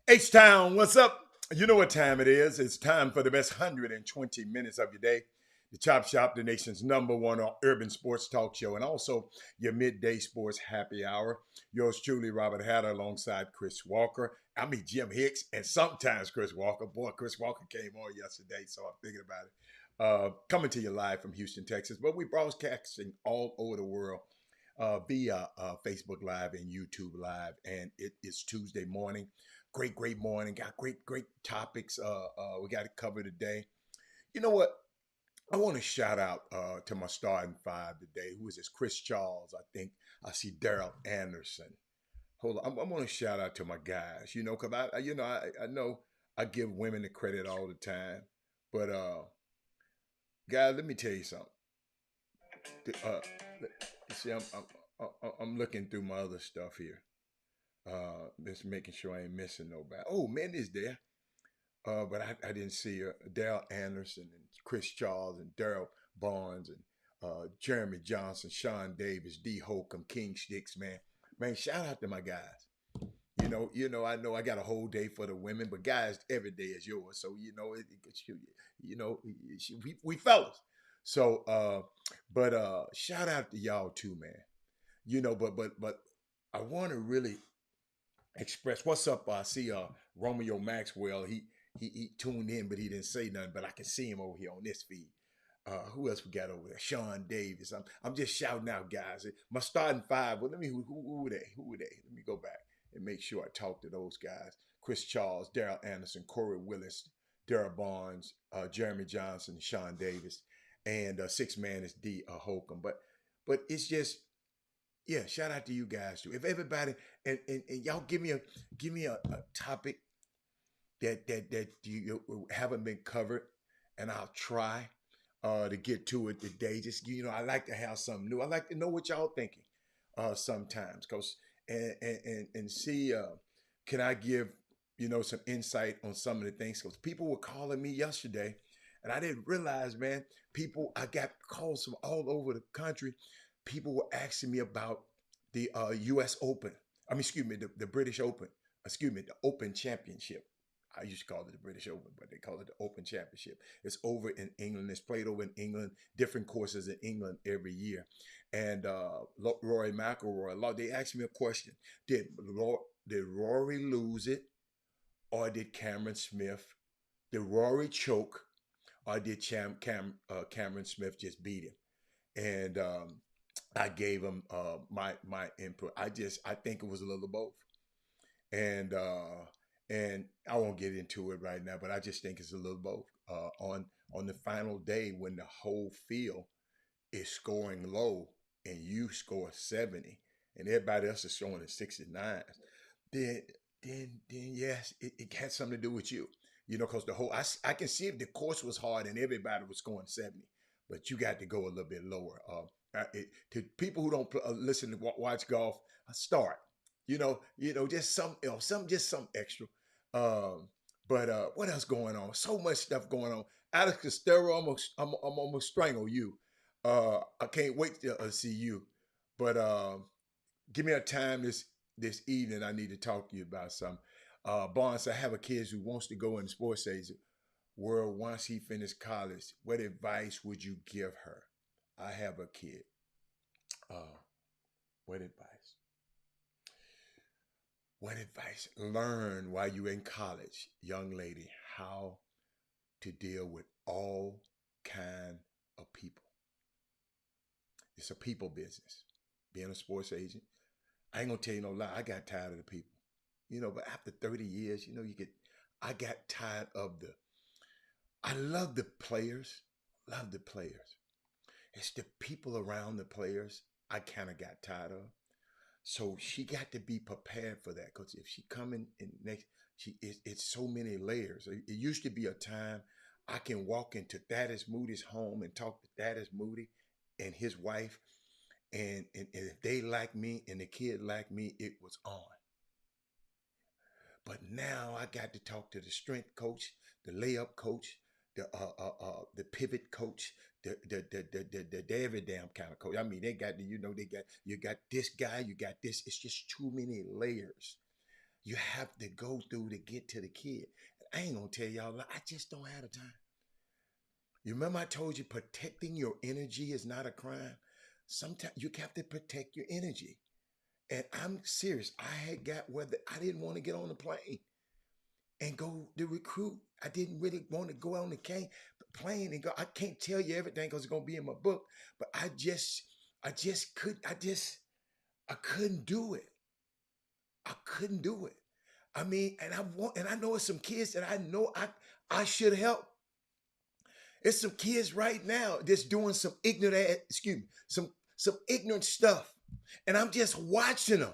H-Town, what's up? You know what time it is. It's time for the best 120 minutes of your day. The Chop Shop, the nation's #1 urban sports talk show, and also your midday sports happy hour. Yours truly, Robert Hatter, alongside Chris Walker. I mean, Jim Hicks, and sometimes Chris Walker. Boy, Chris Walker came on yesterday, so I'm thinking about it. Coming to you live from Houston, Texas, but we broadcasting all over the world via Facebook Live and YouTube Live, and it is Tuesday morning. Great morning. Got great topics we got to cover today. You know what? I want to shout out to my starting five today. Who is this? Chris Charles. I think I see Daryl Anderson. Hold on. I'm going to shout out to my guys. You know, because I know I give women the credit all the time, but guys, let me tell you something. See, I'm looking through my other stuff here. Just making sure I ain't missing nobody. Oh, man is there. But I didn't see Daryl Anderson and Chris Charles and Daryl Barnes and Jeremy Johnson, Sean Davis, D. Holcomb, King Sticks, man. Man, shout out to my guys. I know I got a whole day for the women, but guys, every day is yours. So we fellas. So, but shout out to y'all too, man. But I want to really express what's up. I see Romeo Maxwell. He tuned in, but he didn't say nothing. But I can see him over here on this feed. Who else we got over there? Sean Davis. I'm just shouting out guys. My starting five. Well, who were they? Who were they? Let me go back and make sure I talk to those guys. Chris Charles, Daryl Anderson, Corey Willis, Daryl Barnes, Jeremy Johnson, Sean Davis, and sixth man is D. Holcomb. But it's just, yeah, shout out to you guys too. If everybody and y'all give me a topic that you haven't been covered, and I'll try to get to it today. Just I like to have something new. I like to know what y'all thinking sometimes, cause and see can I give some insight on some of the things, because people were calling me yesterday, and I didn't realize, man. I got calls from all over the country. People were asking me about the U.S. Open. Excuse me, the British Open. Excuse me, the Open Championship. I used to call it the British Open, but they call it the Open Championship. It's over in England. It's played over in England, different courses in England every year. And Rory McIlroy, they asked me a question. Did Rory lose it, or did Cameron Smith, did Rory choke, or did Cameron Smith just beat him? And I gave him my input. I think it was a little of both. And I won't get into it right now, but I just think it's a little both. On the final day, when the whole field is scoring low and you score 70 and everybody else is showing a 69, then yes, it had something to do with you. Because I can see if the course was hard and everybody was scoring 70. but you got to go a little bit lower. To people who don't listen to watch golf, start. Just some, just some extra. Um, but what else going on? So much stuff going on. Alex Costero, I'm almost strangle you. I can't wait to see you. But give me a time this evening. I need to talk to you about something. Barnes, I have a kid who wants to go in the sports agent world once he finished college. What advice would you give her? I have a kid. Uh, what advice? What advice? Learn while you're in college, young lady, how to deal with all kind of people. It's a people business. Being a sports agent, I ain't gonna tell you no lie. I got tired of the people, But after 30 years, I got tired of I love the players, love the players. It's the people around the players I kind of got tired of. So she got to be prepared for that, because if she coming in next, it's so many layers. It used to be a time I can walk into Thaddeus Moody's home and talk to Thaddeus Moody and his wife, and if they like me and the kid like me, it was on. But now I got to talk to the strength coach, the layup coach, the pivot coach, the every damn kind of coach. I mean, they got you got this guy, you got this. It's just too many layers you have to go through to get to the kid. I ain't gonna tell y'all, I just don't have the time. You remember I told you protecting your energy is not a crime? Sometimes you have to protect your energy. And I'm serious. I had got whether I didn't want to get on the plane and go to recruit. I didn't really want to go on the plane and go. I can't tell you everything because it's gonna be in my book. But I couldn't do it. I couldn't do it. I mean, and I know it's some kids that I know I should help. It's some kids right now that's doing some some ignorant stuff. And I'm just watching them.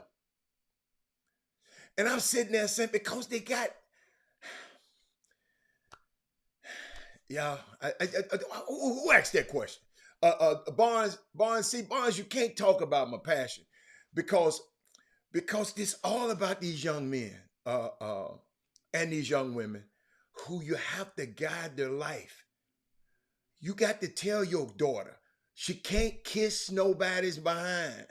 And I'm sitting there saying, because they got, yeah, who asked that question? Barnes, you can't talk about my passion because it's all about these young men and these young women who you have to guide their life. You got to tell your daughter, she can't kiss nobody's behind.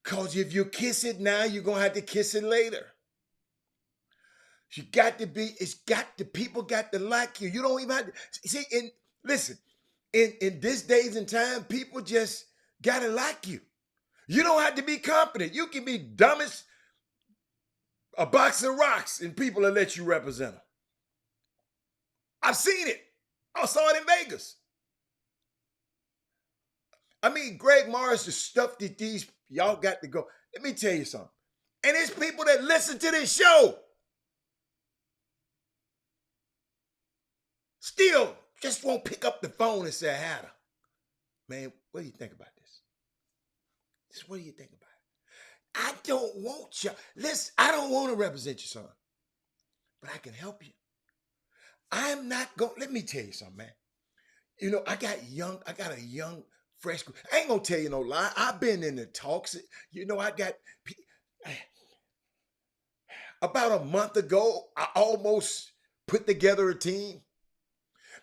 Because if you kiss it now, you're going to have to kiss it later. People got to like you. You don't even have to, see, listen, in this days and time, people just got to like you. You don't have to be confident. You can be dumb as a box of rocks and people will let you represent them. I've seen it. I saw it in Vegas. I mean, Greg Morris, the stuff that these y'all got to go. Let me tell you something. And it's people that listen to this show still just won't pick up the phone and say, Hatter, man, what do you think about this? Just what do you think about it? I don't want you. Listen, I don't want to represent your son, but I can help you. I'm not going. Let me tell you something, man. I got a young fresh group. I ain't gonna tell you no lie. I've been in the talks. I got about a month ago, I almost put together a team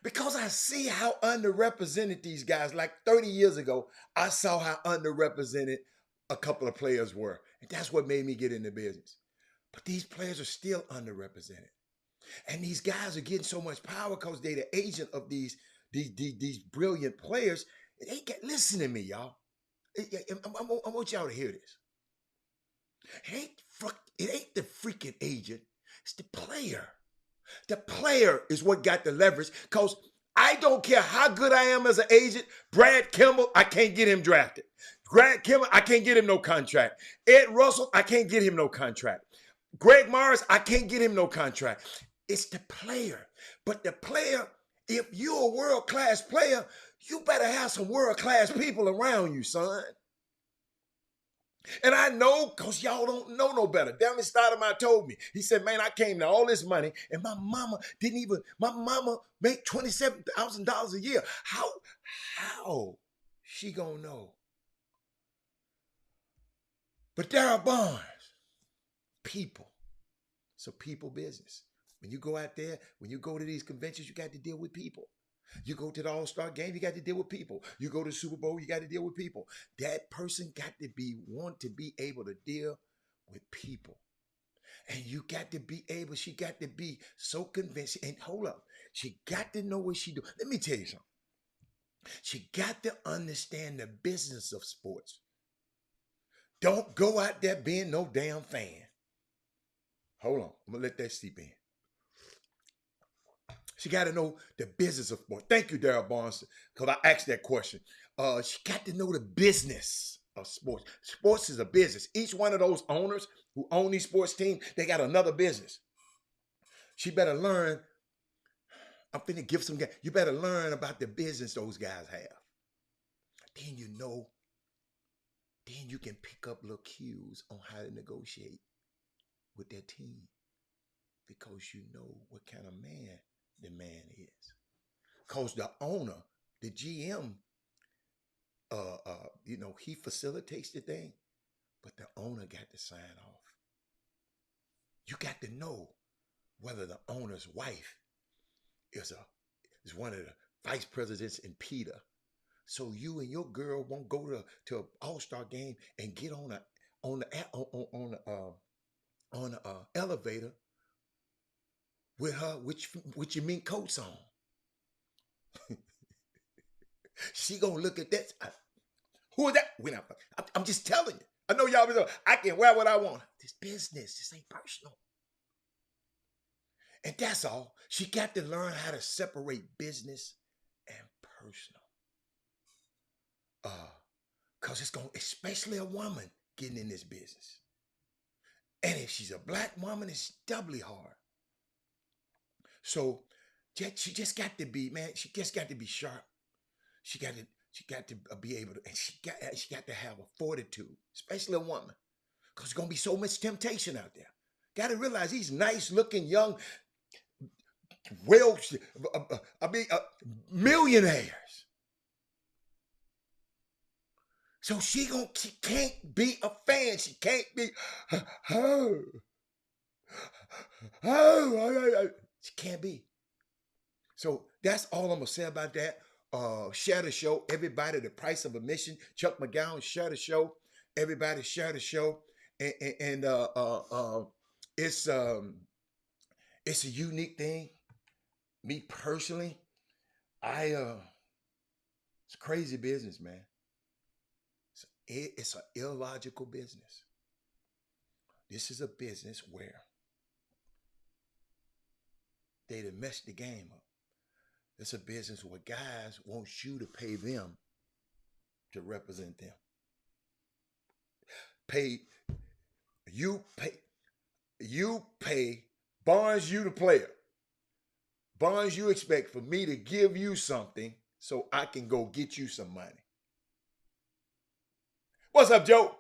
because I see how underrepresented these guys. Like 30 years ago, I saw how underrepresented a couple of players were. And that's what made me get into business. But these players are still underrepresented. And these guys are getting so much power because they're the agent of these brilliant players. Listen to me, y'all. I want y'all to hear this. It ain't the freaking agent. It's the player. The player is what got the leverage, because I don't care how good I am as an agent. Brad Kimball, I can't get him drafted. Brad Kimball, I can't get him no contract. Ed Russell, I can't get him no contract. Greg Morris, I can't get him no contract. It's the player. But the player, if you're a world-class player, you better have some world-class people around you, son. And I know because y'all don't know no better. Danny Stoudemire told me. He said, man, I came to all this money and my mama make $27,000 a year. How she gonna know? But there are bonds, people. It's a people business. When you go out there, when you go to these conventions, you got to deal with people. You go to the All-Star game, you got to deal with people. You go to the Super Bowl, you got to deal with people. That person got to want to be able to deal with people. And you got to be able, she got to be so convinced. And hold up, she got to know what she do. Let me tell you something. She got to understand the business of sports. Don't go out there being no damn fan. Hold on, I'm gonna let that seep in. She got to know the business of sports. Thank you, Daryl Barnes, because I asked that question. She got to know the business of sports. Sports is a business. Each one of those owners who own these sports teams, they got another business. She better learn. I'm finna give some guys. You better learn about the business those guys have. Then you know. Then you can pick up little cues on how to negotiate with their team because you know what kind of man the man is. Because the owner, the GM, he facilitates the thing, but the owner got to sign off. You got to know whether the owner's wife is one of the vice presidents in PETA. So you and your girl won't go to an All-Star game and get on the elevator with her with your mink coats on. She gonna look at that. Who is that? I'm just telling you. I know y'all be like, I can wear what I want. This business, this ain't personal. And that's all. She got to learn how to separate business and personal. Because it's going, especially a woman getting in this business. And if she's a black woman, it's doubly hard. So she just got to be, man, she just got to be sharp. She got to be able to, and she got to have a fortitude, especially a woman. Because there's going to be so much temptation out there. Got to realize these nice looking young, millionaires. So she can't be a fan. She can't be, she can't be. So that's all I'm gonna say about that. Share the show, everybody. The price of admission. Chuck McGowan, share the show. Everybody, share the show. And it's a unique thing. Me personally, it's a crazy business, man. It's an illogical business. This is a business where they done messed the game up. It's a business where guys want you to pay them to represent them. You pay Barnes, you the player. Barnes, you expect for me to give you something so I can go get you some money. What's up, Joe?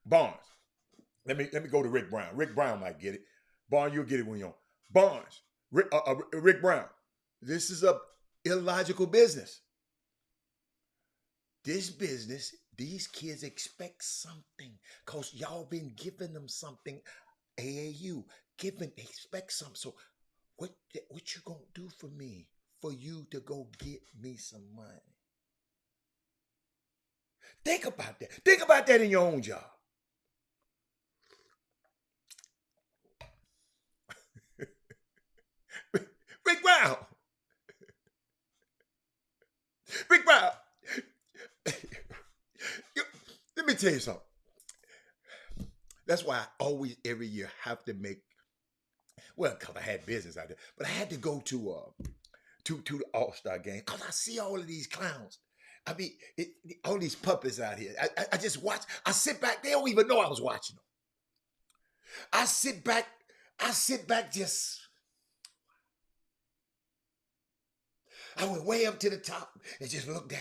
Barnes. Let me go to Rick Brown. Rick Brown might get it. Barnes, you'll get it when you're on. Barnes. Rick Brown. This is a illogical business. This business, these kids expect something because y'all been giving them something. AAU, expect something. So what you gonna do for me for you to go get me some money? Think about that. Think about that in your own job. Rick Brown. Rick Brown. Let me tell you something. That's why I always, every year, have to make, well, because I had business out there, but I had to go to the All-Star game because I see all of these clowns. I mean, all these puppets out here. I just watch. I sit back. They don't even know I was watching them. I sit back just. I went way up to the top and just looked down.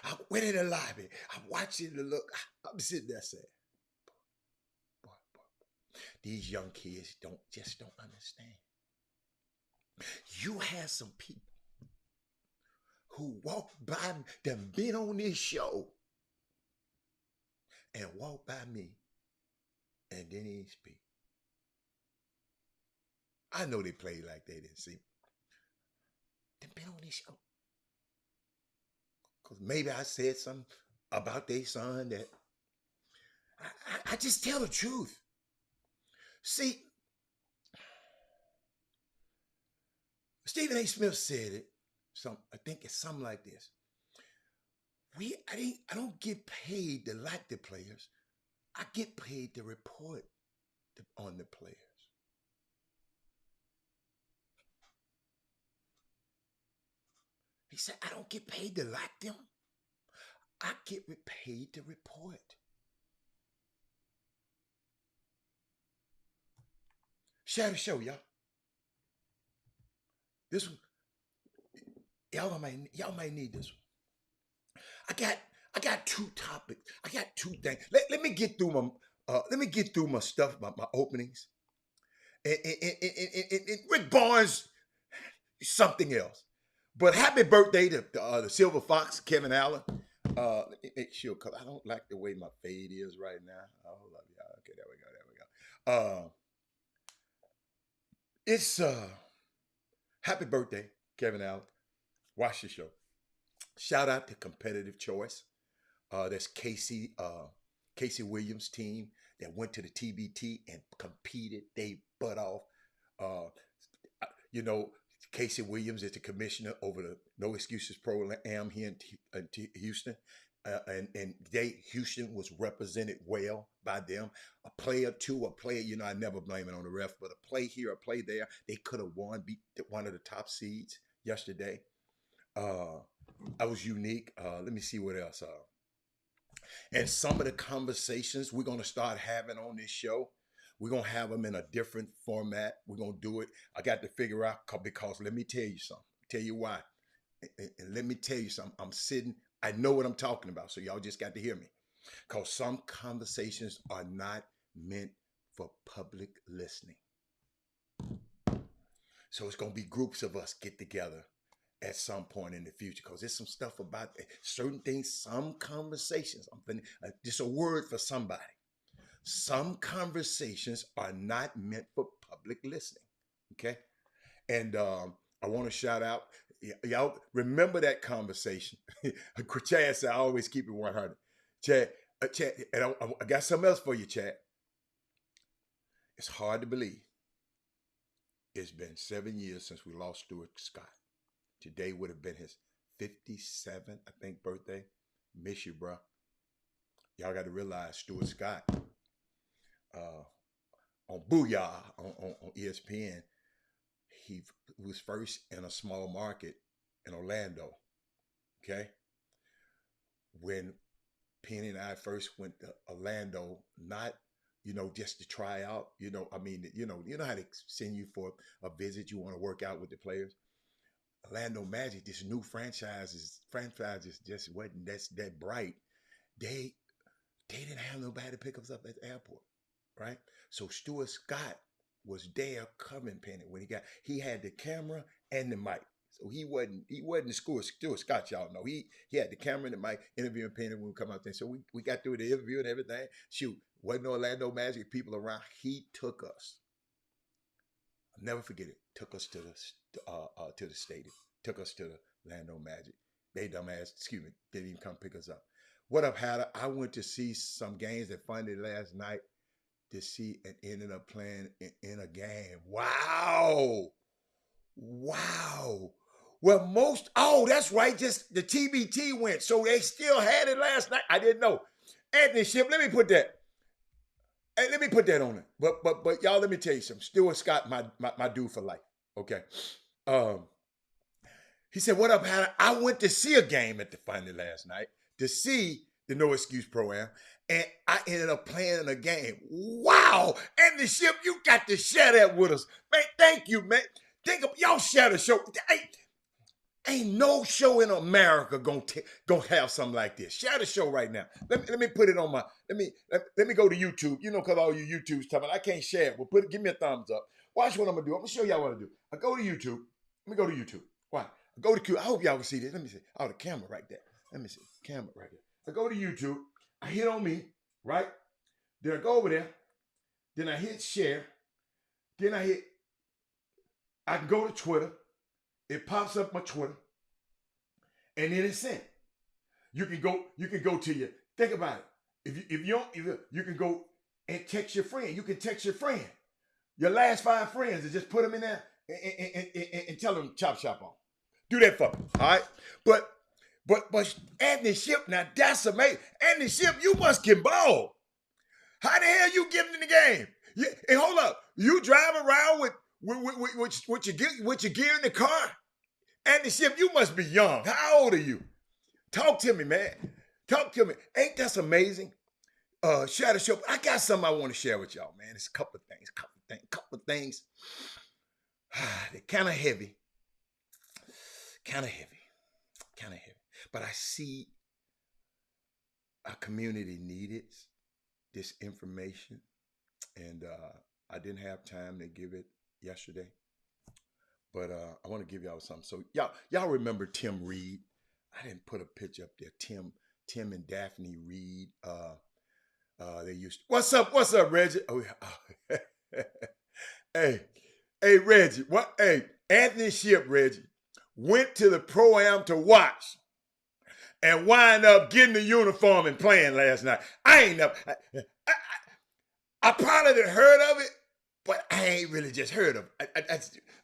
I went in the lobby. I'm watching the look. I'm sitting there saying, boy, these young kids don't understand. You have some people who walk by, that been on this show and walk by me and didn't even speak. I know they played like they didn't see. They've been on this show. Because maybe I said something about their son that I just tell the truth. See, Stephen A. Smith said it. I think it's something like this. I don't get paid to like the players. I get paid to report on the players. He said, I don't get paid to like them. I get paid to report. Share the show, y'all. This one, y'all might need this one. I got two topics. I got two things. Let me get through my stuff, my openings. And Rick Barnes, something else. But happy birthday to the Silver Fox, Kevin Allen. Let me make sure, because I don't like the way my fade is right now. Oh, love y'all. Okay, there we go. It's happy birthday, Kevin Allen. Watch the show. Shout out to Competitive Choice. That's Casey Williams' team that went to the TBT and competed. They butt off. Casey Williams is the commissioner over the No Excuses program here in Houston. And Houston was represented well by them. A player, I never blame it on the ref, but a play here, a play there, they could have beat one of the top seeds yesterday. I was unique. Let me see what else. And some of the conversations we're going to start having on this show, we're going to have them in a different format. We're going to do it. I got to figure out, because let me tell you something. Tell you why. And let me tell you something. I know what I'm talking about, so y'all just got to hear me. Because some conversations are not meant for public listening. So it's going to be groups of us get together at some point in the future, because there's some stuff about certain things, some conversations. Just a word for somebody. Some conversations are not meant for public listening. Okay. And I want to shout out, y'all remember that conversation. Chad said, I always keep it 100. Chad, and I got something else for you, Chad. It's hard to believe. It's been 7 years since we lost Stuart Scott. Today would have been his 57th, I think, birthday. Miss you, bro. Y'all got to realize Stuart Scott on Booyah on ESPN, he was first in a small market in Orlando. Okay. When Penny and I first went to Orlando, not, just to try out, you know how they send you for a visit, you want to work out with the players. Orlando Magic, this new franchise just wasn't that bright. They didn't have nobody to pick us up at the airport, right? So Stuart Scott was there covering Penny when he had the camera and the mic. So he wasn't Stuart Scott, y'all know. He had the camera and the mic interviewing Penny when we come out there. So we got through the interview and everything. Shoot, wasn't Orlando Magic people around. He took us. I'll never forget it. Took us to the stadium. Took us to the Orlando Magic. They didn't even come pick us up. What up, Hatter? I went to see some games that funded last night to see and ended up playing in a game. Wow. Well, that's right. Just the TBT went. So they still had it last night. I didn't know. Anthony Ship, let me put that on it. But y'all, let me tell you something. Stuart Scott, my dude for life. Okay. He said, what up, Hannah? I went to see a game at the Finally last night to see the No Excuse Pro-Am, and I ended up playing in a game. Wow. Anthony Ship, you got to share that with us. Man, thank you, man. Y'all share the show. Ain't no show in America gonna have something like this. Share the show right now. Let me put it on my let me go to YouTube. You know, cause all you YouTube's talking, I can't share it. Well, give me a thumbs up. Watch what I'm gonna do. I'm gonna show y'all what I do. I go to YouTube. Let me go to YouTube. Why? I go to Q. I hope y'all can see this. Let me see. Oh, the camera right there. Let me see. Camera right there. I go to YouTube. I hit on me, right? Then I go over there. Then I hit share. Then I can go to Twitter. It pops up my Twitter. And then it's sent. You can go to your, think about it. You can go and text your friend. You can text your friend. Your last 5 friends and just put them in there and tell them chop on. Do that for me. All right. But Anthony Ship, now that's amazing. Anthony Ship, you must get ball. How the hell you getting in the game? Hey, hold up. You drive around with your gear in the car? Anthony Ship, you must be young. How old are you? Talk to me, man. Talk to me. Ain't that amazing? Share the show. I got something I want to share with y'all, man. It's a couple of things. They're kind of heavy. But I see a community needed this information, and I didn't have time to give it yesterday. But I want to give y'all something. So y'all remember Tim Reid? I didn't put a picture up there. Tim and Daphne Reid. They used to, what's up, Reggie? Oh, hey, Reggie. What? Hey, Anthony Ship, Reggie, went to the Pro-Am to watch and wind up getting the uniform and playing last night. I ain't never. I probably heard of it, but I ain't really just heard of it.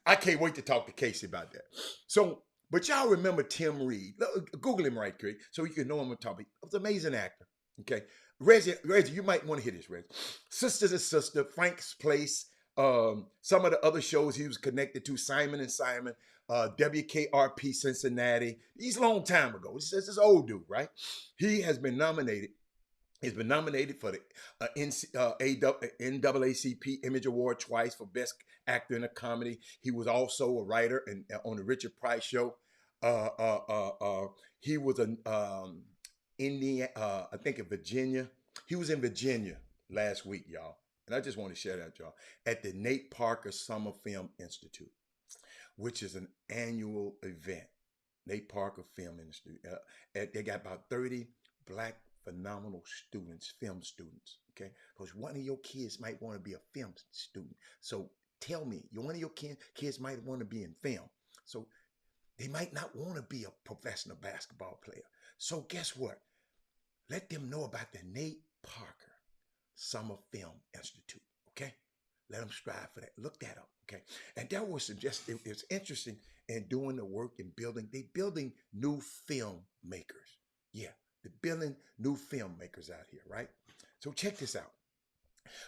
I can't wait to talk to Casey about that. So, but y'all remember Tim Reid? Google him right quick so you can know him on topic. He was an amazing actor. Okay, Reggie, you might want to hear this, Reggie. Sister to Sister, Frank's Place, some of the other shows he was connected to, Simon and Simon, WKRP Cincinnati. He's a long time ago. This old dude, right? He has been nominated. He's been nominated for the NAACP Image Award twice for Best Actor in a Comedy. He was also a writer on the Richard Price Show. He was an Indiana, I think in Virginia. He was in Virginia last week, y'all. And I just want to share that, y'all, at the Nate Parker Summer Film Institute, which is an annual event. Nate Parker Film Institute. They got about 30 Black phenomenal students, film students, okay? Because one of your kids might want to be a film student. So tell me, one of your kids might want to be in film. So they might not want to be a professional basketball player. So guess what? Let them know about the Nate Parker Summer Film Institute, okay? Let them strive for that. Look that up, okay? And that was it's interesting in doing the work and building. They building new filmmakers. Yeah, they're building new filmmakers out here, right? So check this out.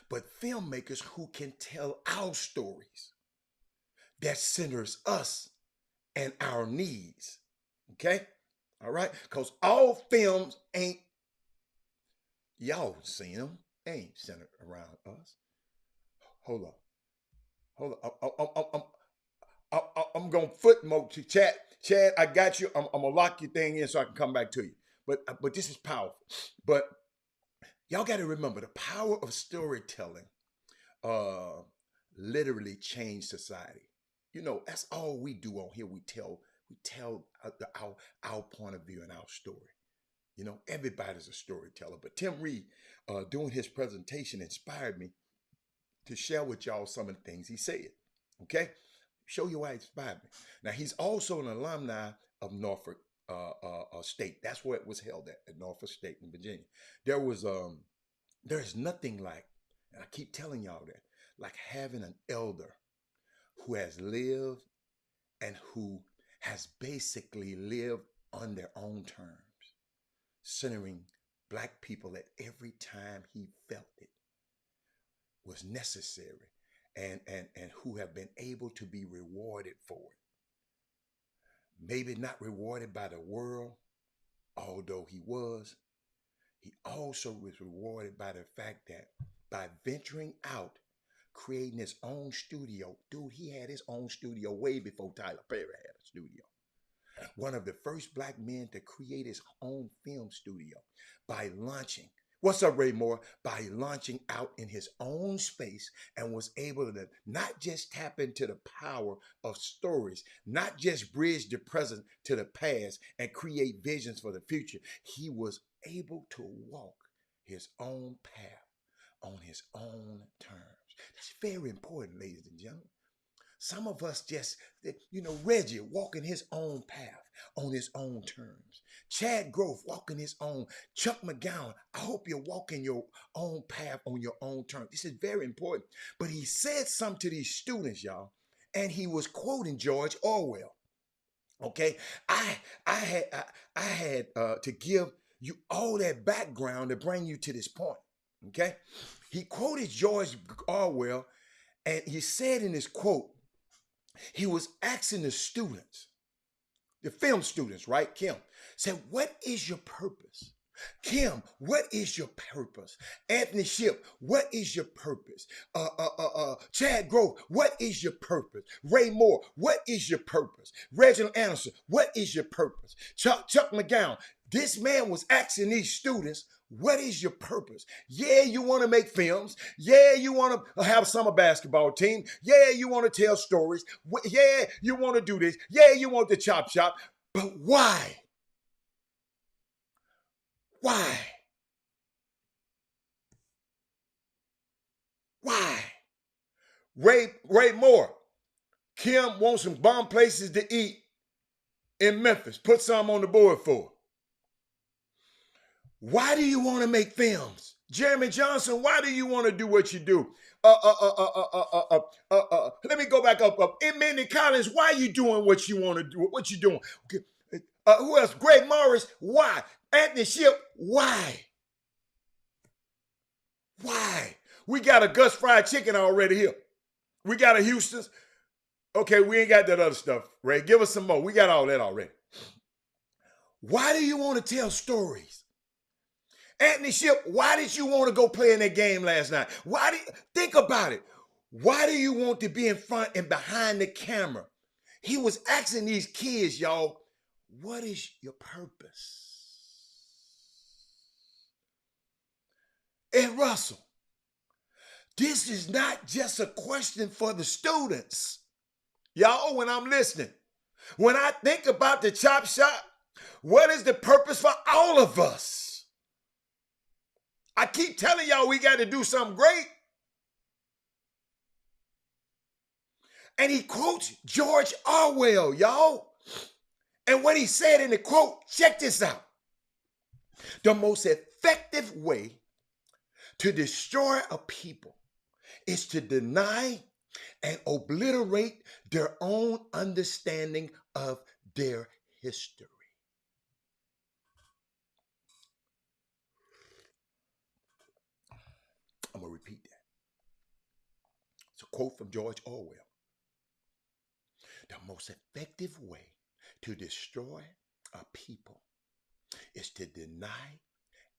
But filmmakers who can tell our stories that centers us and our needs, okay? All right? Because all films ain't, y'all seen them, ain't centered around us. Hold up. I'm going to footnote to Chad. Chad, I got you. I'm going to lock your thing in so I can come back to you. But this is powerful. But y'all got to remember the power of storytelling literally changed society. You know, that's all we do on here. We tell our point of view and our story. You know, everybody's a storyteller. But Tim Reid, doing his presentation, inspired me to share with y'all some of the things he said. Okay? Show you why it inspired me. Now, he's also an alumni of Norfolk State. That's where it was held at Norfolk State in Virginia. There's nothing like, and I keep telling y'all that, like having an elder who has lived and who has basically lived on their own terms, centering Black people at every time he felt it was necessary, and who have been able to be rewarded for it. Maybe not rewarded by the world, although he also was rewarded by the fact that by venturing out, creating his own studio, dude, he had his own studio way before Tyler Perry had a studio. one of the first black men to create his own film studio by launching. What's up, Ray Moore? By launching out in his own space and was able to not just tap into the power of stories, not just bridge the present to the past and create visions for the future. He was able to walk his own path on his own terms. That's very important, ladies and gentlemen. Some of us just, Reggie walking his own path on his own terms. Chad Grove walking his own. Chuck McGowan, I hope you're walking your own path on your own terms. This is very important. But he said something to these students, y'all, and he was quoting George Orwell. Okay, I had to give you all that background to bring you to this point. Okay, he quoted George Orwell, and he said in his quote, he was asking the students, the film students, right? Kim said, "What is your purpose?" Kim, what is your purpose? Anthony Ship, what is your purpose? Chad Grove, what is your purpose? Ray Moore, what is your purpose? Reginald Anderson, what is your purpose? Chuck McGowan, this man was asking these students, what is your purpose? Yeah, you want to make films. Yeah, you want to have a summer basketball team. Yeah, you want to tell stories. Yeah, you want to do this. Yeah, you want the chop shop. But why? Why? Why? Ray Moore, Kim wants some bomb places to eat in Memphis. Put some on the board for her. Why do you want to make films? Jeremy Johnson, why do you want to do what you do? Let me go back up. In Mindy Collins, why are you doing what you want to do? What you doing? Okay. Who else? Greg Morris, why? Anthony Ship, why? Why? We got a Gus Fried Chicken already here. We got a Houston's. Okay, we ain't got that other stuff, Ray. Give us some more. We got all that already. Why do you want to tell stories? Anthony Ship, why did you want to go play in that game last night? Think about it. Why do you want to be in front and behind the camera? He was asking these kids, y'all, what is your purpose? And Russell, this is not just a question for the students. Y'all, when I'm listening, when I think about the chop shop, what is the purpose for all of us? I keep telling y'all we got to do something great. And he quotes George Orwell, y'all. And what he said in the quote, check this out. The most effective way to destroy a people is to deny and obliterate their own understanding of their history. I'm going to repeat that. It's a quote from George Orwell. The most effective way to destroy a people is to deny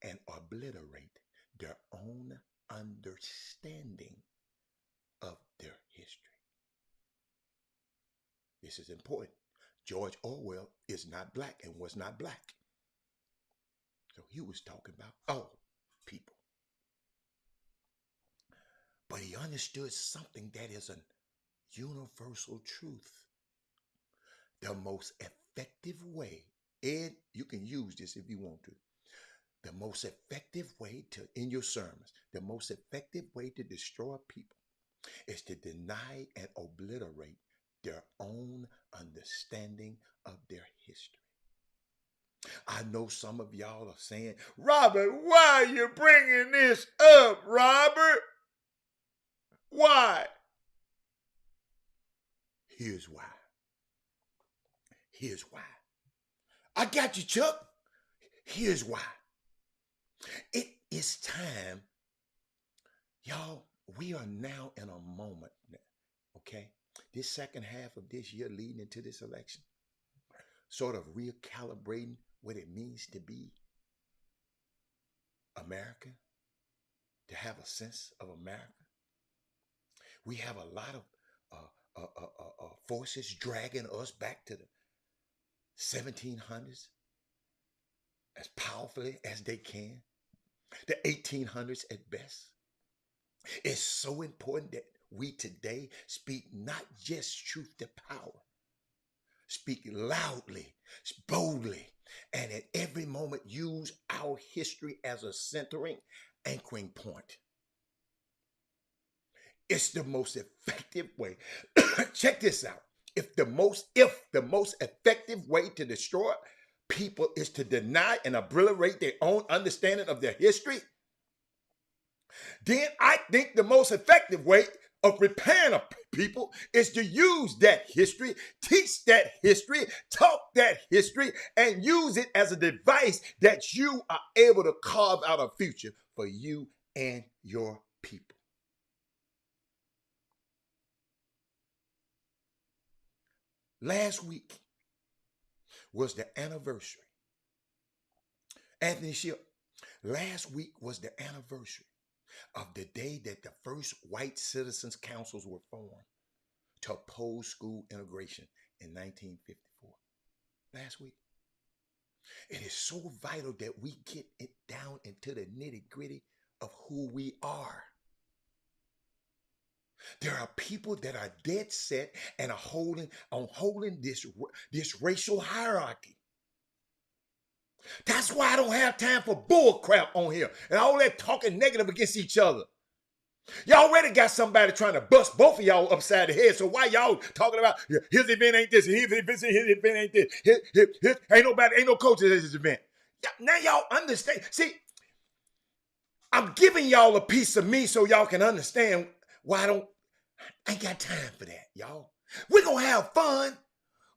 and obliterate their own understanding of their history. This is important. George Orwell is not black and was not black. So he was talking about all people. But he understood something that is a universal truth. The most effective way, and you can use this if you want to, the most effective way to, in your sermons, the most effective way to destroy people is to deny and obliterate their own understanding of their history. I know some of y'all are saying, Robert, why are you bringing this up, Robert? Why? Here's why. Here's why. I got you, Chuck. Here's why. It is time, y'all, we are now in a moment, okay? This second half of this year leading into this election, sort of recalibrating what it means to be American, to have a sense of America. We have a lot of forces dragging us back to the 1700s as powerfully as they can, the 1800s at best. It's so important that we today speak not just truth to power, speak loudly, boldly, and at every moment use our history as a centering, anchoring point. It's the most effective way. Check this out. If the most effective way to destroy people is to deny and obliterate their own understanding of their history, then I think the most effective way of repairing a people is to use that history, teach that history, talk that history, and use it as a device that you are able to carve out a future for you and your people. Last week was the anniversary. Anthony Ship, last week was the anniversary of the day that the first white citizens councils were formed to oppose school integration in 1954. Last week. It is so vital that we get it down into the nitty gritty of who we are. There are people that are dead set and are holding this racial hierarchy. That's why I don't have time for bull crap on here and all that talking negative against each other. Y'all already got somebody trying to bust both of y'all upside the head. So why y'all talking about his event ain't this, his event ain't this, ain't no coach at this event. Now y'all understand. See, I'm giving y'all a piece of me so y'all can understand why I ain't got time for that, y'all. We're gonna have fun,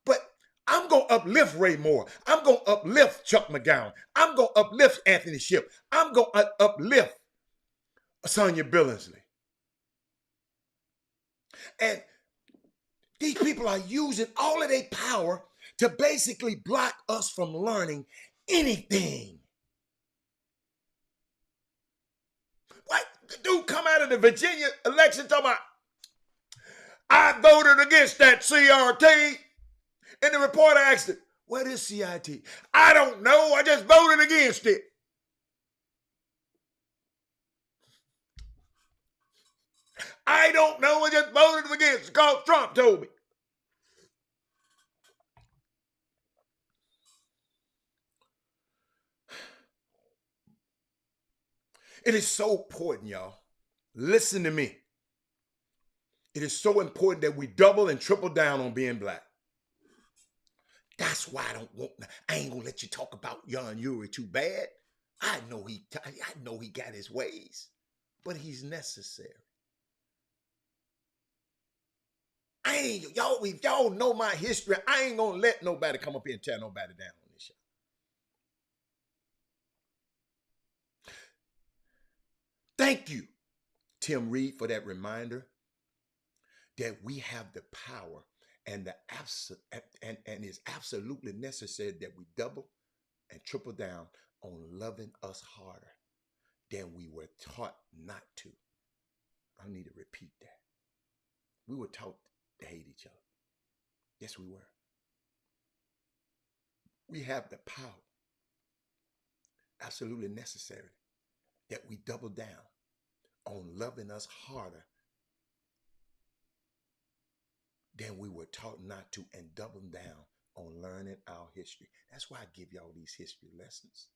but I'm gonna uplift Ray Moore. I'm gonna uplift Chuck McGowan. I'm gonna uplift Anthony Ship. I'm gonna uplift Sonia Billingsley. And these people are using all of their power to basically block us from learning anything. What? The dude come out of the Virginia election talking about, I voted against that CRT. And the reporter asked him, what is CRT? I don't know. I just voted against it. I don't know. I just voted against it because Trump told me. It is so important, y'all. Listen to me. It is so important that we double and triple down on being black. That's why I ain't gonna let you talk about Young Yuri too bad. I know he got his ways, but he's necessary. If y'all know my history, I ain't gonna let nobody come up here and tear nobody down on this show. Thank you, Tim Reid, for that reminder that we have the power and it's absolutely necessary that we double and triple down on loving us harder than we were taught not to. I need to repeat that. We were taught to hate each other. Yes, we were. We have the power, absolutely necessary, that we double down on loving us harder than we were taught not to, and double down on learning our history. That's why I give y'all these history lessons.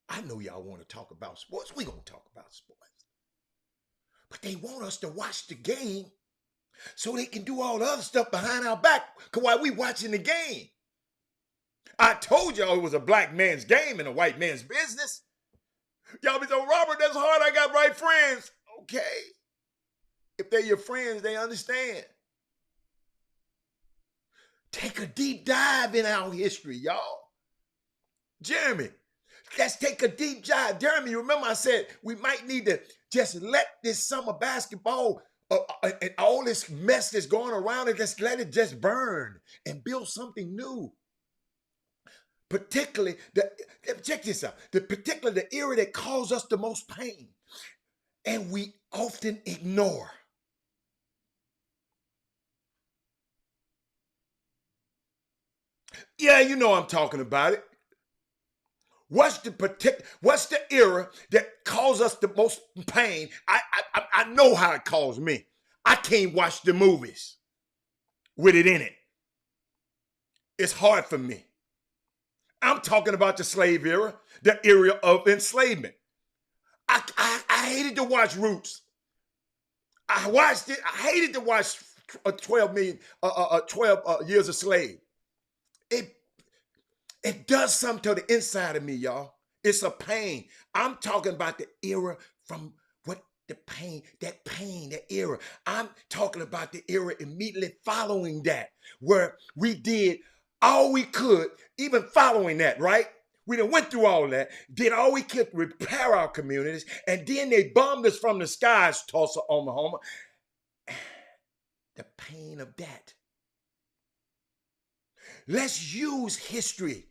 I know y'all want to talk about sports. We're going to talk about sports. But they want us to watch the game so they can do all the other stuff behind our back while we watching the game. I told y'all it was a black man's game and a white man's business. Y'all be so, Robert, that's hard. I got right friends. Okay. If they're your friends, they understand. Take a deep dive in our history, y'all. Jeremy, let's take a deep dive. Jeremy, remember I said we might need to just let this summer basketball and all this mess that's going around it, just let it just burn and build something new. Particularly, check this out, the era that caused us the most pain and we often ignore. Yeah, you know I'm talking about it. What's the era that caused us the most pain? I know how it caused me. I can't watch the movies with it in it. It's hard for me. I'm talking about the slave era, the era of enslavement. I hated to watch Roots. I watched it. I hated to watch 12 years a slave. It it does something to the inside of me, y'all. It's a pain. I'm talking about the era from what that pain, that era. I'm talking about the era immediately following that, where we did all we could, even following that, right? We done went through all of that, did all we could to repair our communities, and then they bombed us from the skies, Tulsa, Oklahoma. The pain of that. Let's use history.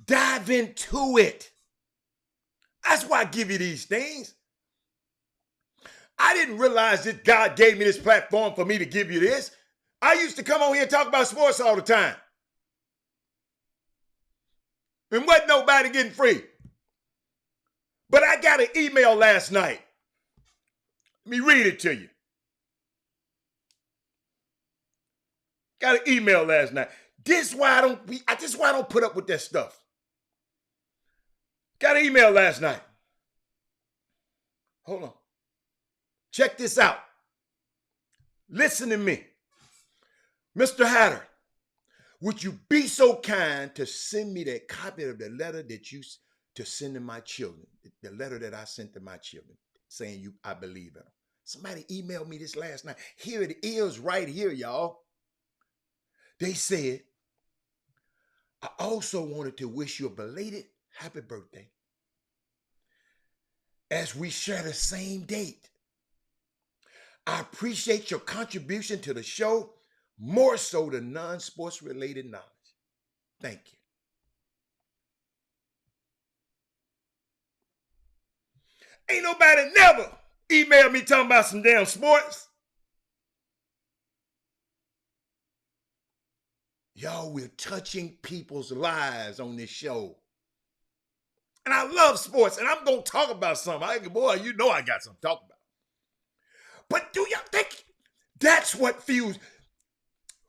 Dive into it. That's why I give you these things. I didn't realize that God gave me this platform for me to give you this. I used to come on here and talk about sports all the time. And wasn't nobody getting free. But I got an email last night. Let me read it to you. Got an email last night. This is why I don't put up with that stuff. Got an email last night. Hold on. Check this out. Listen to me. Mr. Hatter, would you be so kind to send me that copy of the letter that you to send to my children? The letter that I sent to my children saying I believe in them. Somebody emailed me this last night. Here it is right here, y'all. They said, I also wanted to wish you a belated happy birthday as we share the same date. I appreciate your contribution to the show, more so the non-sports related knowledge. Thank you. Ain't nobody never emailed me talking about some damn sports. Y'all, we're touching people's lives on this show. And I love sports, and I'm going to talk about something. Boy, you know I got something to talk about. But do y'all think that's what fuels?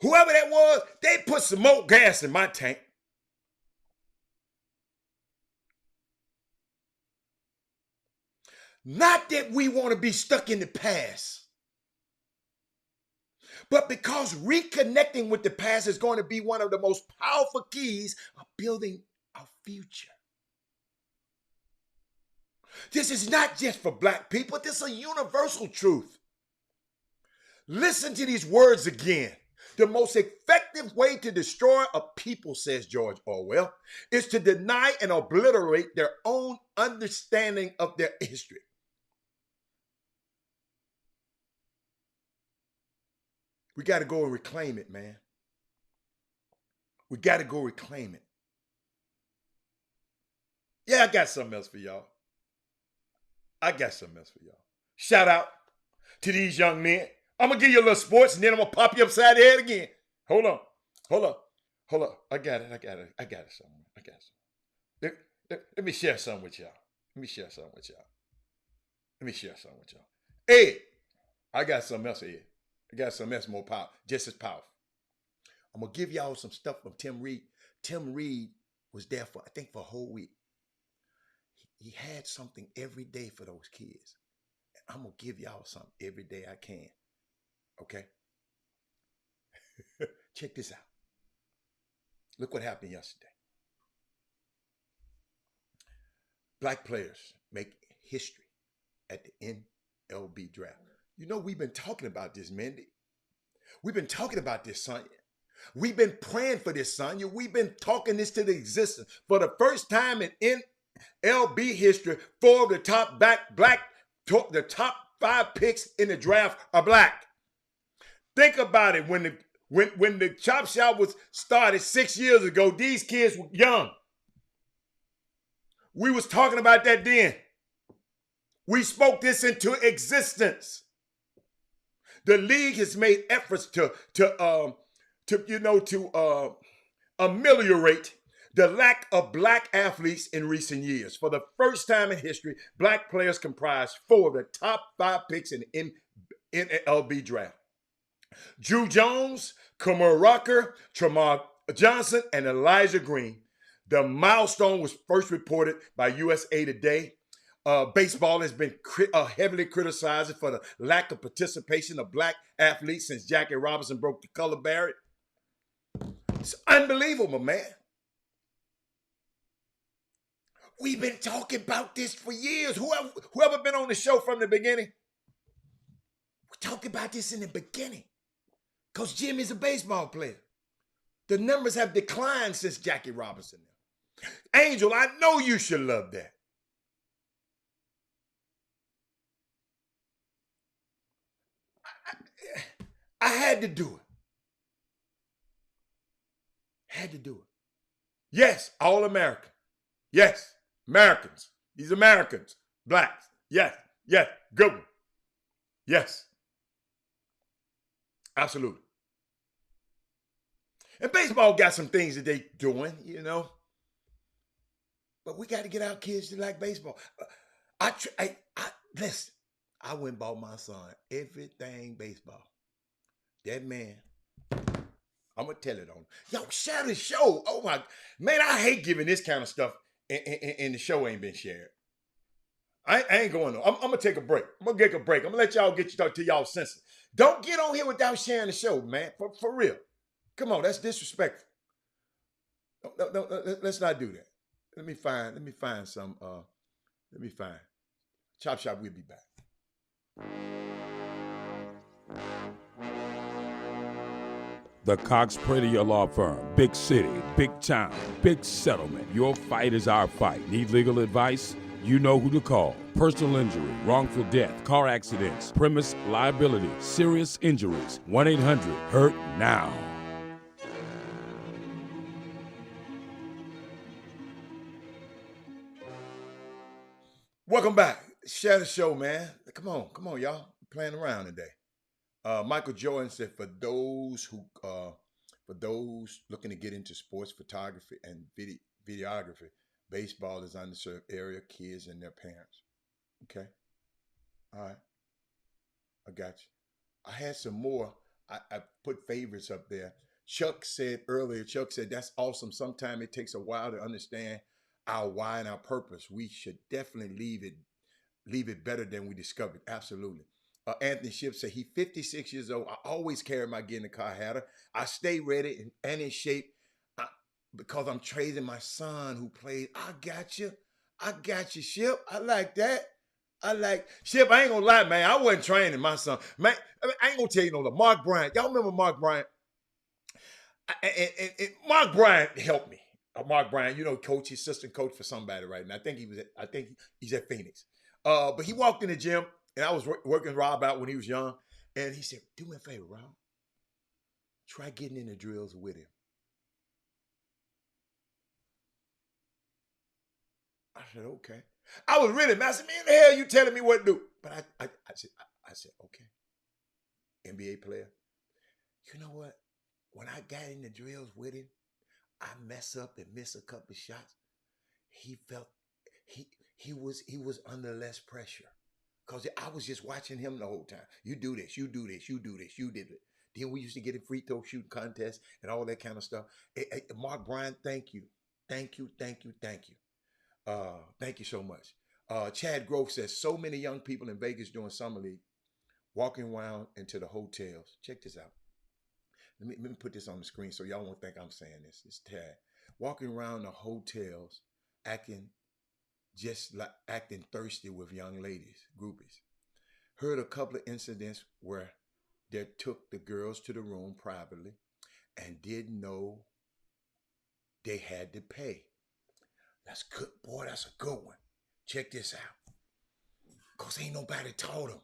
Whoever that was, they put some more gas in my tank. Not that we want to be stuck in the past, but because reconnecting with the past is going to be one of the most powerful keys of building our future. This is not just for Black people. This is a universal truth. Listen to these words again. The most effective way to destroy a people, says George Orwell, is to deny and obliterate their own understanding of their history. We got to go and reclaim it, man. We got to go reclaim it. Yeah, I got something else for y'all. Shout out to these young men. I'm going to give you a little sports and then I'm going to pop you upside the head again. Hold on. I got it somewhere. Let me share something with y'all. Ed, I got something else, Ed. I got something else more powerful, just as powerful. I'm going to give y'all some stuff from Tim Reid. Tim Reid was there for a whole week. He had something every day for those kids. And I'm going to give y'all something every day I can. Okay? Check this out. Look what happened yesterday. Black players make history at the MLB draft. You know, we've been talking about this, Mindy. We've been talking about this, Sonya. We've been praying for this, Sonya. We've been talking this to the existence. For the first time in MLB history, four of the the top 5 picks in the draft are Black. Think about it. When the chop shop was started 6 years ago, these kids were young. We was talking about that then. We spoke this into existence. The league has made efforts to ameliorate the lack of black athletes in recent years. For the first time in history, black players comprise 4 of the top 5 picks in the NLB draft. Drew Jones, Kamar Rucker, Tramar Johnson, and Elijah Green. The milestone was first reported by USA Today. Baseball has been heavily criticized for the lack of participation of black athletes since Jackie Robinson broke the color barrier. It's unbelievable, man. We've been talking about this for years. Whoever been on the show from the beginning, we talked about this in the beginning. Because Jimmy's a baseball player. The numbers have declined since Jackie Robinson. Angel, I know you should love that. I had to do it. Had to do it. Yes, all American. Yes, Americans. These Americans. Blacks. Yes, yes, good one. Yes. Absolutely. And baseball got some things that they doing, you know. But we got to get our kids to like baseball. Listen, I went and bought my son everything baseball. That man, I'm going to tell it on. Yo, share the show. Oh my, man, I hate giving this kind of stuff and the show ain't been shared. I ain't going on. I'm going to take a break. I'm going to take a break. I'm going to let y'all get to y'all senses. Don't get on here without sharing the show, man. For real. Come on, that's disrespectful. No, let's not do that. Let me find some. Let me find. Chop Shop, we'll be back. The Cox Pradia Law Firm. Big city, big town, big settlement. Your fight is our fight. Need legal advice? You know who to call. Personal injury, wrongful death, car accidents, premise liability, serious injuries. 1-800-HURT-NOW. Welcome back. Share the show, man. Come on, y'all. We're playing around today. Michael Jordan said, for those looking to get into sports photography and videography, baseball is underserved area, kids and their parents. Okay. All right. I got you. I had some more. I put favorites up there. Chuck said, that's awesome. Sometimes it takes a while to understand our why and our purpose. We should definitely leave it better than we discovered. Absolutely. Anthony Shipp said, he's 56 years old. I always carry my gear in the car hatter. I stay ready and in shape because I'm training my son who plays. I got you, Shipp. I like that. Shipp, I ain't gonna lie, man. I wasn't training my son. Man, I ain't gonna tell you no, Mark Bryant. Y'all remember Mark Bryant? And Mark Bryant helped me. Mark Bryant, you know, coach, assistant coach for somebody right now. I think he's at Phoenix. But he walked in the gym, and I was working Rob out when he was young, and he said, "Do me a favor, Rob. Try getting in the drills with him." I said, "Okay." I was really mad. I said, "Man, the hell you telling me what to do?" But I said, "Okay." NBA player. You know what? When I got in the drills with him, I mess up and miss a couple shots. He felt he was under less pressure. Because I was just watching him the whole time. You do this, you do this, you do this, you did it. Then we used to get in free throw shooting contests and all that kind of stuff. Mark Bryant, thank you. Thank you so much. Chad Grove says, so many young people in Vegas doing summer league, walking around into the hotels. Check this out. Let me put this on the screen so y'all won't think I'm saying this. It's Tad. Walking around the hotels, acting thirsty with young ladies, groupies. Heard a couple of incidents where they took the girls to the room privately and didn't know they had to pay. That's good, boy. That's a good one. Check this out. Because ain't nobody taught them.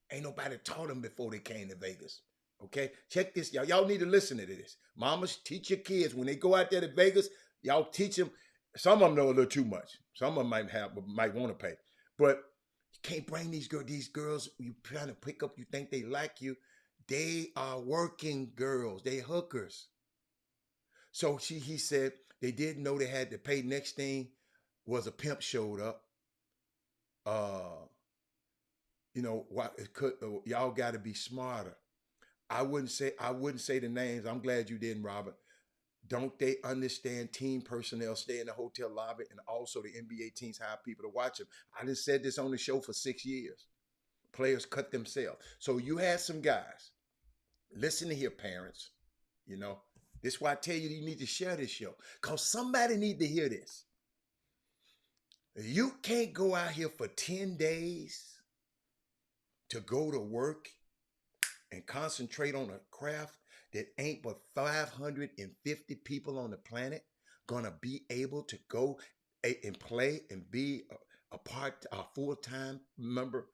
Ain't nobody taught them before they came to Vegas. Okay? Check this, y'all. Y'all need to listen to this. Mamas, teach your kids. When they go out there to Vegas, y'all teach them. Some of them know a little too much. Some of them might want to pay. But you can't bring these girls you trying to pick up, you think they like you. They are working girls. They hookers. So he said they didn't know they had to pay. Next thing was a pimp showed up. Uh, what it could y'all got to be smarter. I wouldn't say the names. I'm glad you didn't, Robert. Don't they understand team personnel stay in the hotel lobby and also the NBA teams hire people to watch them? I just said this on the show for 6 years. Players cut themselves. So you had some guys. Listen to here, parents. You know, this is why I tell you need to share this show. Because somebody need to hear this. You can't go out here for 10 days to go to work and concentrate on a craft that ain't but 550 people on the planet gonna be able to go and play and be a full-time member.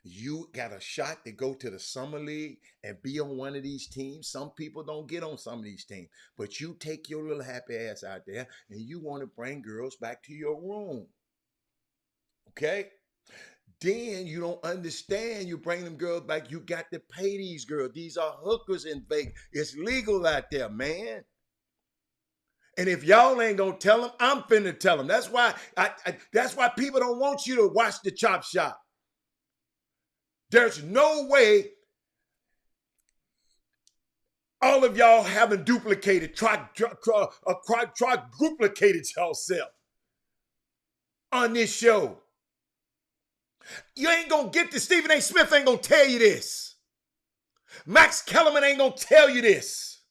You got a shot to go to the summer league and be on one of these teams. Some people don't get on some of these teams, but you take your little happy ass out there and you want to bring girls back to your room. Okay? Then you don't understand. You bring them girls back. You got to pay these girls. These are hookers in Vegas. It's legal out there, man. And if y'all ain't gonna tell them, I'm finna tell them. That's why that's why people don't want you to watch the Chop Shop. There's no way all of y'all haven't duplicated, quadruplicated yourself on this show. You ain't gonna get this. Stephen A. Smith ain't gonna tell you this. Max Kellerman ain't gonna tell you this.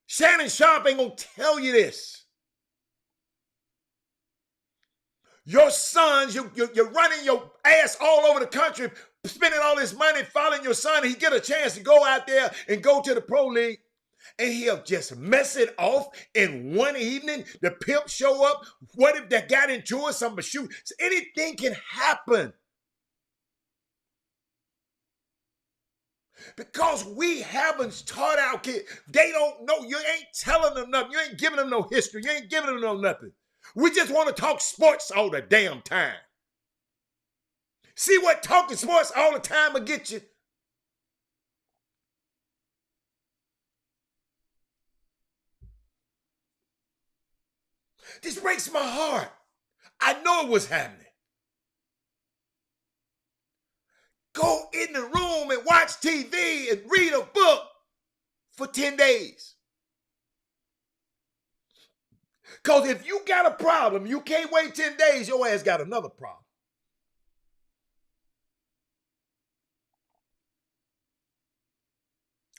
Shannon Sharp ain't gonna tell you this. Your sons, you're running your ass all over the country, spending all this money following your son. He get a chance to go out there and go to the pro league, and he'll just mess it off in one evening. The pimp show up. What if that got into it? Somebody shoot. Anything can happen. Because we haven't taught our kids. They don't know. You ain't telling them nothing. You ain't giving them no history. You ain't giving them no nothing. We just want to talk sports all the damn time. See what talking sports all the time will get you? This breaks my heart. I know it was happening. Go in the room and watch TV and read a book for 10 days. Because if you got a problem, you can't wait 10 days, your ass got another problem.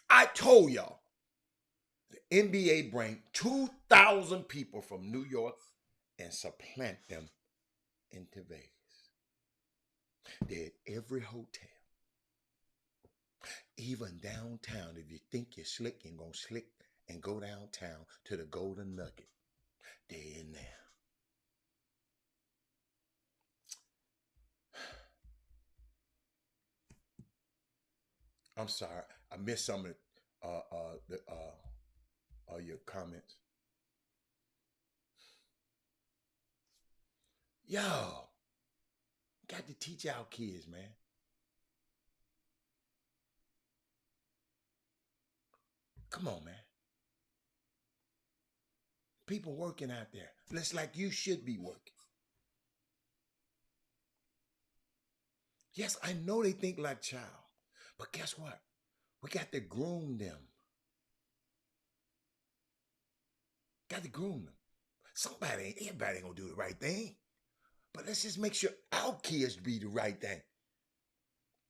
I told y'all, the NBA bring 2,000 people from New York and supplant them into Vegas. They're at every hotel. Even downtown, if you think you're slick, you're going to slick and go downtown to the Golden Nugget. They're in there. I'm sorry. I missed some of your comments. Yo, got to teach our kids, man. Come on, man. People working out there. It's like you should be working. Yes, I know they think like child. But guess what? We got to groom them. Got to groom them. Everybody ain't gonna do the right thing. But let's just make sure our kids do the right thing.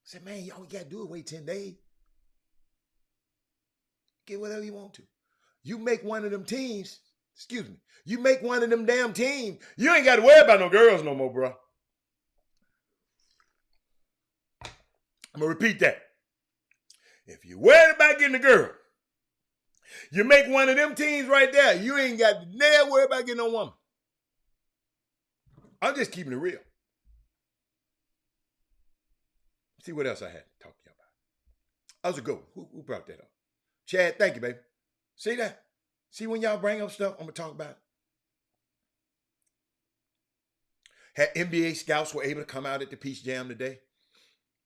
Say, man, y'all gotta do it, wait 10 days. Get whatever you want to. You make one of them teams, you make one of them damn teams, you ain't got to worry about no girls no more, bro. I'm gonna repeat that. If you're worried about getting a girl, you make one of them teams right there, you ain't got to never worry about getting no woman. I'm just keeping it real. See what else I had to talk to you about. That was a good one. Who brought that up? Chad, thank you, baby. See that? See when y'all bring up stuff, I'm going to talk about it. Had NBA scouts were able to come out at the Peach Jam today.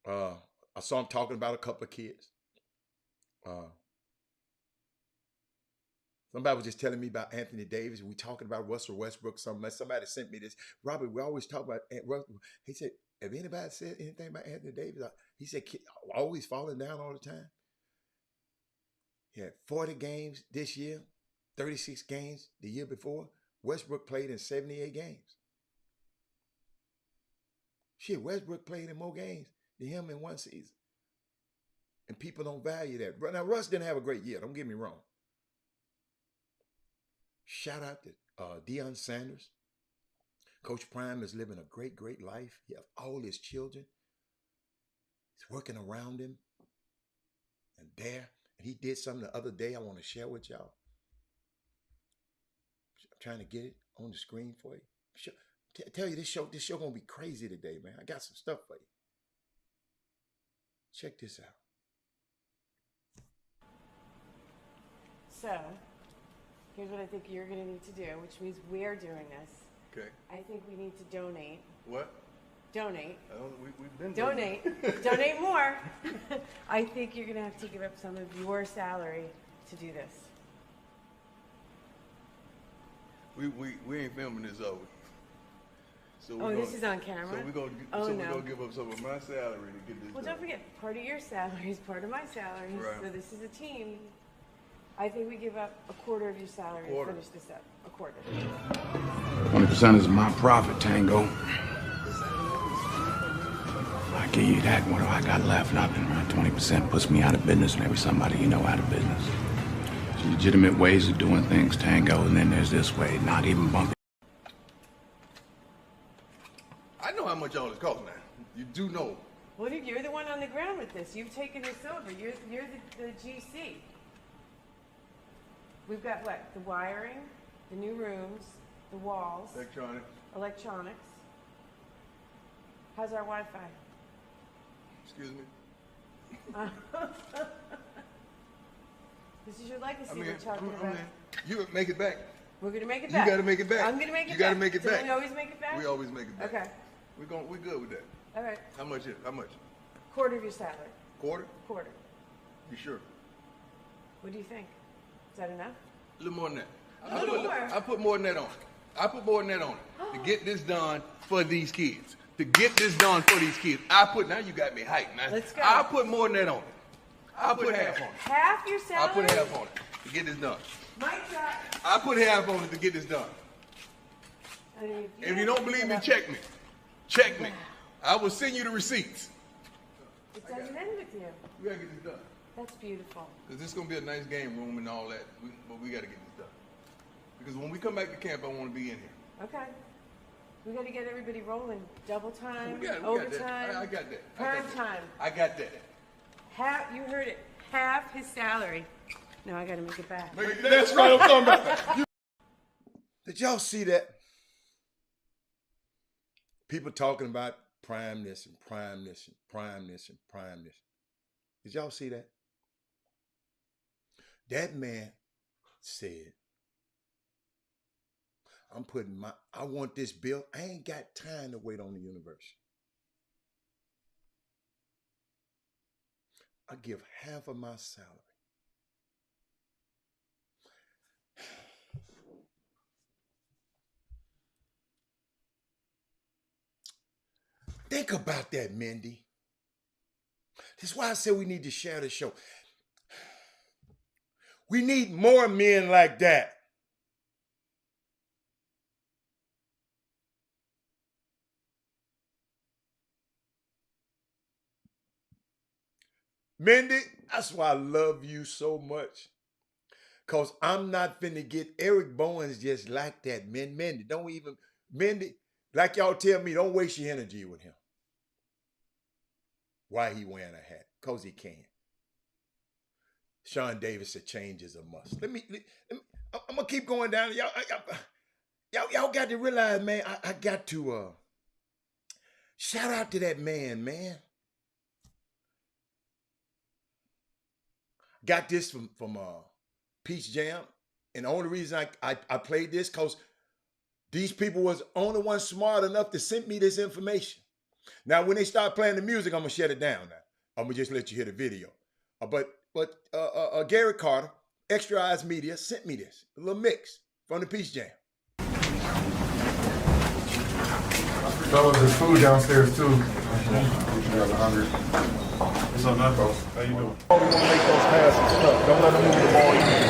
I saw them talking about a couple of kids. Somebody was just telling me about Anthony Davis. We talking about Russell Westbrook. Somebody sent me this. Robert, we always talk about Russell. He said, have anybody said anything about Anthony Davis? He said, always falling down all the time. He had 40 games this year, 36 games the year before. Westbrook played in 78 games. Shit, Westbrook played in more games than him in one season. And people don't value that. Now, Russ didn't have a great year. Don't get me wrong. Shout out to Deion Sanders. Coach Prime is living a great, great life. He has all his children. He's working around him. And there. And he did something the other day I want to share with y'all. I'm trying to get it on the screen for you. Tell you this show gonna be crazy today, man. I got some stuff for you. Check this out. So, here's what I think you're gonna need to do, which means we're doing this. Okay. I think we need to donate. What? Donate. We've been donate. Donate more. I think you're gonna have to give up some of your salary to do this. We ain't filming this over. So this is on camera? So we're gonna give up some of my salary to get this Well, done. don't forget, part of your salary is part of my salary. Right. So this is a team. I think we give up a quarter of your salary to finish this up. A quarter. 20% is my profit, Tango. I give you that. What do I got left? Nothing. Right? 20% puts me out of business, and every somebody you know out of business. There's legitimate ways of doing things, Tango, and then there's this way, not even bumping. I know how much all this costs now. You do know. Well, you're the one on the ground with this. You've taken this over. You're the GC. We've got what? The wiring, the new rooms, the walls, electronics. How's our Wi-Fi? Excuse me. This is your legacy we're talking about. You make it back. We're gonna make it back. You gotta make it back. I'm gonna make it back. You gotta make it back. Do we always make it back? We always make it back. Okay. We're good with that. All right. How much? How much? Quarter of your salary. Quarter? Quarter. You sure? What do you think? Is that enough? A little more than that. A little more? I put more than that on it. I put more than that on it. To get this done for these kids. To get this done for these kids. Now you got me hyped, man. Let's go. I put more than that on it. I put half on it. Half your salary? I put half on it to get this done. My job. I put half on it to get this done. If you don't believe me, check me. Check me. I will send you the receipts. It doesn't end with you. We gotta get this done. That's beautiful. Because this is gonna be a nice game room and all that, but we gotta get this done. Because when we come back to camp, I want to be in here. Okay. We got to get everybody rolling. Double time, We got overtime, that. I got that. prime time. I got that. Half, you heard it, half his salary. No, I got to make it back. That's right. I'm talking about. Did y'all see that? People talking about prime this and prime this and prime this and prime this. Did y'all see that? That man said, I want this bill. I ain't got time to wait on the university. I give half of my salary. Think about that, Mindy. That's why I said we need to share the show. We need more men like that. Mindy, that's why I love you so much. Because I'm not finna get Eric Bowens just like that, man. Mindy, like y'all tell me, don't waste your energy with him. Why he wearing a hat? Because he can. Sean Davis said change is a must. I'm going to keep going down. Y'all got to realize, man, I got to shout out to that man. Got this from Peach Jam. And the only reason I played this because these people was the only ones smart enough to send me this information. Now, when they start playing the music, I'm going to shut it down now. I'm going to just let you hear the video. But Gary Carter, Extra Eyes Media sent me this, a little mix from the Peace Jam. Fellas, there's food downstairs too. I'm hungry. What's up, man, folks? How you doing? We want to make those passes tough. Don't let them move the ball either.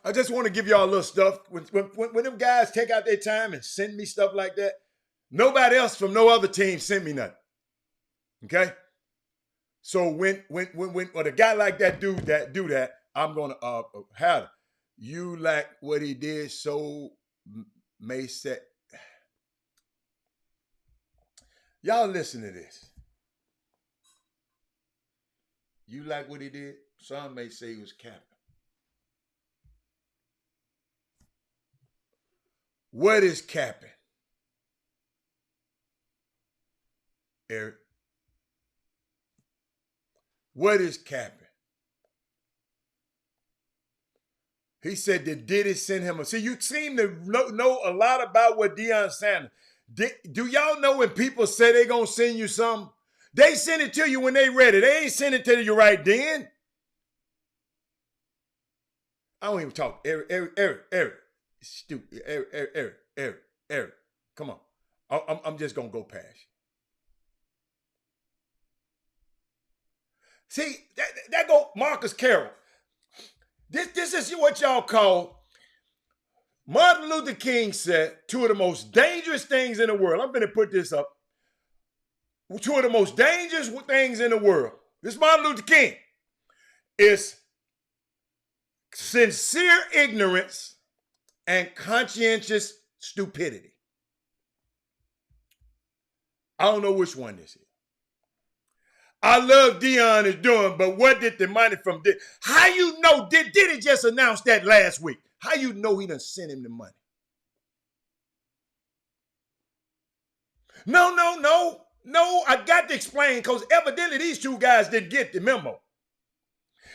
I just want to give y'all a little stuff. When them guys take out their time and send me stuff like that, nobody else from no other team sent me nothing. Okay? So when a guy like that do that, I'm gonna have you like what he did, so may say. Y'all listen to this. You like what he did? Some may say he was capping. What is capping? Eric. What is capping? He said that Diddy send him see, you seem to know a lot about what Deion Sanders. Do y'all know when people say they gonna send you something? They send it to you when they ready. They ain't send it to you right then. I don't even talk. Eric. Stupid. Eric. Come on. I'm just gonna go past you. See, that go Marcus Carroll. This is what y'all call. Martin Luther King said two of the most dangerous things in the world. I'm gonna put this up. Two of the most dangerous things in the world. This Martin Luther King is sincere ignorance and conscientious stupidity. I don't know which one this is. I love Deion is doing, but what did the money from Diddy? How you know? Did he just announce that last week? How you know he done sent him the money? No, I got to explain because evidently these two guys didn't get the memo.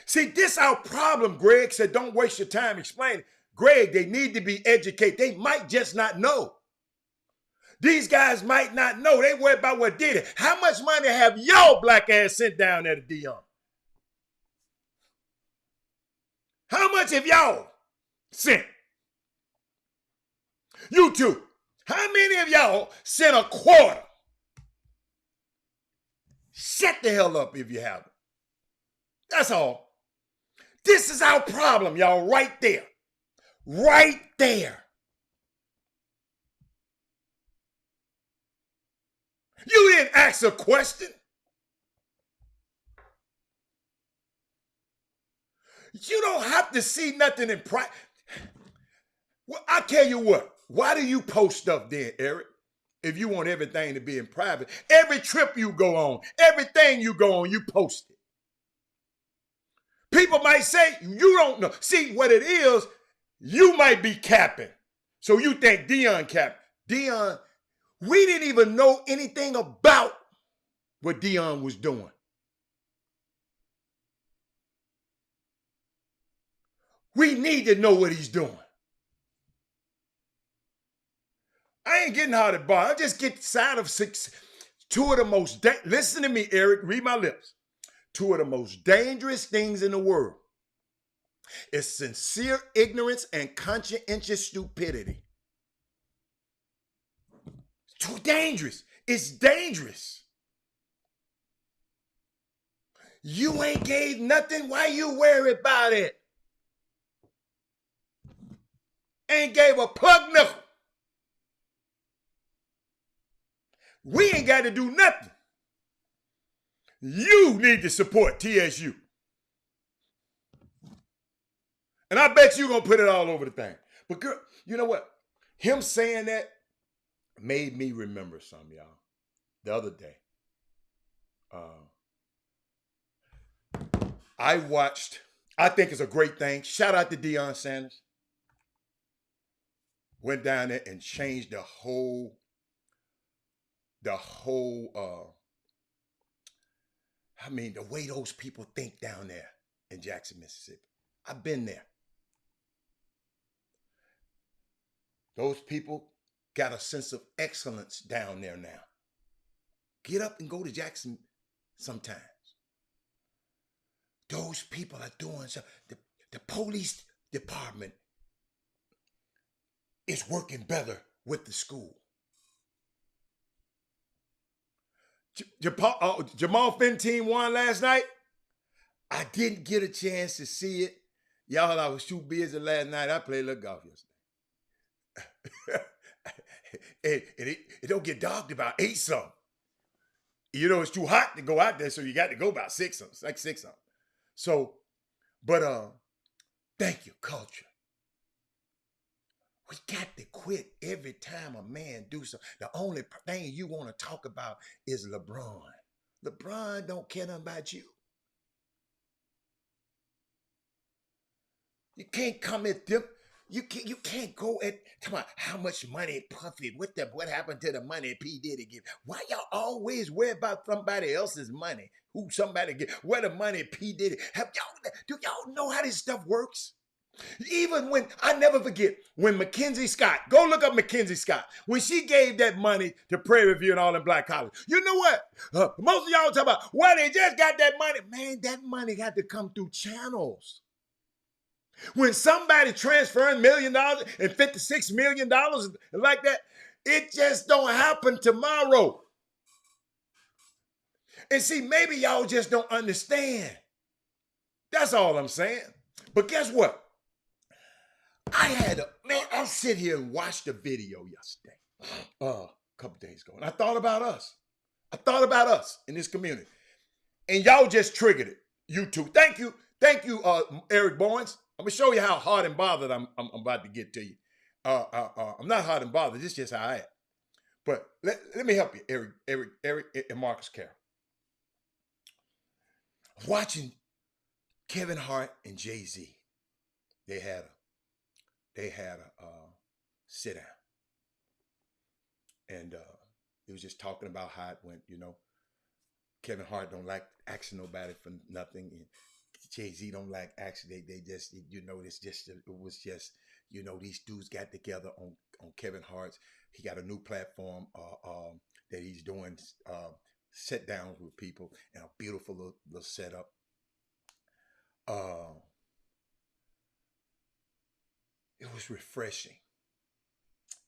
See, this our problem, Greg said, don't waste your time explaining. Greg, they need to be educated. They might just not know. These guys might not know. They worry about what did it. How much money have y'all black ass sent down there to Deion? How much have y'all sent? You two. How many of y'all sent a quarter? Shut the hell up if you haven't. That's all. This is our problem, y'all, right there. Right there. You didn't ask a question. You don't have to see nothing in private. Well, I tell you what. Why do you post stuff then, Eric? If you want everything to be in private. Every trip you go on, everything you go on, you post it. People might say, you don't know. See, what it is, you might be capping. So you think Deion capped. Deion, we didn't even know anything about what Deion was doing. We need to know what he's doing. I ain't getting hard at bar. I just get side of six. Two of the most, listen to me, Eric, read my lips. Two of the most dangerous things in the world is sincere ignorance and conscientious stupidity. It's too dangerous. It's dangerous. You ain't gave nothing. Why you worry about it? Ain't gave a plug nickel. We ain't got to do nothing. You need to support TSU. And I bet you're going to put it all over the thing. But girl, you know what? Him saying that made me remember something, y'all. The other day. I watched, I think it's a great thing. Shout out to Deion Sanders. Went down there and changed the whole the whole, the way those people think down there in Jackson, Mississippi. I've been there. Those people got a sense of excellence down there now. Get up and go to Jackson sometimes. Those people are doing something. The police department is working better with the school. Jamal Finn team won last night. I didn't get a chance to see it. Y'all, I was too busy last night. I played a little golf yesterday. it don't get dark till about 8 something. You know, it's too hot to go out there, so you got to go about 6 something. It's like 6 something. So, but thank you, culture. We got to quit every time a man do something. The only thing you want to talk about is LeBron. LeBron don't care nothing about you. You can't come at them. You can't go at talk about how much money Puffy, what happened to the money P. Diddy give? Why y'all always worry about somebody else's money? Who somebody give? Where the money P. Diddy? Do y'all know how this stuff works? Even when, I never forget, when Mackenzie Scott, go look up Mackenzie Scott, when she gave that money to Prairie View and all in black college, you know what? Most of y'all talk about, well, they just got that money. Man, that money got to come through channels. When somebody transferring $1 million and $56 million like that, it just don't happen tomorrow. And see, maybe y'all just don't understand. That's all I'm saying. But guess what? I sit here and watched the video yesterday, a couple days ago, and I thought about us. I thought about us in this community. And y'all just triggered it. You too. Thank you, Eric Bowens. I'm gonna show you how hard and bothered I'm about to get to you. I'm not hard and bothered. This is just how I am. But let me help you, Eric, and Marcus Carroll. Watching Kevin Hart and Jay-Z, they had a sit down, and it was just talking about how it went. You know, Kevin Hart don't like asking nobody for nothing, and Jay-Z don't like actually they just, you know, it was just, you know, these dudes got together on Kevin Hart's. He got a new platform that he's doing sit downs with people, and a beautiful little setup. It was refreshing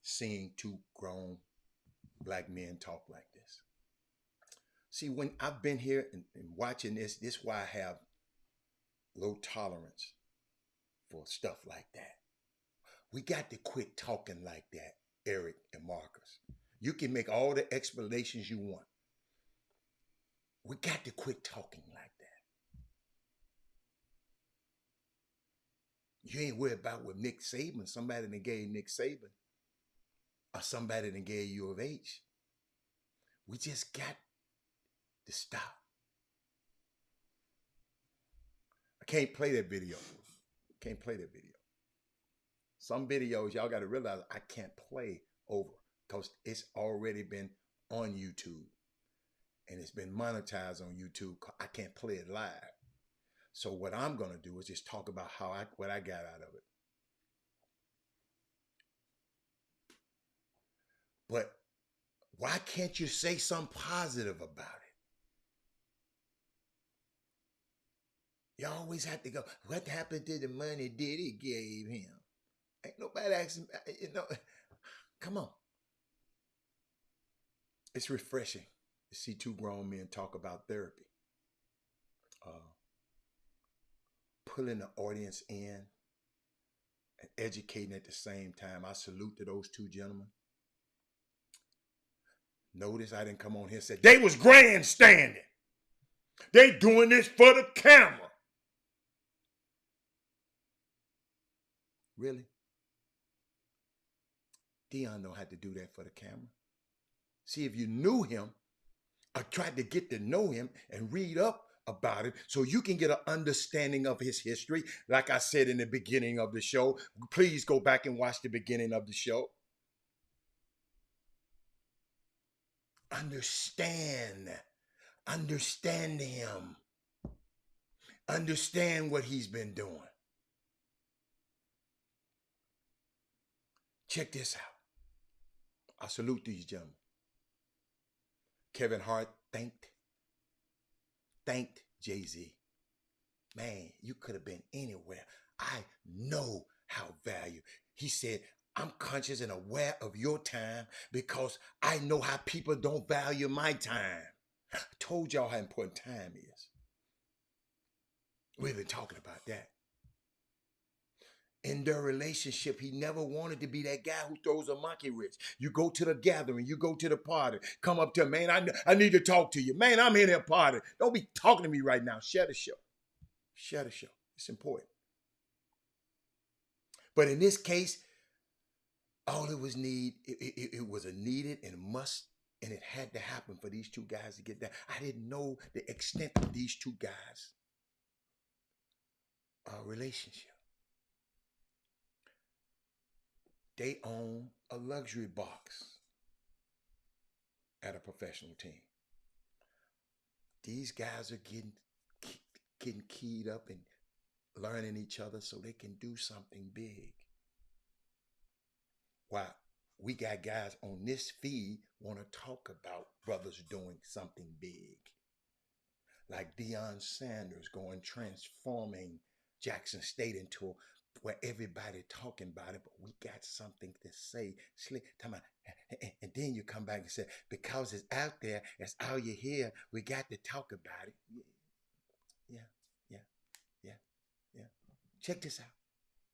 seeing two grown black men talk like this. See, when I've been here and watching this is why I have low tolerance for stuff like that. We got to quit talking like that, Eric and Marcus. You can make all the explanations you want. We got to quit talking like that. You ain't worried about what Nick Saban, somebody that gave Nick Saban, or somebody that gave U of H. We just got to stop. I can't play that video. Some videos, y'all got to realize I can't play over because it's already been on YouTube and it's been monetized on YouTube. I can't play it live. So what I'm going to do is just talk about what I got out of it. But why can't you say something positive about it? You always have to go, what happened to the money Diddy gave him? Ain't nobody asking, you know, come on. It's refreshing to see two grown men talk about therapy. Pulling the audience in and educating at the same time. I salute to those two gentlemen. Notice I didn't come on here and say, they was grandstanding. They doing this for the camera. Really? Dion don't have to do that for the camera. See, if you knew him, or tried to get to know him and read up about it so you can get an understanding of his history. Like I said in the beginning of the show, please go back and watch the beginning of the show. Understand him. Understand what he's been doing. Check this out. I salute these gentlemen. Kevin Hart thanked Jay-Z. Man, you could have been anywhere. I know how valuable. He said, I'm conscious and aware of your time because I know how people don't value my time. I told y'all how important time is. We've been talking about that. In their relationship, he never wanted to be that guy who throws a monkey wrench. You go to the gathering, you go to the party, come up to him, man, I need to talk to you. Man, I'm in that party. Don't be talking to me right now. Share the show. Share the show. It's important. But in this case, all it was it was a needed and must, and it had to happen for these two guys to get that. I didn't know the extent of these two guys' relationship. They own a luxury box at a professional team. These guys are getting keyed up and learning each other so they can do something big. Wow, we got guys on this feed want to talk about brothers doing something big. Like Deion Sanders transforming Jackson State into where everybody talking about it, but we got something to say. And then you come back and say, because it's out there, it's all you hear, we got to talk about it. Yeah. Check this out.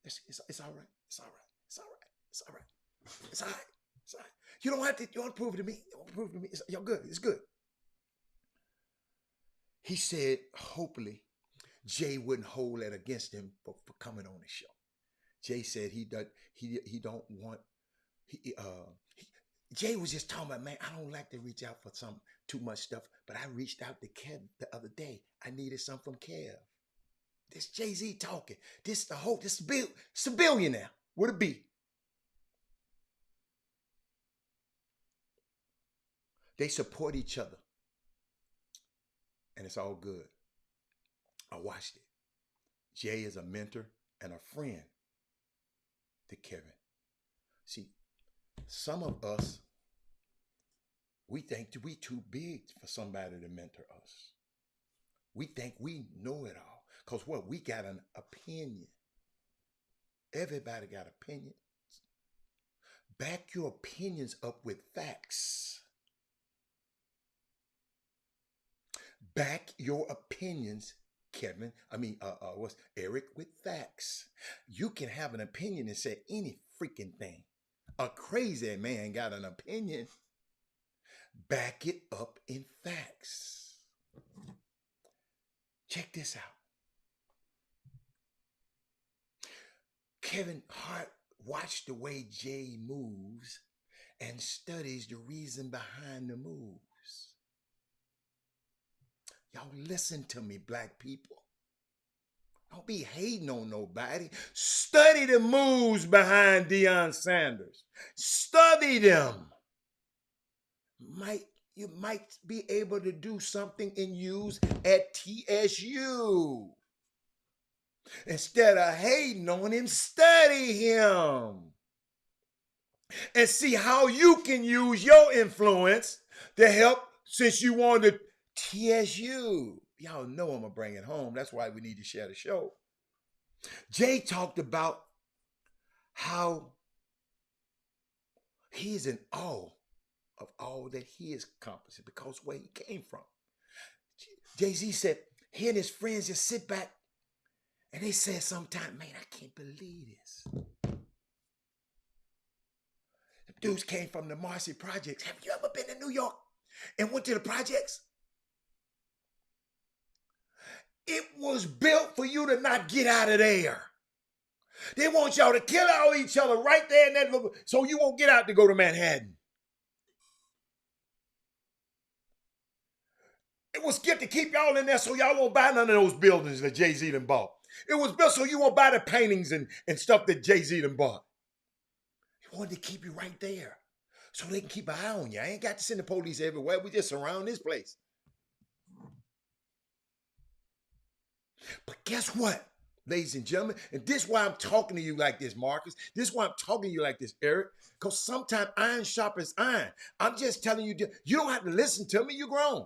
It's all right. It's all right. It's all right. It's all right. It's all right. It's all right. You don't have to prove it to me. You don't prove it to me. You're good. It's good. He said, hopefully, Jay wouldn't hold that against him for coming on the show. Jay said don't want. Jay was just talking about, man, I don't like to reach out for too much stuff, but I reached out to Kev the other day. I needed something from Kev. This Jay-Z talking. This a billionaire. Would it be? They support each other. And it's all good. I watched it. Jay is a mentor and a friend to Kevin. See, some of us, we think we too big for somebody to mentor us. We think we know it all. Because what? We got an opinion. Everybody got opinions. Back your opinions up with facts. Back your opinions, Eric, with facts. You can have an opinion and say any freaking thing. A crazy man got an opinion. Back it up in facts. Check this out. Kevin Hart watched the way Jay moves and studies the reason behind the moves. Y'all listen to me, black people. Don't be hating on nobody. Study the moves behind Deion Sanders. Study them. You might be able to do something and use at TSU. Instead of hating on him, study him. And see how you can use your influence to help, since you want to TSU. Y'all know I'm going to bring it home. That's why we need to share the show. Jay talked about how he's in awe of all that he is accomplishing because where he came from. Jay-Z said he and his friends just sit back and they said sometime, man, I can't believe this. The dudes came from the Marcy Projects. Have you ever been to New York and went to the projects? It was built for you to not get out of there. They want y'all to kill all each other right there in that little, so you won't get out to go to Manhattan. It was built to keep y'all in there so y'all won't buy none of those buildings that Jay-Z done bought. It was built so you won't buy the paintings and stuff that Jay-Z done bought. He wanted to keep you right there so they can keep an eye on you. I ain't got to send the police everywhere. We just surround this place. But guess what, ladies and gentlemen? And this is why I'm talking to you like this, Marcus. This is why I'm talking to you like this, Eric. Because sometimes iron sharpens iron. I'm just telling you, you don't have to listen to me. You're grown.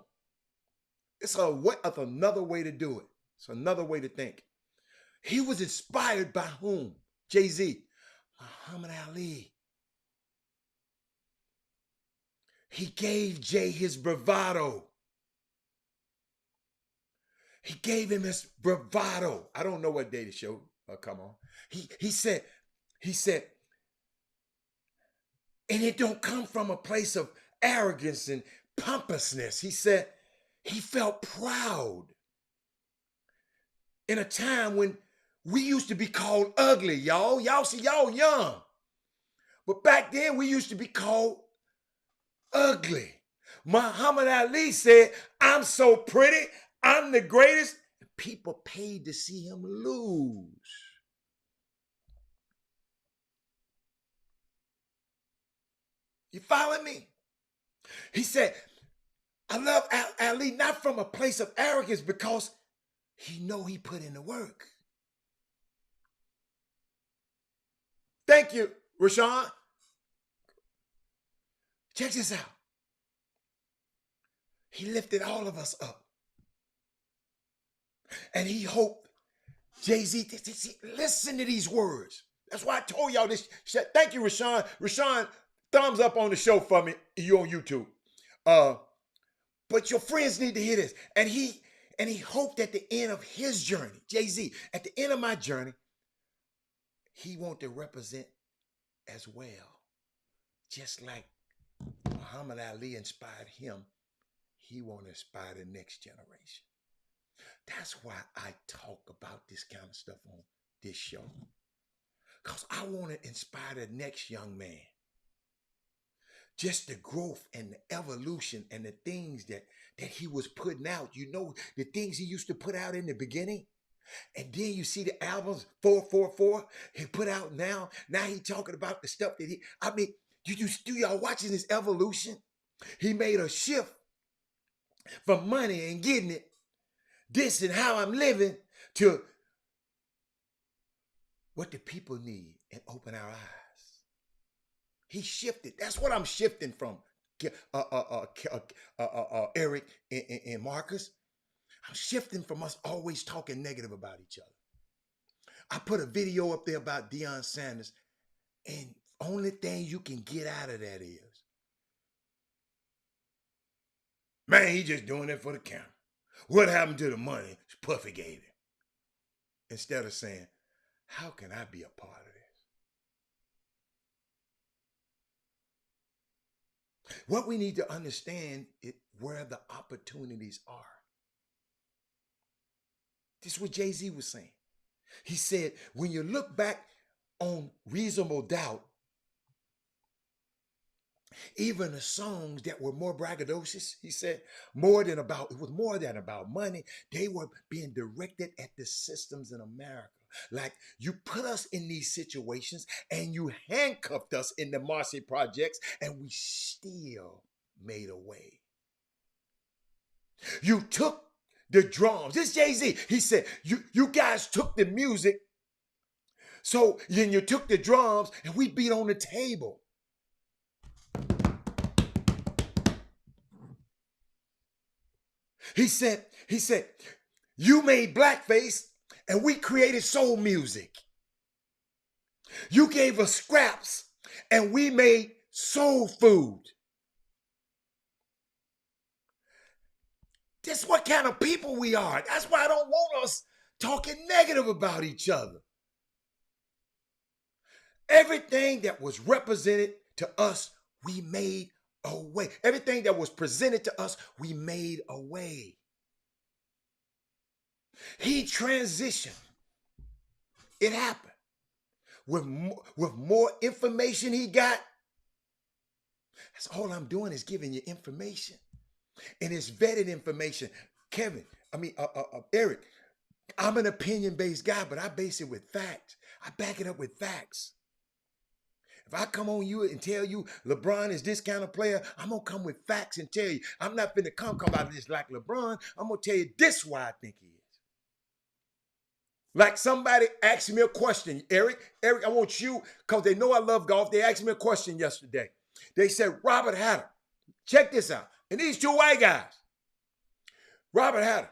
It's another way to do it. It's another way to think. He was inspired by whom? Jay-Z. Muhammad Ali. He gave Jay his bravado. He gave him his bravado. I don't know what day the show come on. He said, and it don't come from a place of arrogance and pompousness. He said he felt proud in a time when we used to be called ugly, y'all. Y'all see, y'all young. But back then we used to be called ugly. Muhammad Ali said, I'm so pretty, I'm the greatest. People paid to see him lose. You follow me? He said, I love Ali not from a place of arrogance because he know he put in the work. Thank you, Rashawn. Check this out. He lifted all of us up. And he hoped Jay-Z, listen to these words. That's why I told y'all this. Thank you, Rashawn. Rashawn, thumbs up on the show for me. You on YouTube. But your friends need to hear this. And he hoped at the end of his journey, Jay-Z, at the end of my journey, he wanted to represent as well. Just like Muhammad Ali inspired him, he want to inspire the next generation. That's why I talk about this kind of stuff on this show. Because I want to inspire the next young man. Just the growth and the evolution and the things that he was putting out. You know, the things he used to put out in the beginning. And then you see the albums 444 he put out now. Now he talking about the stuff that do y'all watching this evolution? He made a shift from money and getting it, this and how I'm living, to what the people need and open our eyes. He shifted. That's what I'm shifting from, Eric and Marcus. I'm shifting from us always talking negative about each other. I put a video up there about Deion Sanders, and only thing you can get out of that is, man, he just doing it for the camera. What happened to the money Puffy gave him? Instead of saying, how can I be a part of this? What we need to understand is where the opportunities are. This is what Jay-Z was saying. He said, when you look back on Reasonable Doubt, even the songs that were more braggadocious, he said, it was more than about money. They were being directed at the systems in America. Like, you put us in these situations and you handcuffed us in the Marcy projects, and we still made a way. You took the drums. This Jay-Z. He said, you guys took the music, so then you took the drums and we beat on the table. He said, you made blackface and we created soul music. You gave us scraps and we made soul food. That's what kind of people we are. That's why I don't want us talking negative about each other. Everything that was represented to us, we made a way. Everything that was presented to us, we made a way. He transitioned. It happened. With more information he got, that's all I'm doing is giving you information. And it's vetted information. Eric, I'm an opinion-based guy, but I base it with facts. I back it up with facts. If I come on you and tell you LeBron is this kind of player, I'm going to come with facts and tell you. I'm not finna come out of this like LeBron. I'm going to tell you this why I think he is. Like somebody asked me a question. Eric, I want you, because they know I love golf. They asked me a question yesterday. They said, Robert Hatter, check this out. And these two white guys. Robert Hatter,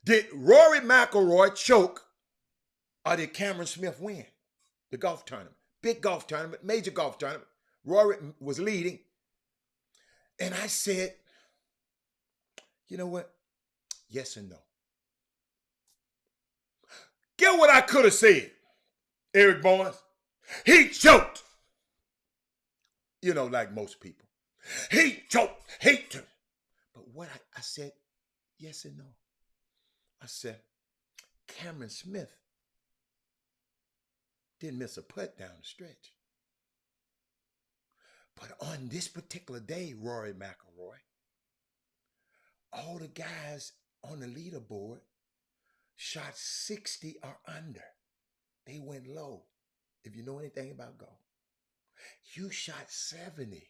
did Rory McIlroy choke or did Cameron Smith win the golf tournament? Big golf tournament, major golf tournament. Rory was leading. And I said, you know what? Yes and no. Get what I could have said, Eric Barnes. He choked. You know, like most people. He choked. But what I said, yes and no. I said, Cameron Smith didn't miss a putt down the stretch. But on this particular day, Rory McIlroy, all the guys on the leaderboard shot 60 or under. They went low. If you know anything about golf, you shot 70.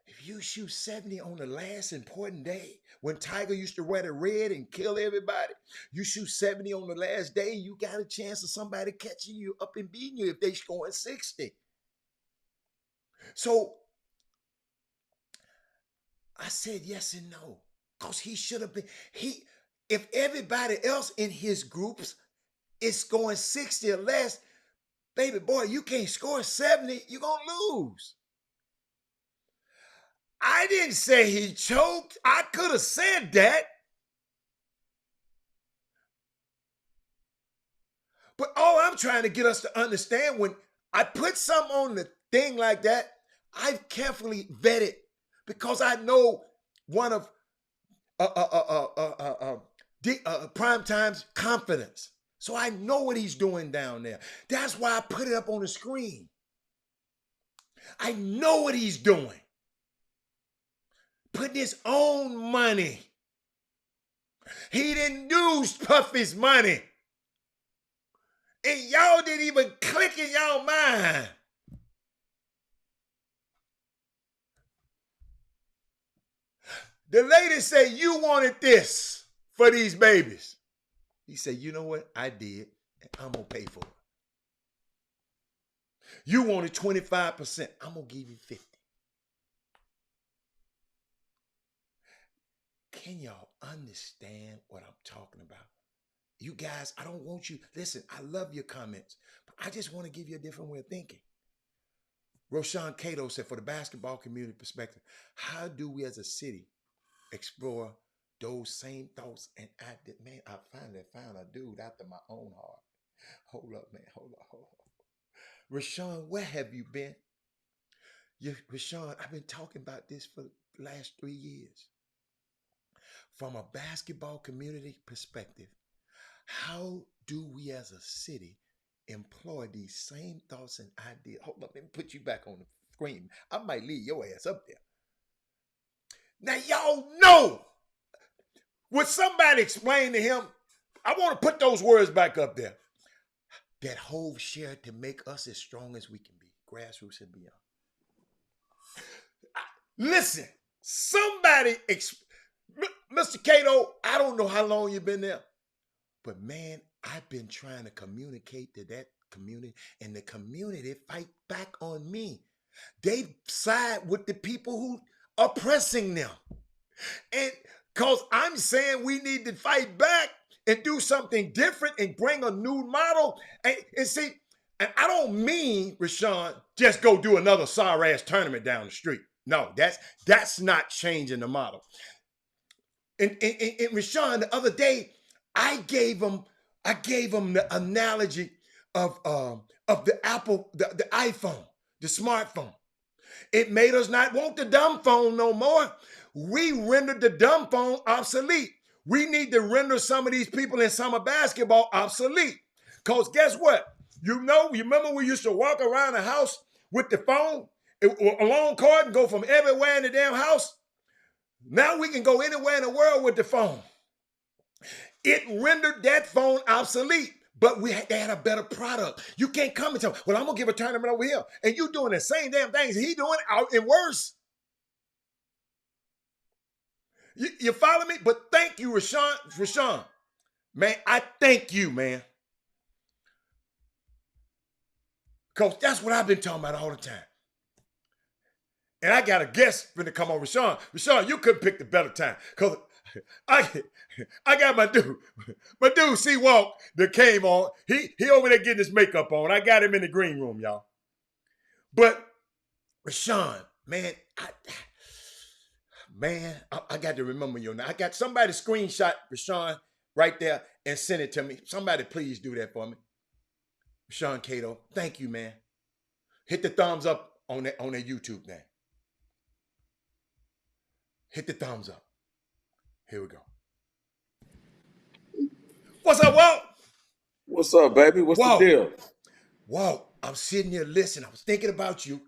If you shoot 70 on the last important day, when Tiger used to wear the red and kill everybody, you shoot 70 on the last day, you got a chance of somebody catching you up and beating you if they scoring 60. So I said yes and no, because he should have been. If everybody else in his groups is scoring 60 or less, baby boy, you can't score 70, you're going to lose. I didn't say he choked. I could have said that. But all I'm trying to get us to understand, when I put something on the thing like that, I've carefully vetted, because I know one of Primetime's confidence. So I know what he's doing down there. That's why I put it up on the screen. I know what he's doing. Putting his own money. He didn't use Puffy's money. And y'all didn't even click in y'all mind. The lady said, you wanted this for these babies. He said, you know what? I did, and I'm going to pay for it. You wanted 25%. I'm going to give you 50%. Can y'all understand what I'm talking about? You guys, I don't want you, listen, I love your comments, but I just want to give you a different way of thinking. Roshan Cato said, for the basketball community perspective, how do we as a city explore those same thoughts and ideas? Man, I finally found a dude after my own heart. Hold up, man, hold up. Rashawn, where have you been? Rashawn, I've been talking about this for the last 3 years. From a basketball community perspective, how do we as a city employ these same thoughts and ideas? Hold up, let me put you back on the screen. I might leave your ass up there. Now, y'all know, would somebody explain to him, I want to put those words back up there, that Hov shared to make us as strong as we can be, grassroots and beyond. Listen, somebody Mr. Cato, I don't know how long you've been there, but man, I've been trying to communicate to that community, and the community fight back on me. They side with the people who are oppressing them. And because I'm saying we need to fight back and do something different and bring a new model. And see, and I don't mean, Rashawn, just go do another sorry-ass tournament down the street. No, that's not changing the model. And Rashawn, the other day, I gave him the analogy of the Apple, the iPhone, the smartphone. It made us not want the dumb phone no more. We rendered the dumb phone obsolete. We need to render some of these people in summer basketball obsolete. Because guess what? You remember we used to walk around the house with the phone, a long cord, and go from everywhere in the damn house? Now we can go anywhere in the world with the phone. It rendered that phone obsolete. but they had a better product. You can't come and tell me, well, I'm gonna give a tournament over here, and you doing the same damn things he doing out and worse. You follow me? But thank you, Rashawn. Man, I thank you, man. Because that's what I've been talking about all the time. And I got a guest finna come on, Rashawn. Rashawn, you couldn't pick the better time. Because I got my dude, C-Walk, that came on. He over there getting his makeup on. I got him in the green room, y'all. But Rashawn, man, I got to remember your name. I got somebody screenshot Rashawn right there and send it to me. Somebody please do that for me. Rashawn Cato, thank you, man. Hit the thumbs up on that YouTube thing. Hit the thumbs up. Here we go. What's up, Walt? What's up, baby? What's the deal? Walt, I'm sitting here listening. I was thinking about you,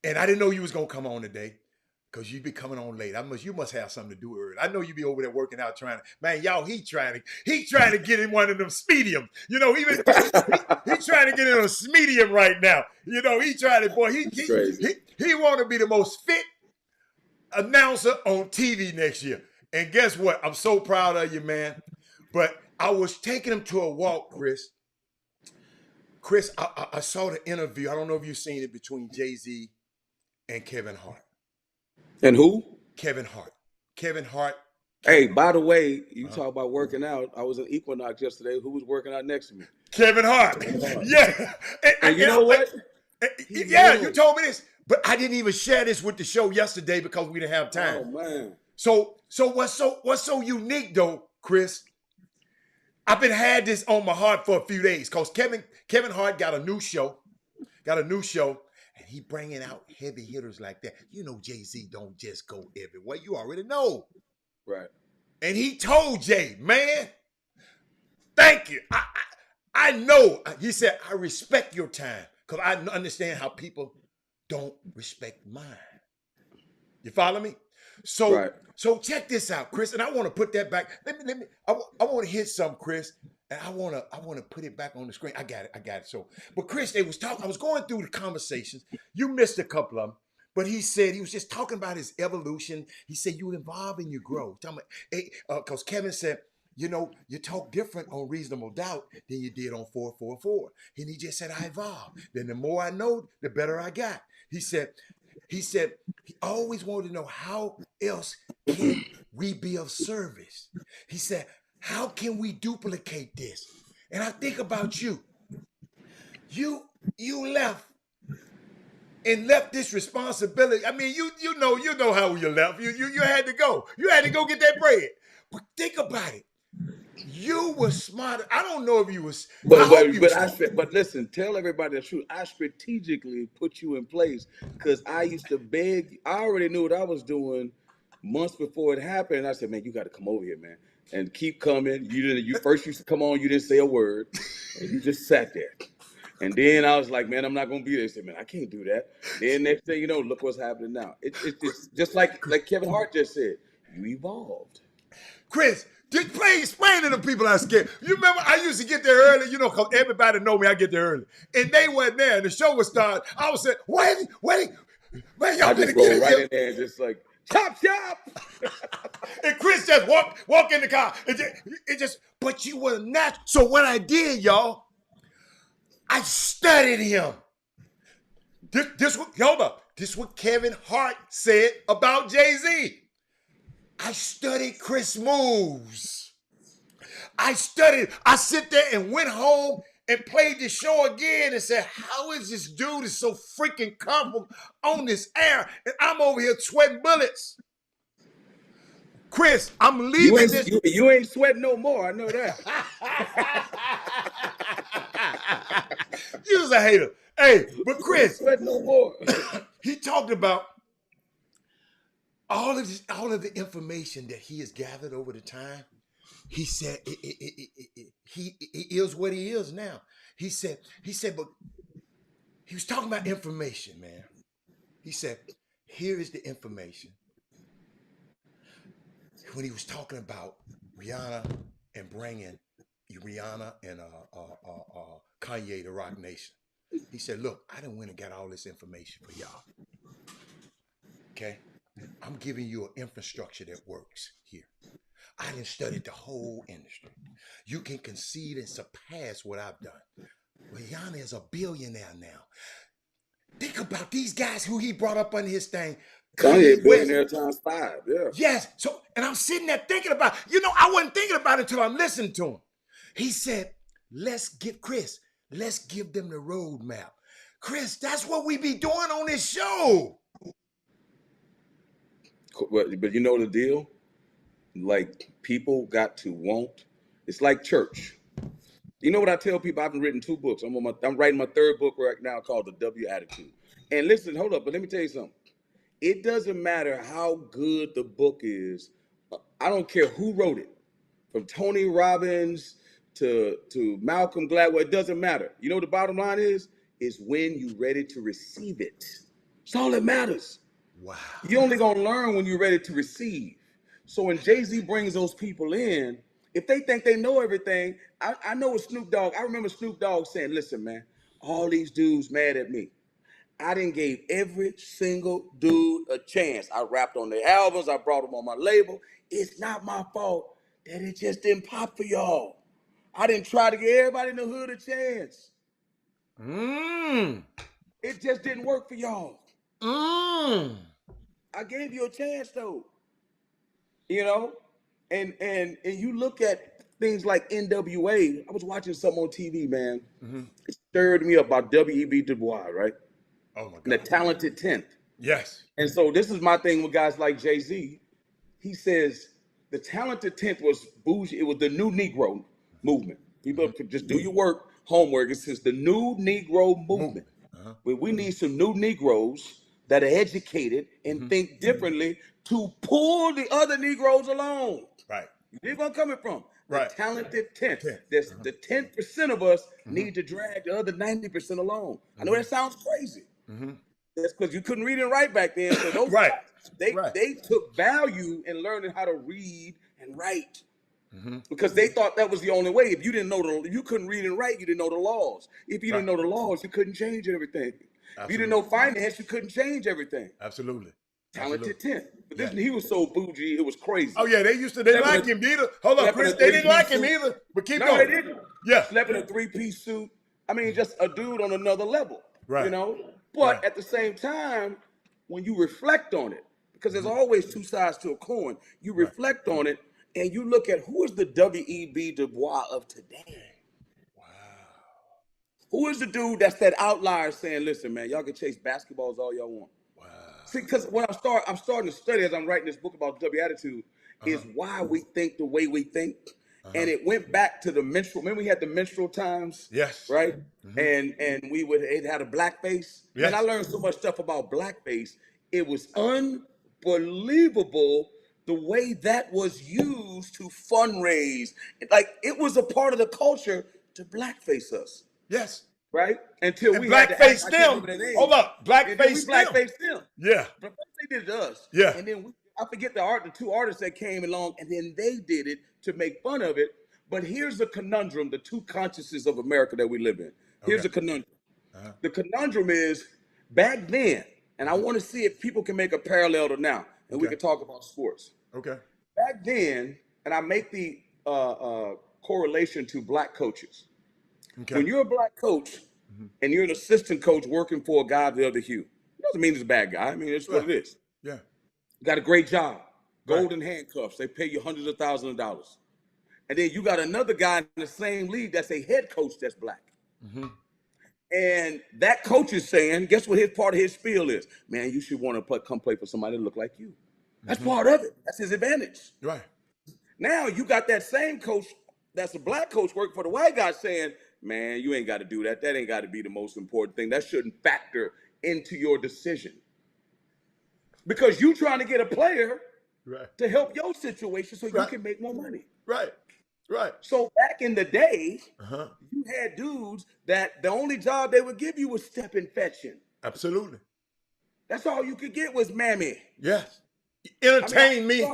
and I didn't know you was going to come on today because you be coming on late. You must have something to do early. I know you be over there working out man, y'all, he trying to get in one of them Smedium. You know, he trying to get in a Smedium right now. You know, he trying to, boy, he want to be the most fit announcer on TV next year. And guess what? I'm so proud of you, man. But I was taking him to a walk, Chris. Chris, I saw the interview. I don't know if you've seen it between Jay-Z and Kevin Hart. And who? Kevin Hart. Kevin Hart. Hey, by the way, you talk about working out. I was in Equinox yesterday. Who was working out next to me? Kevin Hart. Yeah. And you know what? You told me this, but I didn't even share this with the show yesterday because we didn't have time. Oh man. So what's so unique though, Chris? I've been had this on my heart for a few days because Kevin Hart got a new show, and he bringing out heavy hitters like that. You know, Jay-Z don't just go everywhere. You already know, right? And he told Jay, man, thank you. I know. He said, I respect your time because I understand how people don't respect mine. You follow me? So, right. So check this out, Chris, and I want to put that back. I want to hit some, Chris, and I want to put it back on the screen. I got it. So, but Chris, they was talking. I was going through the conversations. You missed a couple of them, but he said he was just talking about his evolution. He said you evolve and you grow. Because Kevin said, you know, you talk different on Reasonable Doubt than you did on 444. And he just said, I evolved. Then the more I know, the better I got. He said he always wanted to know how else can we be of service. He said, how can we duplicate this? And I think about you. You left and left this responsibility. I mean, you know how you left. You had to go. You had to go get that bread. But think about it. You were smart. I don't know if you was. But listen, tell everybody the truth. I strategically put you in place because I used to beg. I already knew what I was doing months before it happened. I said, man, you got to come over here, man, and keep coming. You first used to come on. You didn't say a word, and you just sat there. And then I was like, man, I'm not gonna be there. I said, man, I can't do that. Then next thing you know, look what's happening now. It's just like Kevin Hart just said. You evolved, Chris. Please explain to the people I scared. You remember I used to get there early, you know, because everybody know me, I get there early. And they weren't there, and the show was started. I was saying, wait, man, y'all better get in right in there and just like, chop. And Chris just walk in the car. But you were not. So what I did, y'all, I studied him. Hold up. This is what Kevin Hart said about Jay-Z. I studied Chris moves. I sit there and went home and played the show again and said, how is this dude is so freaking comfortable on this air? And I'm over here sweating bullets. Chris, I'm leaving this. You ain't sweating no more. I know that. You was a hater. Hey, but Chris, sweating no more. He talked about all of the information that he has gathered over the time. He said he is what he is now. He said, but he was talking about information, man. He said, here is the information. When he was talking about Rihanna and bringing Rihanna and Kanye, the Rock Nation. He said, look, I done went and got all this information for y'all. Okay? I'm giving you an infrastructure that works here. I done studied the whole industry. You can concede and surpass what I've done. Rihanna is a billionaire now. Think about these guys who he brought up on his thing. Kanye billionaire times 5, yeah. Yes. So, and I'm sitting there thinking about, I wasn't thinking about it until I'm listening to him. He said, let's give them the roadmap. Chris, that's what we be doing on this show. But you know the deal? Like, people got to want, it's like church. You know what I tell people? I've written 2 books. I'm writing my 3rd book right now called The W Attitude. And listen, hold up, but let me tell you something. It doesn't matter how good the book is. I don't care who wrote it, from Tony Robbins to Malcolm Gladwell. It doesn't matter. You know what the bottom line is when you're ready to receive it. That's all that matters. Wow. You're only gonna learn when you're ready to receive. So when Jay-Z brings those people in, if they think they know everything, I know with Snoop Dogg, I remember Snoop Dogg saying, listen, man, all these dudes mad at me. I done gave every single dude a chance. I rapped on their albums. I brought them on my label. It's not my fault that it just didn't pop for y'all. I didn't try to give everybody in the hood a chance. It just didn't work for y'all. I gave you a chance though. You know? And you look at things like NWA. I was watching something on TV, man. It stirred me up about W.E.B. Du Bois, right? Oh my God. And the Talented 10th. Yes. And so this is my thing with guys like Jay-Z. He says the Talented 10th was bougie. It was the new Negro movement. People could just do your work, homework. It says the new Negro movement. We need some new Negroes that are educated and think differently to pull the other Negroes along. Right. Where you coming from? Right. The Talented 10th. There's the 10% of us need to drag the other 90% along. I know that sounds crazy. That's because you couldn't read and write back then. So those Right. guys, they took value in learning how to read and write. Because they thought that was the only way. If you didn't know if you couldn't read and write, you didn't know the laws. If you didn't know the laws, you couldn't change everything. If you didn't know finance, you couldn't change everything. Absolutely. Talented 10. But listen, he was so bougie, it was crazy. Oh yeah, they didn't like him either. Hold on, Chris, they didn't like him either. But keep going. No, they didn't. Yeah. Slept in a 3-piece suit. I mean, just a dude on another level. Right. You know? But at the same time, when you reflect on it, because there's always 2 sides to a coin, you reflect on it and you look at who is the W.E.B. Du Bois of today. Wow. Who is the dude that's that outlier saying, listen, man, y'all can chase basketballs all y'all want. Wow. See, because when I'm starting to study as I'm writing this book about W attitude, is why we think the way we think. And it went back to the menstrual. Remember we had the menstrual times? Yes. Right? And it had a blackface. Yes. And I learned so much stuff about blackface. It was unbelievable the way that was used to fundraise. Like, it was a part of the culture to blackface us. Yes. Right? Until and we blackface them. Hold up. Blackface them. Blackface them. Yeah. But first they did it to us. Yeah. And then I forget the 2 artists that came along, and then they did it to make fun of it. But here's the conundrum, the 2 consciousnesses of America that we live in. Here's the conundrum. The conundrum is, back then, and I want to see if people can make a parallel to now, and we can talk about sports. Okay. Back then, and I make the correlation to black coaches. Okay. When you're a black coach and you're an assistant coach working for a guy of the other hue, it doesn't mean he's a bad guy. I mean, it's what it is. Yeah. You got a great job, golden handcuffs. They pay you hundreds of thousands of dollars. And then you got another guy in the same league that's a head coach that's black. And that coach is saying, guess what part of his spiel is? Man, you should want to come play for somebody that look like you. That's part of it. That's his advantage. Right. Now you got that same coach that's a black coach working for the white guy saying, man, you ain't got to do that. That ain't got to be the most important thing. That shouldn't factor into your decision. Because you trying to get a player to help your situation so you can make more money. Right. Right. So back in the day, you had dudes that the only job they would give you was stepping fetching. Absolutely. That's all you could get was mammy. Yes. Entertain me.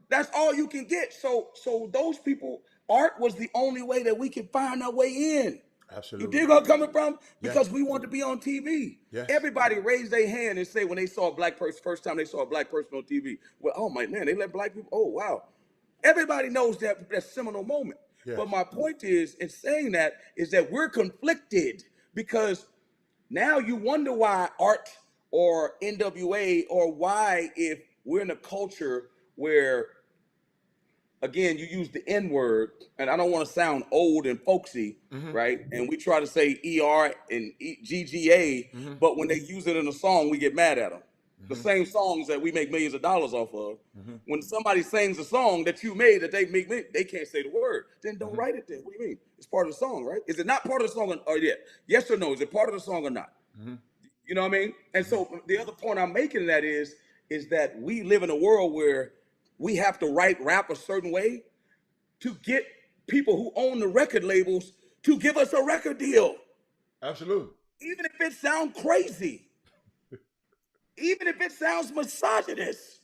That's all you can get. So those people, art was the only way that we could find our way in. You Absolutely. dig where I'm coming from? Yes. Because we wanted to be on TV. Yes. Everybody raised their hand and say when they saw a black person, first time they saw a black person on TV, well, oh my man, they let black people, oh wow. Everybody knows that seminal moment. Yes. But my point is, in saying that, is that we're conflicted because now you wonder why art or NWA or why if we're in a culture where, again, you use the N word, and I don't want to sound old and folksy, right? And we try to say ER and GGA, but when they use it in a song, we get mad at them. The same songs that we make millions of dollars off of. When somebody sings a song that you made that they make, they can't say the word. Then don't write it then. What do you mean? It's part of the song, right? Is it not part of the song or yeah? Yes or no? Is it part of the song or not? You know what I mean? And so the other point I'm making in that is that we live in a world where we have to write rap a certain way to get people who own the record labels to give us a record deal. Absolutely. Even if it sounds crazy. Even if it sounds misogynist.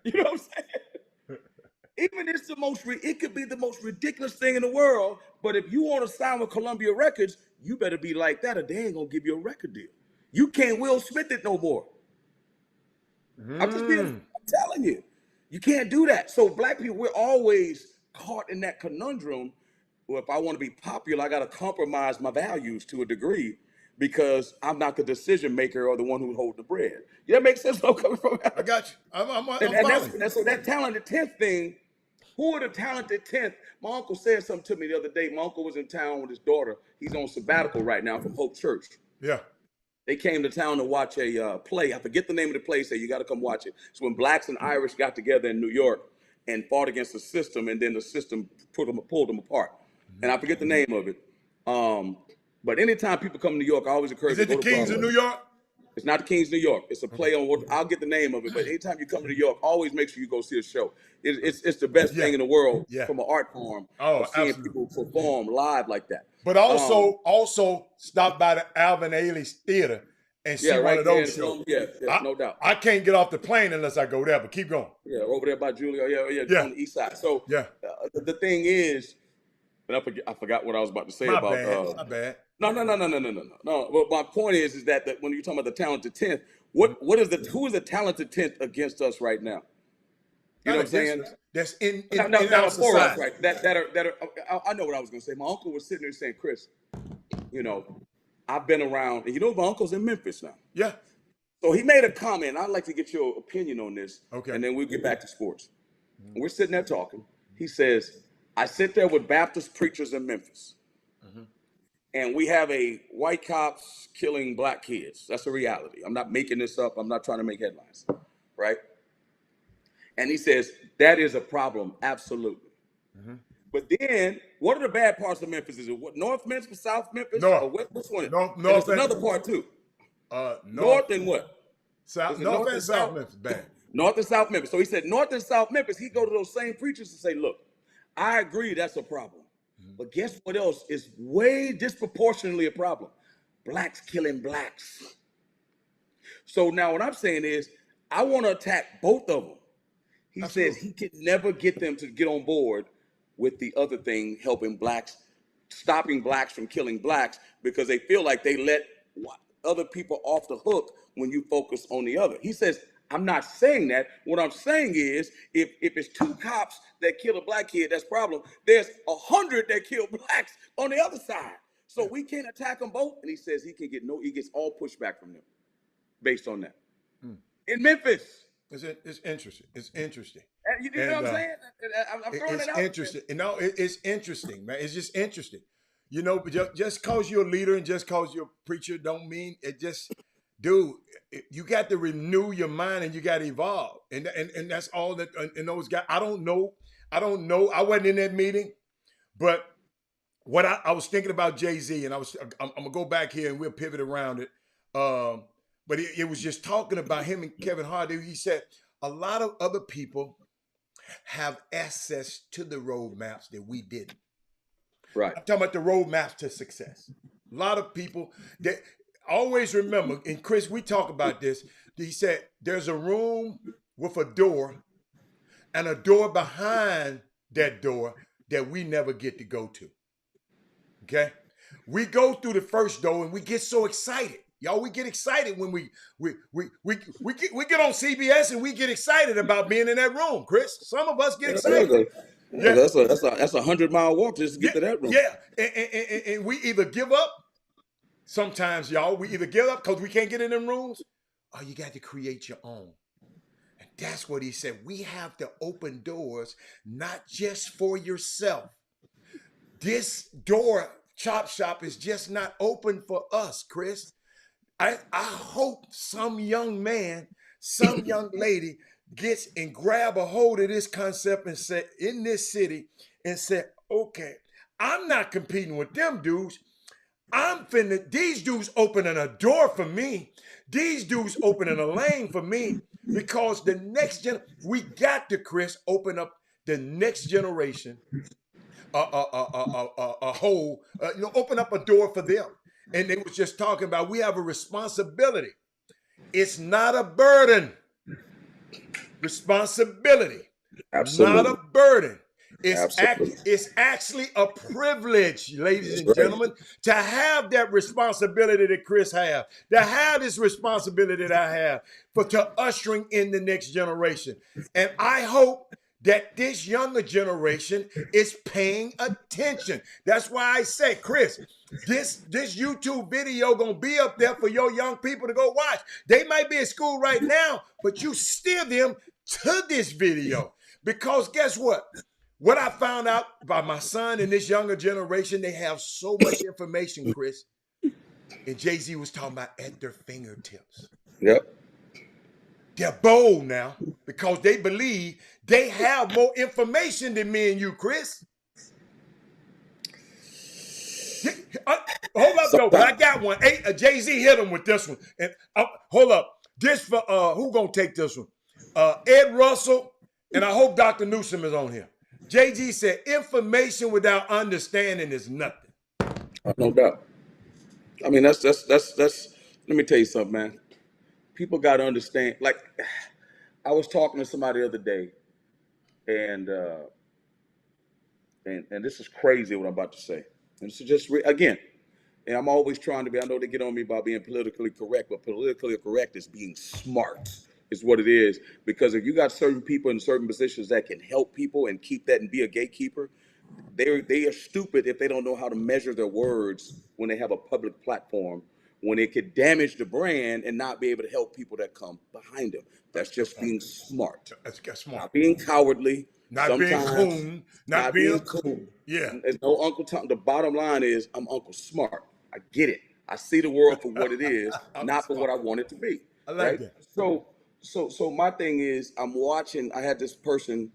You know what I'm saying? Even if it could be the most ridiculous thing in the world, but if you want to sign with Columbia Records, you better be like that or they ain't gonna give you a record deal. You can't Will Smith it no more. I'm telling you. You can't do that. So black people, we're always caught in that conundrum. Well, if I want to be popular, I got to compromise my values to a degree because I'm not the decision maker or the one who holds the bread. Yeah, that makes sense where I'm coming from. I got you. I'm So that talented 10th thing, who are the talented 10th? My uncle said something to me the other day. My uncle was in town with his daughter. He's on sabbatical right now from Hope Church. Yeah. They came to town to watch a play. I forget the name of the play. Say you got to come watch it. It's when blacks and Irish got together in New York and fought against the system, and then the system pulled them apart. And I forget the name of it. But anytime people come to New York, I always encourage. Is it the Kings of New York? It's not the Kings of New York. It's a play on what I'll get the name of it. But anytime you come to New York, always make sure you go see a show. It's the best thing in the world from an art form. Oh, seeing absolutely. people perform live like that. But also stop by the Alvin Ailey's Theater and see one of those shows. No doubt. I can't get off the plane unless I go there, but keep going. Yeah, over there by Julia. On the east side. So the thing is, and I forgot what I was about to say My about. bad. My bad. No. But my point is that when you're talking about the talented 10th, who is the talented 10th against us right now? You know what I'm saying? That's in our society. us, right? That are. I know what I was gonna say. My uncle was sitting there saying, "Chris, you know, I've been around, and you know my uncle's in Memphis now." Yeah. So he made a comment. I'd like to get your opinion on this, okay, and then we'll get back to sports. And we're sitting there talking. He says, "I sit there with Baptist preachers in Memphis, and we have a white cops killing black kids. That's a reality. I'm not making this up. I'm not trying to make headlines, right?" And he says, that is a problem, absolutely. But then, what are the bad parts of Memphis? Is it what, North Memphis, South Memphis? North. Or which one? North there's another part too. North and what? South, North and South Memphis, bad. North and South Memphis. So he said North and South Memphis, he go to those same preachers and say, look, I agree that's a problem. But guess what else is way disproportionately a problem? Blacks killing blacks. So now what I'm saying is, I want to attack both of them. He says he can never get them to get on board with the other thing, helping blacks, stopping blacks from killing blacks, because they feel like they let other people off the hook when you focus on the other. He says, I'm not saying that. What I'm saying is, if it's 2 cops that kill a black kid, that's a problem. There's 100 that kill blacks on the other side. So we can't attack them both. And he says he gets all pushback from them based on that. In Memphis. It's interesting. It's interesting. You know what I'm saying? I'm throwing it out. It's interesting. It's interesting, man. It's just interesting. You know, just cause you're a leader and just cause you're a preacher don't mean it. Just, dude, you got to renew your mind and you got to evolve. And that's all that. And those guys, I don't know. I wasn't in that meeting, but what I was thinking about Jay-Z, and I'm gonna go back here and we'll pivot around it. But it was just talking about him and Kevin Hart. He said a lot of other people have access to the roadmaps that we didn't. Right. I'm talking about the roadmaps to success. A lot of people that always remember, and Chris, we talk about this. He said there's a room with a door, and a door behind that door that we never get to go to. Okay? We go through the first door and we get so excited. Y'all, we get excited when we get on CBS and we get excited about being in that room, Chris. Some of us get excited. Yeah, that's a 100-mile walk just to get to that room. Yeah, and we either give up. Sometimes, y'all, we either give up because we can't get in them rooms, or you got to create your own. And that's what he said. We have to open doors, not just for yourself. This door, Chop Shop, is just not open for us, Chris. I hope some young man, some young lady gets and grab a hold of this concept and say, in this city, and say, okay, I'm not competing with them dudes. These dudes opening a door for me. These dudes opening a lane for me, because the next we got to, Chris, open up the next generation a hole, open up a door for them. And they was just talking about, we have a responsibility. It's not a burden. Responsibility. Absolutely. Not a burden. It's actually a privilege, ladies and gentlemen, to have that responsibility that Chris has, to have this responsibility that I have to ushering in the next generation. And I hope that this younger generation is paying attention. That's why I say, Chris, this YouTube video gonna be up there for your young people to go watch. They might be at school right now, but you steer them to this video. Because guess what? What I found out by my son and this younger generation, they have so much information, Chris. And Jay-Z was talking about at their fingertips. Yep. They're bold now because they believe they have more information than me and you, Chris. Hold up, though. I got one. Jay-Z hit him with this one. And hold up. This for who gonna take this one? Ed Russell, and I hope Dr. Newsom is on here. Jay-Z said, information without understanding is nothing. No doubt. I mean, that's. Let me tell you something, man. People got to understand. Like, I was talking to somebody the other day, and this is crazy what I'm about to say. And this is just again, and I'm always trying to be. I know they get on me about being politically correct, but politically correct is being smart. Is what it is. Because if you got certain people in certain positions that can help people and keep that and be a gatekeeper, they are stupid if they don't know how to measure their words when they have a public platform, when it could damage the brand and not be able to help people that come behind them. That's just being smart. That's smart. Not being cowardly. Not being coon. Not being coon. Yeah. There's no Uncle Tom. The bottom line is I'm Uncle Smart. I get it. I see the world for what it is, not for what I want it to be. I like that. So my thing is, I'm watching. I had this person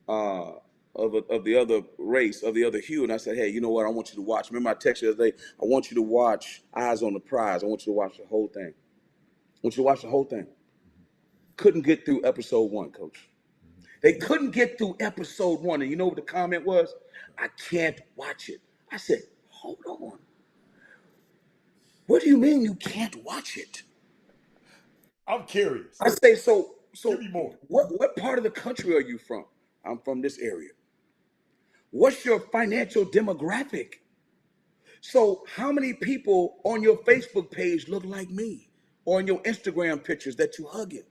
of the other race, of the other hue, and I said, hey, you know what? I want you to watch. Remember I texted you the other day. I want you to watch Eyes on the Prize. I want you to watch the whole thing. I want you to watch the whole thing. Couldn't get through episode 1, Coach. They couldn't get through episode 1, and you know what the comment was? I can't watch it. I said, hold on. What do you mean you can't watch it? I'm curious. I say, so give me more. What part of the country are you from? I'm from this area. What's your financial demographic? So how many people on your Facebook page look like me, or on your Instagram pictures that you hugging?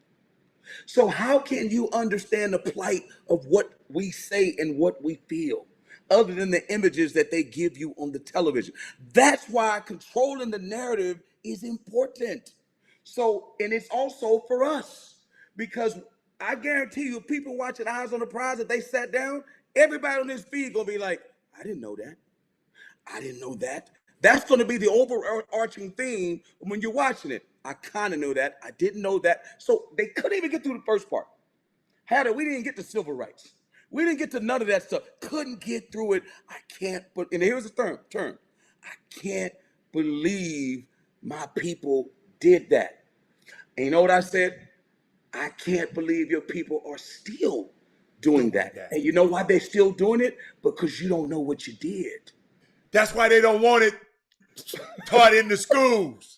So how can you understand the plight of what we say and what we feel, other than the images that they give you on the television? That's why controlling the narrative is important. So, and it's also for us, because I guarantee you, if people watching Eyes on the Prize, if they sat down, everybody on this feed gonna be like, I didn't know that. I didn't know that. That's gonna be the overarching theme when you're watching it. I kind of know that. I didn't know that. So they couldn't even get through the first part. We didn't get to civil rights. We didn't get to none of that stuff. Couldn't get through it. I can't, and here's the term. I can't believe my people did that. And you know what I said? I can't believe your people are still doing that. And you know why they're still doing it? Because you don't know what you did. That's why they don't want it taught in the schools.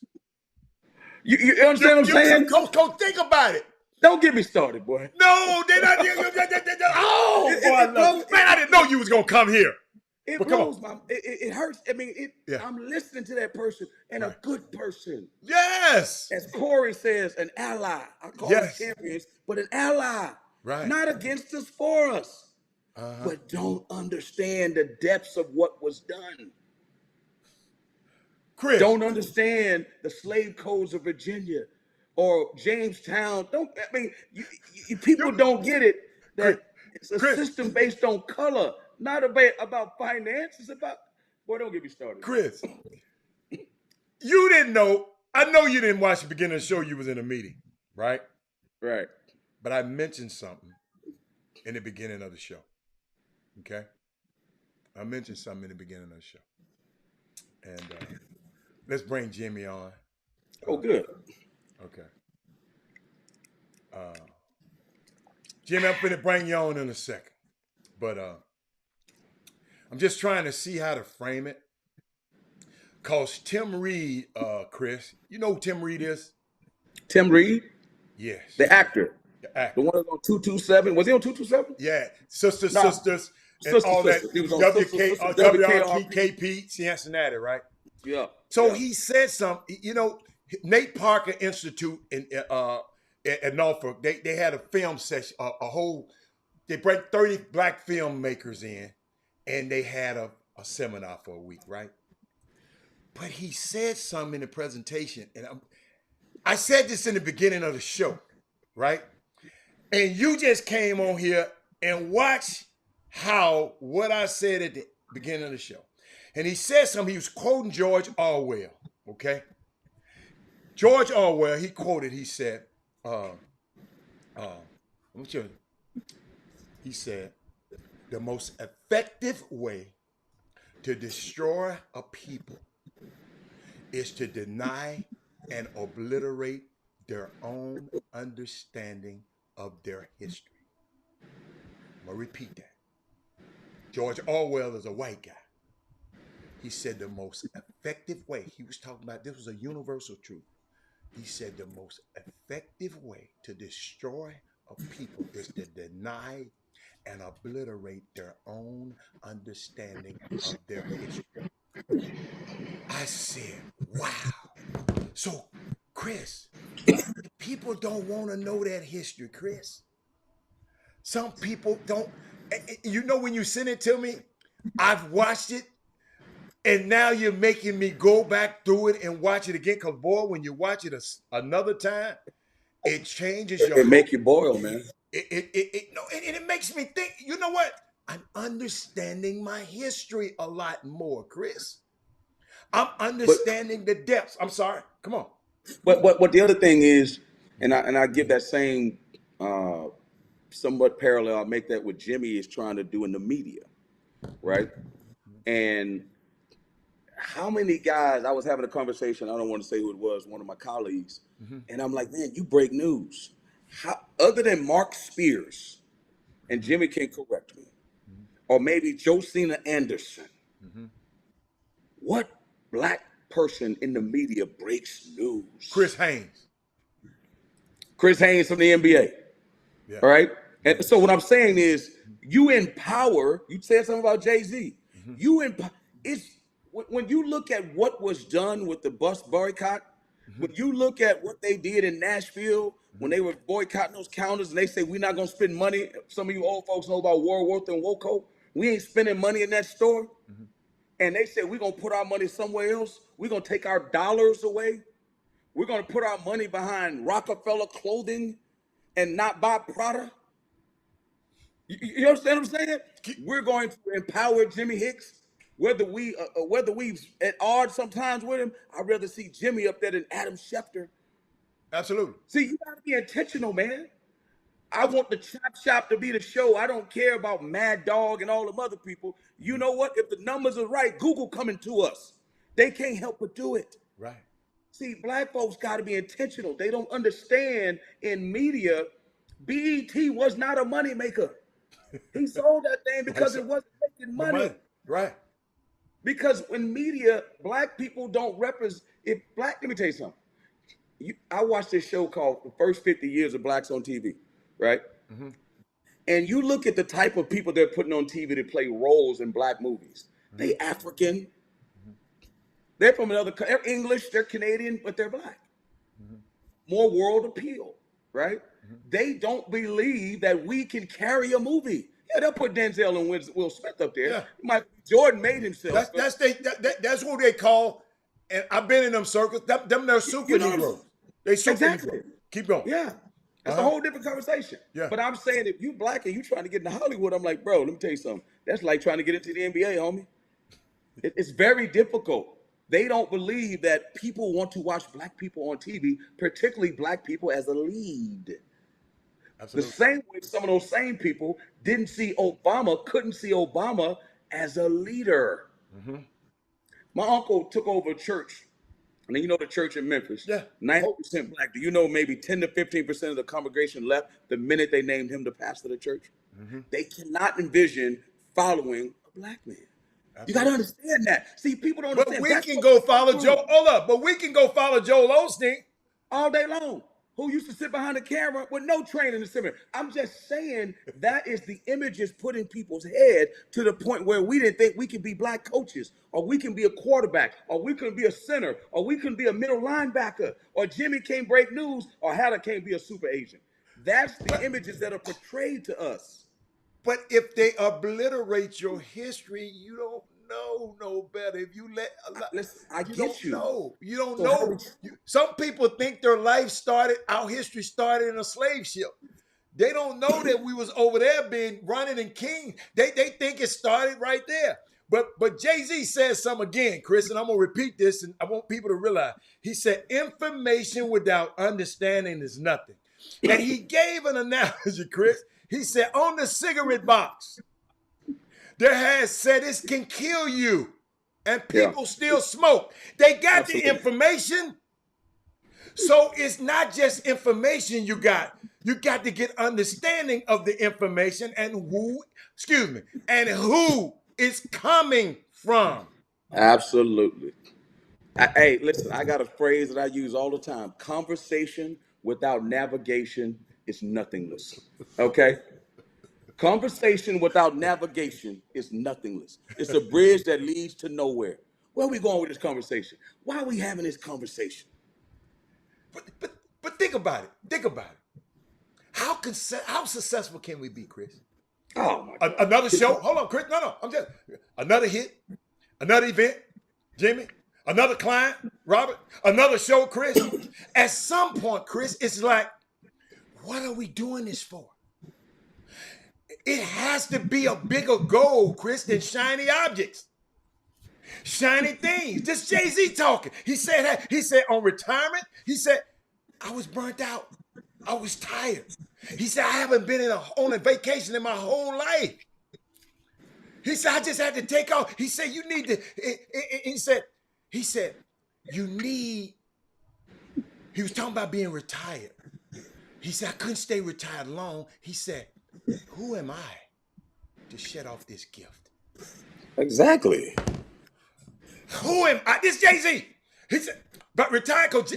You understand what I'm saying? Coach, think about it. Don't get me started, boy. No, they not. Oh, boy, I love it. Man, I didn't know you was gonna come here. It But come on. blows my. It hurts. I mean, Yeah. I'm listening to that person, and a Right. good person. Yes. As Corey says, an ally. I call Yes. them champions, but an ally. Right. Not against us, for us. But don't understand the depths of what was done. Chris. Don't understand the slave codes of Virginia or Jamestown. People don't get it that it's a system based on color, not about finance. It's about, boy, don't get me started. Chris, you didn't know. I know you didn't watch the beginning of the show. You was in a meeting, right? Right. But I mentioned something in the beginning of the show. Okay? I mentioned something in the beginning of the show. And let's bring Jimmy on. Oh, good. Okay. Jimmy, I'm finna bring you on in a second. But I'm just trying to see how to frame it. Because Tim Reid, Chris, you know who Tim Reid is? Tim Reid? Yes. The actor. The actor. The one that's on 227. Was he on 227? Yeah. Sisters, Nah. Sisters, and Sisters, all that. Sisters. He was on WRKP, Cincinnati, right? Yeah. So he said something, you know, Nate Parker Institute at Norfolk, they had a film session, they bring 30 black filmmakers in, and they had a seminar for a week, right? But he said something in the presentation, and I said this in the beginning of the show, right? And you just came on here and watched what I said at the beginning of the show. And he said something, he was quoting George Orwell, okay? George Orwell, he said, he said, the most effective way to destroy a people is to deny and obliterate their own understanding of their history. I'm gonna repeat that. George Orwell is a white guy. He said the most effective way, he was talking about, this was a universal truth. He said the most effective way to destroy a people is to deny and obliterate their own understanding of their history. I said, wow. So, Chris, people don't want to know that history, Chris. Some people don't. You know, when you send it to me, I've watched it, and now you're making me go back through it and watch it again. Because, boy, when you watch it another time, it changes your. It make you boil, man. It makes me think. You know what? I'm understanding my history a lot more, Chris. I'm understanding the depths. I'm sorry. Come on. But the other thing is, and I give that same somewhat parallel. I make that what Jimmy is trying to do in the media, right? And how many guys? I was having a conversation. I don't want to say who it was. One of my colleagues, and I'm like, man, you break news. How, other than Mark Spears, and Jimmy can correct me, or maybe Josina Anderson, what black person in the media breaks news? Chris Haynes. Chris Haynes from the NBA. Yeah. All right. And so what I'm saying is, you empower. You said something about Jay-Z. You empower. It's when you look at what was done with the bus boycott. When you look at what they did in Nashville when they were boycotting those counters, and they say we're not gonna spend money. Some of you old folks know about Warworth and Woco. We ain't spending money in that store. And they said we're gonna put our money somewhere else. We're gonna take our dollars away. We're gonna put our money behind Rockefeller clothing and not buy Prada. You understand what I'm saying? We're going to empower Jimmy Hicks. Whether we at odds sometimes with him, I'd rather see Jimmy up there than Adam Schefter. Absolutely. See, you gotta be intentional, man. I want the Chop Shop to be the show. I don't care about Mad Dog and all them other people. You know what? If the numbers are right, Google coming to us. They can't help but do it. Right. See, black folks got to be intentional. They don't understand in media, BET was not a moneymaker. He sold that thing because it wasn't making money. Right. Because when media, black people don't represent. Let me tell you something. I watched this show called The First 50 Years of Blacks on TV, right? Mm-hmm. And you look at the type of people they're putting on TV to play roles in black movies. Mm-hmm. They African. They're from they're English, they're Canadian, but they're black. Mm-hmm. More world appeal, right? Mm-hmm. They don't believe that we can carry a movie. Yeah, they'll put Denzel and Will Smith up there. Yeah. Jordan made himself. That's what they call, and I've been in them circles. Them they're superheroes. They superheroes. Exactly. Keep going. Yeah. That's a whole different conversation. Yeah. But I'm saying if you black and you trying to get into Hollywood, I'm like, bro, let me tell you something. That's like trying to get into the NBA, homie. It's very difficult. They don't believe that people want to watch black people on TV, particularly black people as a lead. Absolutely. The same way some of those same people couldn't see Obama as a leader. Mm-hmm. My uncle took over a church. And then you know the church in Memphis, yeah, 90% black. Do you know maybe 10 to 15% of the congregation left the minute they named him the pastor of the church? Mm-hmm. They cannot envision following a black man. Absolutely. You got to understand that. See, people don't understand. But we can go follow Joe. Hold up. But we can go follow Joel Osteen all day long, who used to sit behind the camera with no training in the seminary. I'm just saying that is the images put in people's head to the point where we didn't think we could be black coaches, or we can be a quarterback, or we can be a center, or we can be a middle linebacker, or Jimmy can't break news, or Hatter can't be a super agent. That's the images that are portrayed to us. But if they obliterate your history, you don't know no better. If you listen, I you get don't you. know. You don't know. Some people think their life started, our history started in a slave ship. They don't know that we was over there being running and king. They think it started right there. But Jay-Z says something again, Chris, and I'm gonna repeat this, and I want people to realize. He said, information without understanding is nothing. And he gave an analogy, Chris. He said, on the cigarette box, there has said this can kill you, and people still smoke. They got the information. So it's not just information you got. You got to get understanding of the information and who it's coming from. Absolutely. Hey, listen, I got a phrase that I use all the time. Conversation without navigation is nothingness. Okay? Conversation without navigation is nothingness. It's a bridge that leads to nowhere. Where are we going with this conversation? Why are we having this conversation? But think about it. Think about it. How successful can we be, Chris? Oh my God. Another show? Hold on, Chris. No. I'm just another hit, another event, Jimmy, another client, Robert, another show, Chris. At some point, Chris, it's like, what are we doing this for? It has to be a bigger goal, Chris, than shiny objects. Shiny things. This Jay-Z talking. He said on retirement, he said, I was burnt out. I was tired. He said, I haven't been on a vacation in my whole life. He said, I just had to take off. He said, you need to, he said, you need, he was talking about being retired. He said, I couldn't stay retired long. He said, who am I to shut off this gift? Exactly. Who am I? This Jay-Z. He said, but retired coach,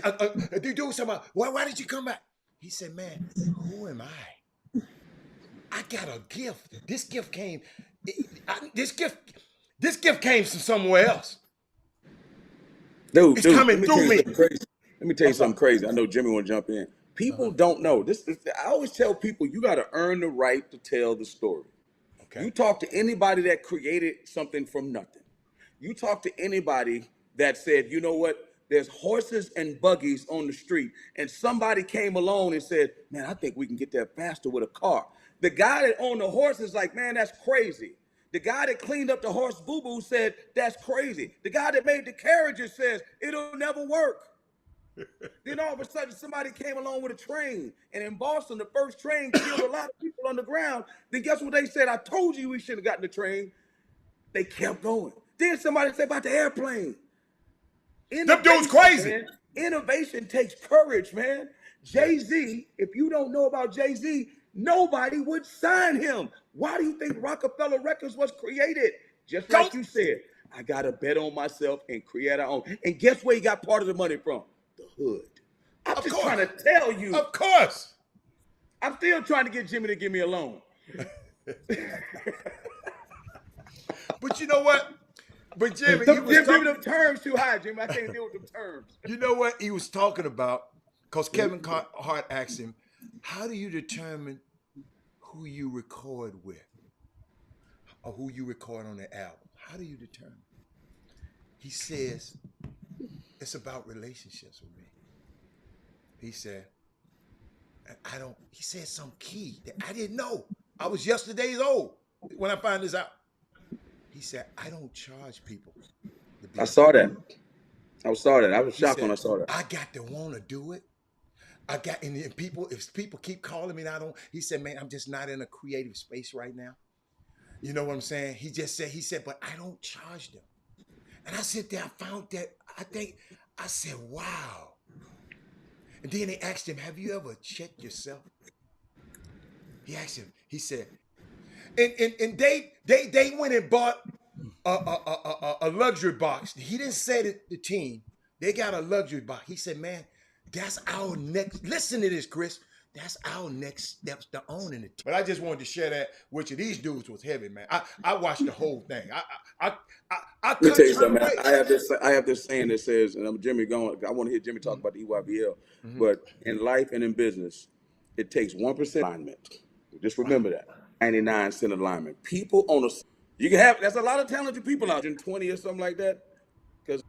do something. Why did you come back? He said, man, who am I? I got a gift. This gift came, this gift came from somewhere else. Dude, coming through me. Let me tell you something crazy. I know Jimmy want to jump in. People don't know. I always tell people, you got to earn the right to tell the story. Okay. You talk to anybody that created something from nothing. You talk to anybody that said, you know what? There's horses and buggies on the street, and somebody came along and said, man, I think we can get there faster with a car. The guy that owned the horse is like, man, that's crazy. The guy that cleaned up the horse boo-boo said, that's crazy. The guy that made the carriages says, it'll never work. Then all of a sudden, somebody came along with a train, and in Boston, the first train killed a lot of people on the ground. Then guess what they said? I told you we should have gotten the train. They kept going. Then somebody said about the airplane. Them dudes crazy. Man. Innovation takes courage, man. Jay-Z, if you don't know about Jay-Z, nobody would sign him. Why do you think Rockefeller Records was created? Just like you said, I got to bet on myself and create our own. And guess where he got part of the money from? The hood. I'm Of just course. trying to tell you. Of course. I'm still trying to get Jimmy to give me a loan. But you know what? But Jimmy, he was Jimmy, talking. them terms too high, Jimmy. I can't deal with them terms. You know what he was talking about? Because Kevin Hart asked him, "How do you determine who you record with, or who you record on the album? How do you determine?" He says, "It's about relationships with me." He said, and I don't. He said some key that I didn't know. I was yesterday's old when I found this out. He said, "I don't charge people." I saw that. I was He shocked said, when I saw that. "I got to want to do it. I got and people. If people keep calling me, and I don't." He said, "Man, I'm just not in a creative space right now." You know what I'm saying? He just said. He said, "But I don't charge them." And I sit there. I found that. I said, "Wow." And then they asked him, "Have you ever checked yourself?" He asked him. He said, and they went and bought a luxury box. He didn't say that the team. They got a luxury box. He said, "Man, that's our next." Listen to this, Chris. That's our next steps to owning it. But I just wanted to share that with you. These dudes was heavy, man. I watched the whole thing. I Let me tell you couldn't turn something. away. I have this saying that says, and I'm Jimmy going. I want to hear Jimmy talk about the EYBL, but in life and in business, it takes 1% alignment. Just remember that. 99% alignment. People on a you can have. There's a lot of talented people out there, 20 or something like that. Because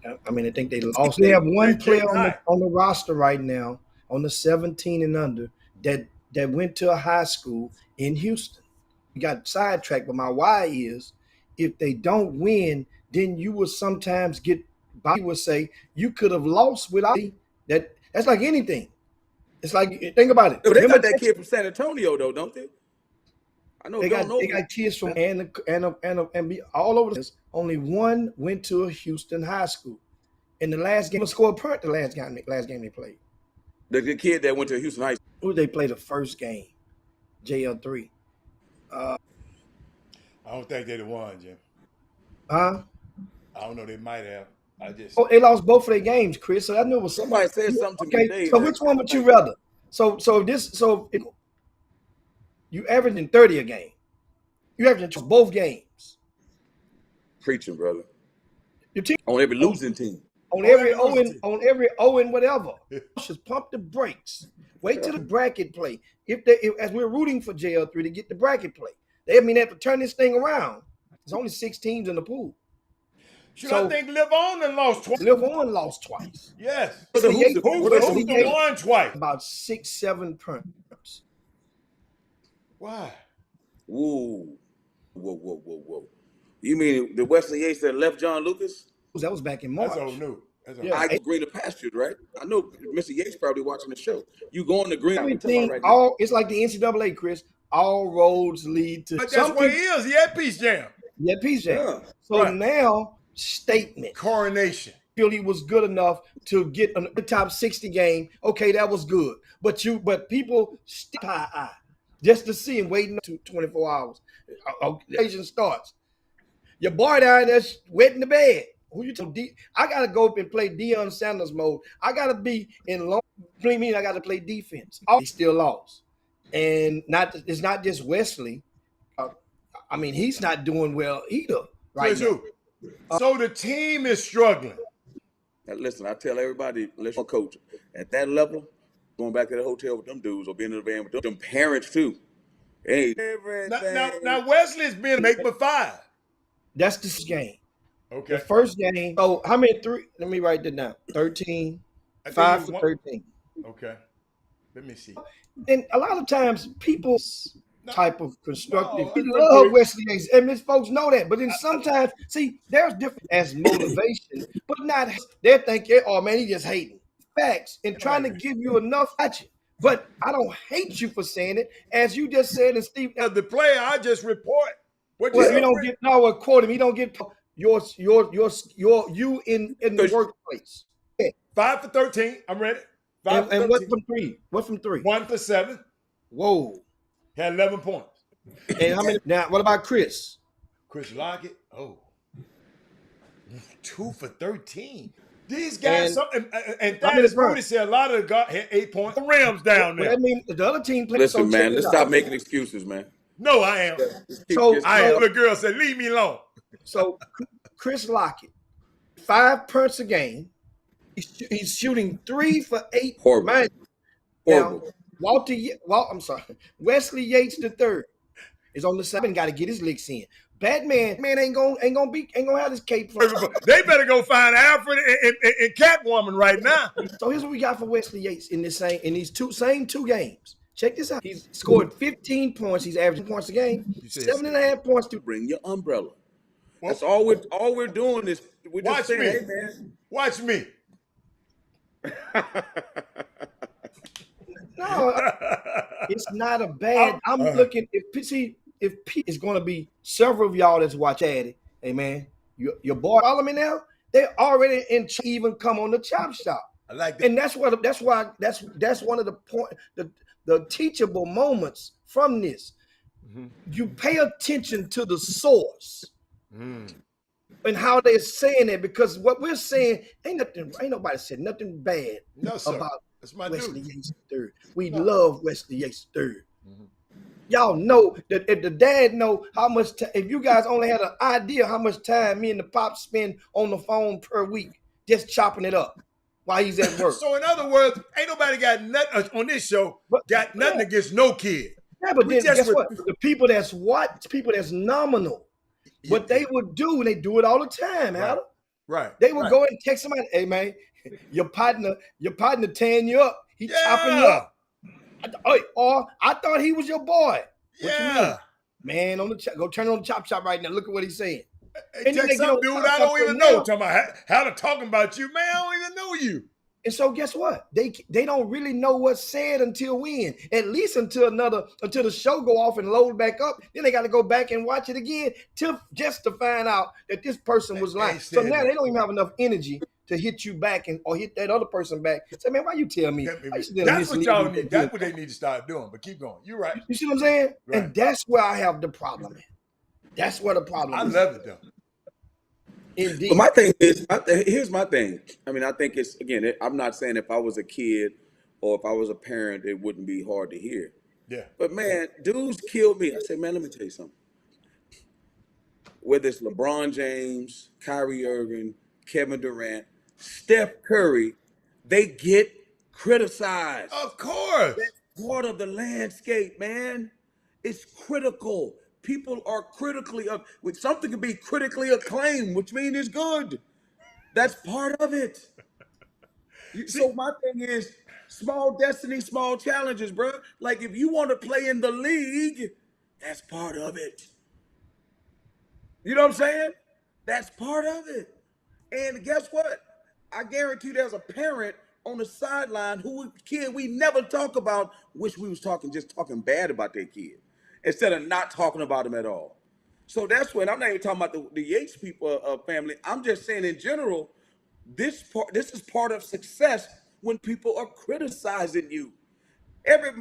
I mean, I think they lost. They have one player on the roster right now on the 17 and under that went to a high school in Houston. We got sidetracked, but my why is if they don't win, then you will sometimes get. Bobby would say you could have lost without that. That's like anything. It's like think about it. but they got that kid from San Antonio though, don't they? I know They got kids from and be all over this. Only one went to a Houston high school. In the last game, scored a punt. The last game they played. The kid that went to Houston High School. Who they played the first game? JL3. I don't think they'd have won, Jim. Huh? I don't know. They might have. They lost both of their games, Chris. So I knew it was somebody said something to me today. So which one would you rather? You averaging 30 a game. You averaging both games. Preaching, brother. Your team on every losing team. On every Owen whatever. Just pump the brakes. Wait till the bracket play. As we're rooting for JL3 to get the bracket play. They have to turn this thing around. There's only 6 teams in the pool. I think Live On lost twice. Live On lost twice. Yes. Who won twice? About 6-7 points. Why? Whoa. You mean the Wesley Yates that left John Lucas? That was back in March. That's old news. I go greener pastures, right? I know Mr. Yates probably watching the show. You going to green? It's like the NCAA, Chris. All roads lead to. But that's what he is. He had Peace Jam. Yeah, Peace Jam. Yeah. So now statement. Coronation. Feel he was good enough to get the top 60 game. Okay, that was good. But people high just to see him waiting 24 hours. Occasion starts. Your boy down there wet in the bed. Who you talking? I gotta go up and play Deion Sanders mode. I gotta be in long. I gotta play defense. He still lost, and it's not just Wesley. He's not doing well either right now. So the team is struggling. Now listen, I tell everybody, listen, coach, at that level, going back to the hotel with them dudes or being in the van with them parents too. Hey, now Wesley's been make for 5. That's the game. Okay. The first game. Oh, how many 3? Let me write that down. 13. 5 for 13. Okay. Let me see. And a lot of times people type of constructive. People love Wesley Yates. And these folks know that. But then sometimes, there's different as motivation, but not they think, oh man, he just hating. Facts and trying to give you enough at you. But I don't hate you for saying it. As you just said, and Steve. The player, I just report. You don't get quote him. You don't get you in the workplace. 5 for 13. I'm ready. 5 and what from 3? What from 3? 1 for 7. Whoa. Had 11 points. And how many? Now, what about Chris? Chris Lockett. 2 for 13. These guys, and how many Thaddeus Mooney points? said a lot of the guys had 8 points. Rams down Well, there. that means the other team played. Listen, So check man, this let's out. stop making excuses, man. No, I am. So I am. The girl said, "Leave me alone." So Chris Lockett, 5 punts a game. He's shooting 3 for 8. Horrible. Now, Wesley Yates III is on the side and got to get his licks in. Batman ain't gonna have this cape for. They better go find Alfred and Catwoman right now. So here's what we got for Wesley Yates in these same two games. Check this out. He's scored 15 points. He's averaging points a game. 7.5 points to bring your umbrella. Well, that's all we're doing is we're just saying, hey man, watch me. No, it's not a bad. I'm looking if Pete is going to be several of y'all that's watch Addy. Hey man, your boy follow me now. They're already in even come on the chop shop. I like that, and that's why that's one of the point the teachable moments from this. Mm-hmm. You pay attention to the source and how they're saying it, because what we're saying ain't nobody said nothing bad about Wesley Yates III. We love Wesley Yates III. Mm-hmm. Y'all know that if the dad know how much if you guys only had an idea how much time me and the pop spend on the phone per week just chopping it up while he's at work. So in other words, ain't nobody got nothing on this show, got nothing against no kid. Yeah, but then guess what? The people that's nominal, what they would do, and they do it all the time, Adam. Right. They would go and text somebody, hey man, your partner tearing you up. He chopping you up. Or I thought he was your boy. What you mean? Man, go turn on the chop shop right now. Look at what he's saying. And text some dude I don't even know talking about how to talking about you. Man, I don't even know you. And so guess what? They don't really know what's said until when? At least until the show go off and load back up. Then they got to go back and watch it again just to find out that this person was lying. So now they don't even have enough energy to hit you back or hit that other person back. Say, man, why you tell me? That's what y'all need. That's what they need to start doing. But keep going. You're right. You see what I'm saying? Right. And that's where I have the problem. That's where the problem is. I love it though. Indeed. But my thing is, here's my thing. I mean, I think it's, again, I'm not saying if I was a kid or if I was a parent, it wouldn't be hard to hear. Yeah. But man, dudes killed me. I said, man, let me tell you something. Whether it's LeBron James, Kyrie Irving, Kevin Durant, Steph Curry, they get criticized. Of course. That's part of the landscape, man. It's critical. People are something can be critically acclaimed, which means it's good. That's part of it. So my thing is, small destiny, small challenges, bro. Like if you want to play in the league, that's part of it. You know what I'm saying? That's part of it. And guess what? I guarantee there's a parent on the sideline kid we never talk about, wish we was talking bad about their kid, instead of not talking about them at all. So that's when I'm not even talking about the Yates people family. I'm just saying in general, this is part of success when people are criticizing you. Every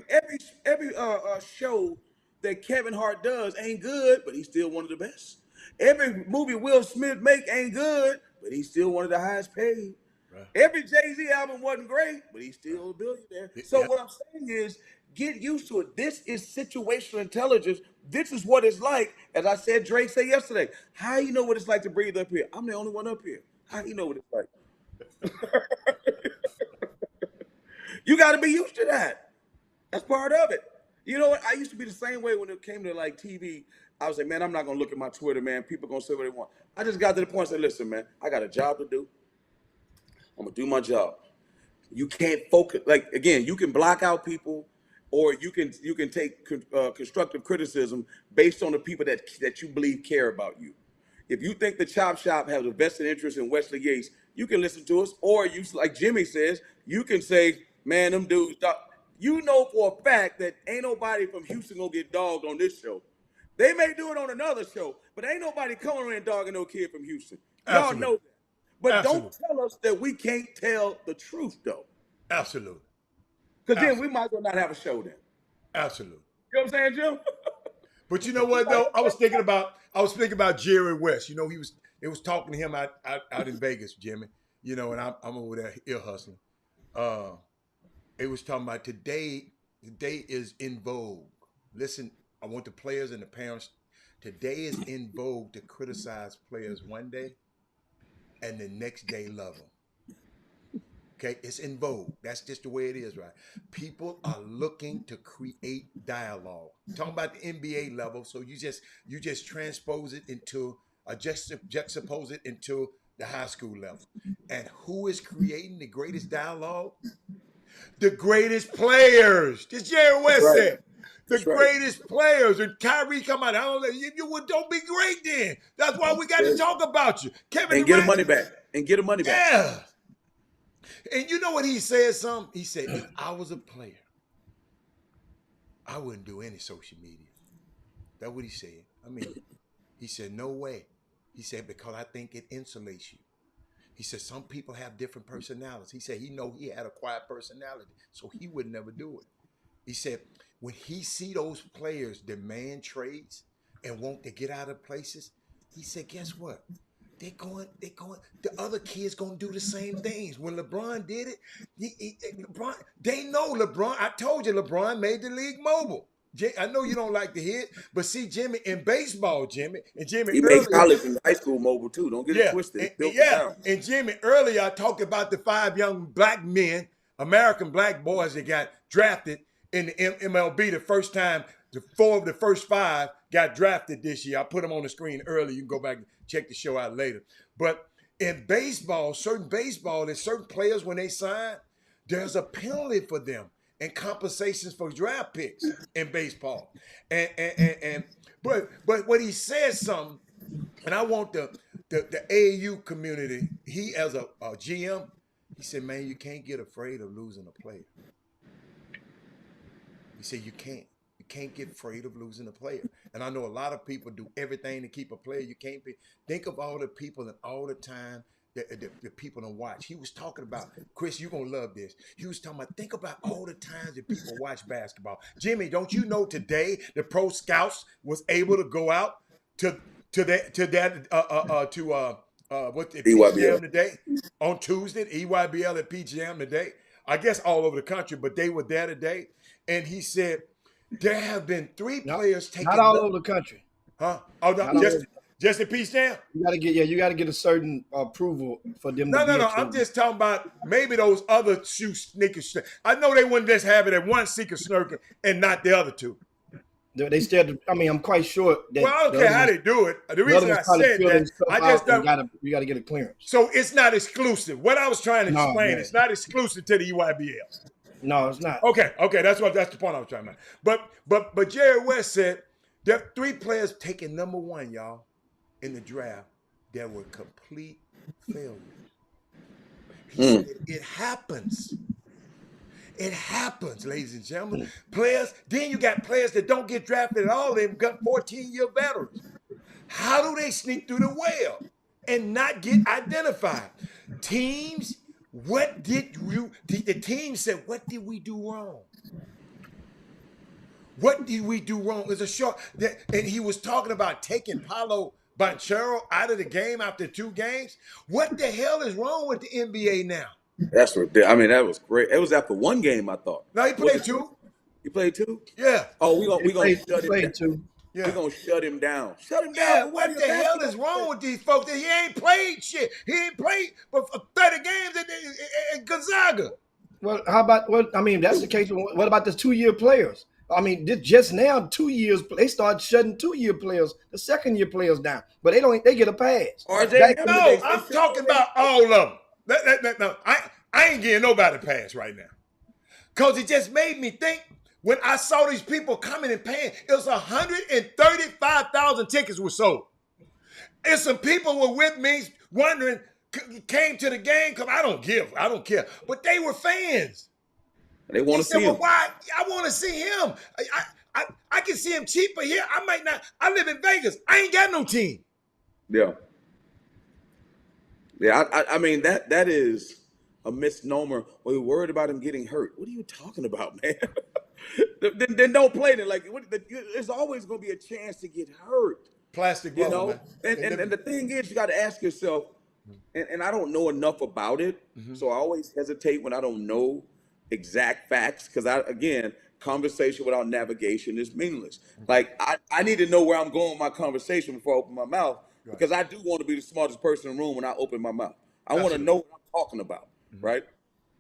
show that Kevin Hart does ain't good, but he's still one of the best. Every movie Will Smith make ain't good, but he's still one of the highest paid. Right. Every Jay-Z album wasn't great, but he's still a billionaire. So what I'm saying is, get used to it. This is situational intelligence. This is what it's like. As I said, Drake said yesterday, how you know what it's like to breathe up here? I'm the only one up here. How you know what it's like? You got to be used to that. That's part of it. You know what? I used to be the same way when it came to like TV. I was like, man, I'm not going to look at my Twitter, man. People going to say what they want. I just got to the point and said, listen, man, I got a job to do. I'm going to do my job. You can't focus. Like, again, you can block out people, or you can take constructive criticism based on the people that you believe care about you. If you think the Chop Shop has a vested interest in Wesley Yates, you can listen to us. Or you, like Jimmy says, you can say, man, them dudes, you know for a fact that ain't nobody from Houston gonna get dogged on this show. They may do it on another show, but ain't nobody coming in dogging no kid from Houston. Y'all know that. But don't tell us that we can't tell the truth, though. Absolutely. Because then we might as well not have a show then. Absolutely. You know what I'm saying, Jim? But you know what though? I was thinking about Jerry West. You know, it was talking to him out in Vegas, Jimmy. and I'm over there ear hustling. Uh, it was talking about today. Today is in vogue. Listen, I want the players and the parents. Today is in vogue to criticize players one day, and the next day love them. Okay, it's in vogue. That's just the way it is, right? People are looking to create dialogue. Talking about the NBA level, so you just transpose it into juxtapose it into the high school level. And who is creating the greatest dialogue? The greatest players. This Jerry That's West right. said. The That's right. greatest players. And Kyrie come out. Don't be great then. That's why we got to talk about you. Kevin And get the Durant. money back. And get the money back. Yeah. And you know what he said? He said, if I was a player, I wouldn't do any social media. That's what he said. I mean, he said, no way. He said, because I think it insulates you. He said, some people have different personalities. He said, he had a quiet personality, so he would never do it. He said, when he see those players demand trades and want to get out of places, he said, guess what? The other kids gonna do the same things. When LeBron did it, they know LeBron. I told you LeBron made the league mobile. I know you don't like to hear it, but see, Jimmy, in baseball, He made college and high school mobile too. Don't get it twisted. And Jimmy, earlier I talked about the 5 young black men, American black boys that got drafted in the MLB the first time. 4 of the first 5 got drafted this year. I put them on the screen earlier. You can go back and check the show out later. But in baseball, there's certain players when they sign, there's a penalty for them and compensations for draft picks in baseball. But what he says something, and I want the AAU community, he as a GM, he said, man, you can't get afraid of losing a player. He said, you can't. You can't get afraid of losing a player. And I know a lot of people do everything to keep a player. You can't be. Think of all the people and all the time the people to watch. He was talking about, Chris, you're going to love this. He was talking about, think about all the times that people watch basketball. Jimmy, don't you know today the pro scouts was able to go out to PGM today on Tuesday, EYBL at PGM today. I guess all over the country, but they were there today. And he said, there have been 3 players taking. Not all over the country. Huh? Oh, no, just a piece down? You got to get a certain approval for them. No. I'm just talking about maybe those other sneakers. I know they wouldn't just have it at one sneaker snurker and not the other 2. They still. I mean, I'm quite sure that. Well, I don't care how they do it. The reason I said that, I just you got to get a clearance. So it's not exclusive. What I was trying to explain, it's not exclusive to the EYBL. No, it's not. Okay, that's the point I was trying to make. But Jerry West said there are 3 players taking number 1, y'all, in the draft that were complete failures. He said it happens. It happens, ladies and gentlemen. Players, then you got players that don't get drafted at all. They've got 14-year veterans. How do they sneak through the well and not get identified? Teams, the team said, what did we do wrong? What did we do wrong? It's a short, and he was talking about taking Paolo Banchero out of the game after 2 games. What the hell is wrong with the NBA now? That's ridiculous. I mean, that was great. It was after 1 game, I thought. No, he played 2. He played 2? Yeah. Oh, we gonna shut him down. 2. Yeah. We're gonna shut him down. Shut him Yeah, down. what the hell is wrong with these folks? He ain't played shit. He ain't played for 30 games in Gonzaga. Well, how about that's the case. What about the 2-year players? I mean, just now, 2 years, they start shutting 2-year players, the 2nd-year players down, but they get a pass. No, I'm talking about all of them. No, I ain't getting nobody a pass right now. Because it just made me think when I saw these people coming and paying, it was 135,000 tickets were sold. And some people were with me wondering, came to the game because I don't care. But they were fans. They want to see him. Well, why? I want to see him. I can see him cheaper here. I might not. I live in Vegas. I ain't got no team. Yeah. Yeah, I mean, that is a misnomer. We're worried about him getting hurt. What are you talking about, man? then don't play it. Like, there's always going to be a chance to get hurt. Plastic ball, man. And the thing is, you got to ask yourself, and I don't know enough about it, so I always hesitate when I don't know exact facts because again, conversation without navigation is meaningless. Like I need to know where I'm going with my conversation before I open my mouth because I do want to be the smartest person in the room when I open my mouth. I want to know what I'm talking about, right?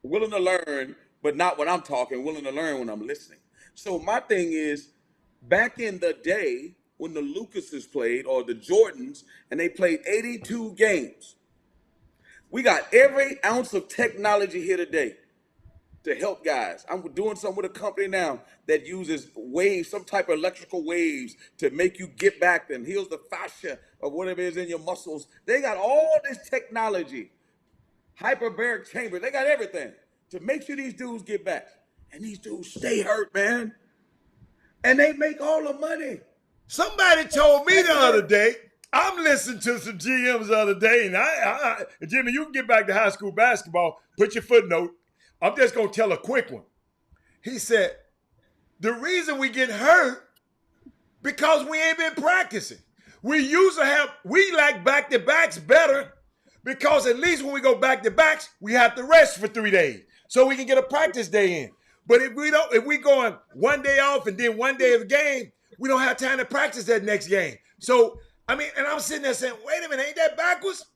Willing to learn, but not when I'm talking, willing to learn when I'm listening. So my thing is, back in the day when the Lucases played or the Jordans and they played 82 games, we got every ounce of technology here today to help guys. I'm doing something with a company now that uses waves, some type of electrical waves to make you get back and heals the fascia of whatever is in your muscles. They got all this technology, hyperbaric chamber. They got everything to make sure these dudes get back. And these dudes stay hurt, man. And they make all the money. Somebody told me the other day, I'm listening to some GMs the other day, and Jimmy, you can get back to high school basketball, put your footnote. I'm just going to tell a quick one. He said, the reason we get hurt because we ain't been practicing. We like back-to-backs better because at least when we go back-to-backs, we have to rest for 3 days so we can get a practice day in. But if we going one day off and then 1 day of the game, we don't have time to practice that next game. So, and I'm sitting there saying, wait a minute, ain't that backwards?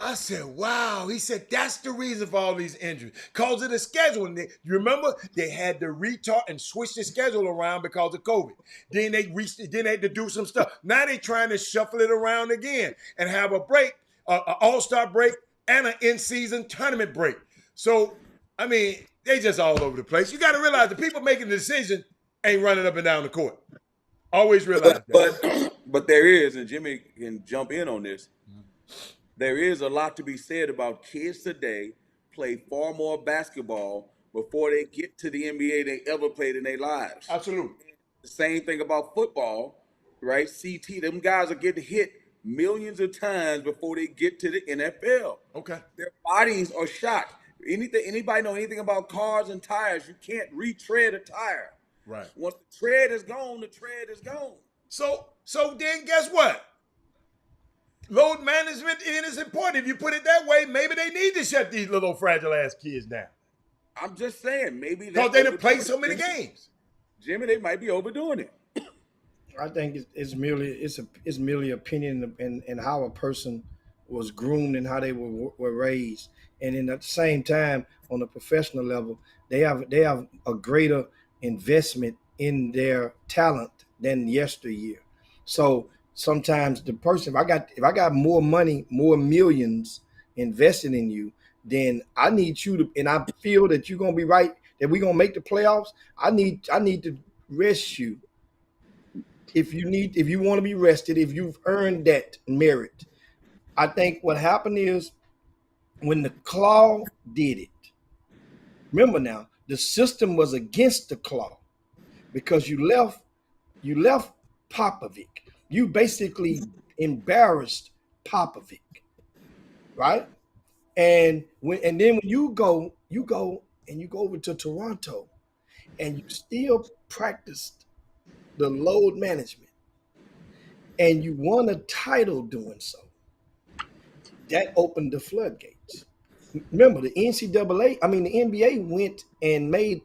I said, wow. He said, that's the reason for all these injuries. Because of the scheduling. You remember? They had to retard and switch the schedule around because of COVID. Then they had to do some stuff. Now they're trying to shuffle it around again and have a break, an all-star break, and an in-season tournament break. So, they just all over the place. You got to realize the people making the decision ain't running up and down the court. Always realize that. But there is, and Jimmy can jump in on this, there is a lot to be said about kids today play far more basketball before they get to the NBA they ever played in their lives. Absolutely. The same thing about football, right? CT, them guys are getting hit millions of times before they get to the NFL. Okay. Their bodies are shot. Anybody know anything about cars and tires? You can't retread a tire. Right. Once the tread is gone, the tread is gone. So then guess what? Load management is important. If you put it that way, maybe they need to shut these little fragile ass kids down. I'm just saying, maybe because they done played so many games. Jimmy, they might be overdoing it. I think it's merely opinion and how a person was groomed and how they were raised, and then at the same time, on a professional level, they have a greater investment in their talent than yesteryear. So sometimes the person, if I got more money, more millions invested in you, then I need you to, and I feel that you're gonna be right, that we're gonna make the playoffs. I need to rest you. If you want to be rested, if you've earned that merit. I think what happened is when the Claw did it, remember now, the system was against the Claw because you left Popovic. You basically embarrassed Popovic, right? And then when you go over to Toronto and you still practiced the load management and you won a title doing so, that opened the floodgates. Remember, the NBA went and made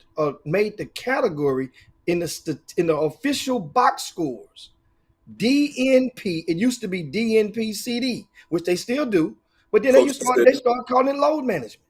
the category in the official box scores. DNP, it used to be DNP CD, which they still do, but then they started calling it load management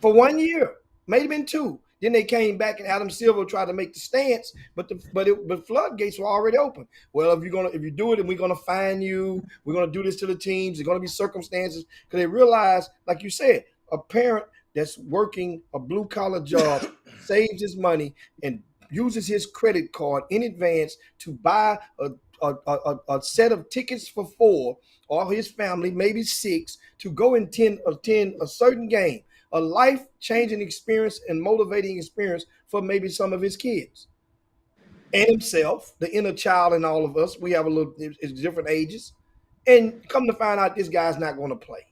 for 1 year, maybe been 2. Then they came back and Adam Silver tried to make the stance, but the floodgates were already open. Well, if you do it, and we're gonna fine you, we're gonna do this to the teams. There's gonna be circumstances because they realize, like you said, a parent that's working a blue collar job saves his money and uses his credit card in advance to buy a set of tickets for 4, or his family, maybe 6, to go and attend a certain game, a life-changing experience and motivating experience for maybe some of his kids. And himself, the inner child in all of us, we have it's different ages. And come to find out this guy's not going to play.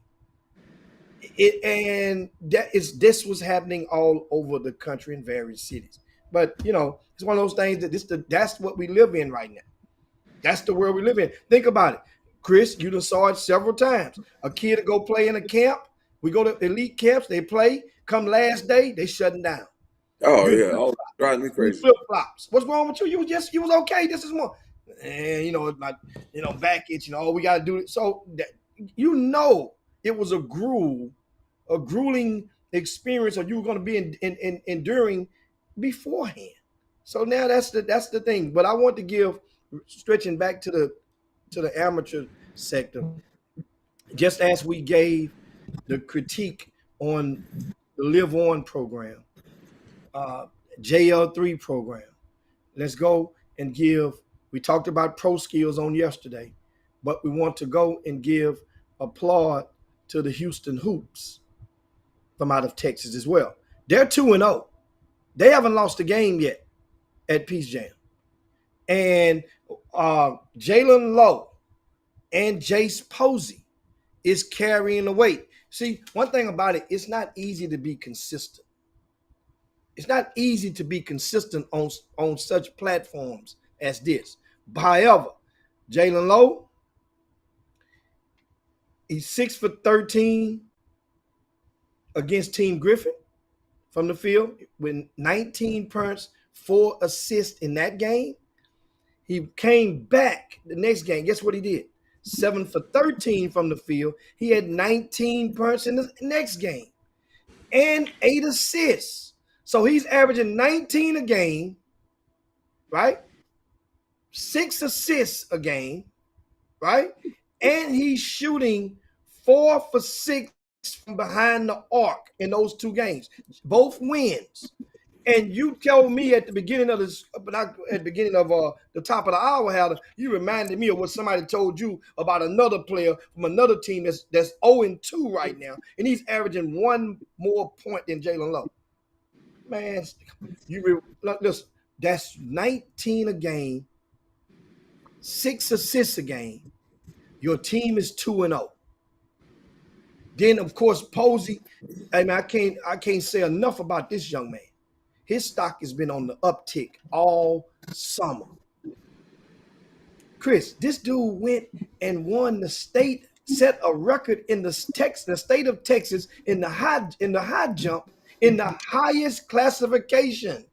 This was happening all over the country in various cities. But, it's one of those things that that's what we live in right now. That's the world we live in. Think about it. Chris, you done saw it several times. A kid to go play in a camp. We go to elite camps. They play. Come last day, they shutting down. Oh You yeah, oh, driving me crazy. flip flops. What's wrong with you? You was okay. This is more. And my back itching. Oh, we got to do it. So that, it was a grueling experience, or you were going to be enduring beforehand. So now that's the thing. But I want to give, stretching back to the amateur sector, just as we gave the critique on the Live On program, JL3 program. Let's go and give. We talked about pro skills on yesterday, but we want to go and give applaud to the Houston Hoops from out of Texas as well. They're 2-0. They haven't lost a game yet at Peace Jam. And Jalen Lowe and Jace Posey is carrying the weight. See, one thing about it, it's not easy to be consistent. It's not easy to be consistent on such platforms as this. However, Jalen Lowe, he's 6 for 13 against Team Griffin from the field with 19 points, 4 assists in that game. He came back the next game. Guess what he did? 7 for 13 from the field. He had 19 points in the next game and 8 assists. So he's averaging 19 a game, right? 6 assists a game, right? And he's shooting 4 for 6 from behind the arc in those 2 games, both wins. And you told me at the beginning of this, at the beginning of the top of the hour, Howard, you reminded me of what somebody told you about another player from another team that's 0-2 right now, and he's averaging 1 more point than Jalen Lowe. Man, listen, that's 19 a game, 6 assists a game. Your team is 2-0. Then, of course, Posey. I mean, I can't say enough about this young man. His stock has been on the uptick all summer. Chris, this dude went and won the state, set a record in the state of Texas in the high jump, in the highest classification.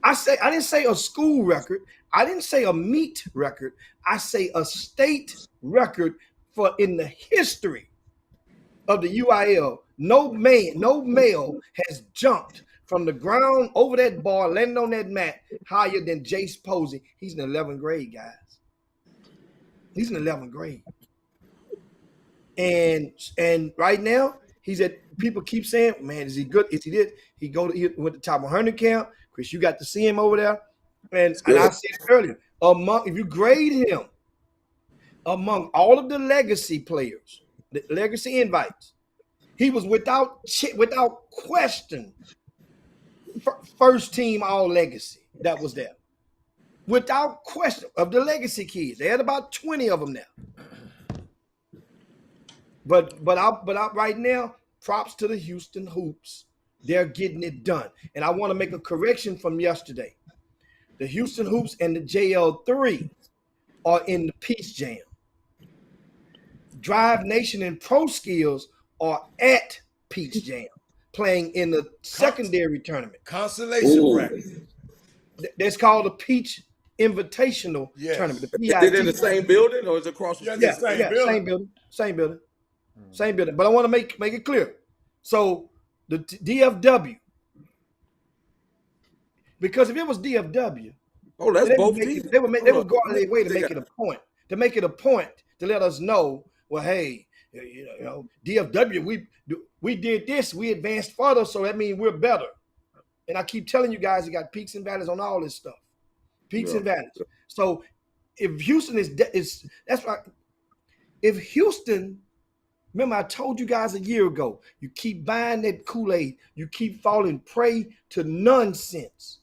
I didn't say a school record. I didn't say a meet record. I say a state record for in the history of the UIL. No male has jumped from the ground over that bar, landing on that mat higher than Jace Posey. He's in 11th grade, guys. He's in 11th grade. And right now, he's at, people keep saying, man, is he good? Is he this? He went to top 100 camp. Chris, you got to see him over there. And I said it earlier, if you grade him among all of the legacy players, the legacy invites, he was without question first team all legacy that was there. Without question of the legacy kids. They had about 20 of them there. But right now, props to the Houston Hoops. They're getting it done. And I want to make a correction from yesterday. The Houston Hoops and the JL3 are in the Peace Jam. Drive Nation and Pro Skills are at Peace Jam, playing in the secondary tournament. Consolation bracket. That's called the Peach Invitational Tournament. The Is it in the same building or is it across the street? Same building. But I want to make it clear. So the DFW, because if it was DFW, that's both teams. They would go out of their way to make it a point. To make it a point to let us know, well, hey, DFW, we did this, we advanced further, so that means we're better. And I keep telling you guys, you got peaks and valleys on all this stuff. Peaks and valleys. So if Houston that's right. If Houston, remember I told you guys a year ago, you keep buying that Kool-Aid, you keep falling prey to nonsense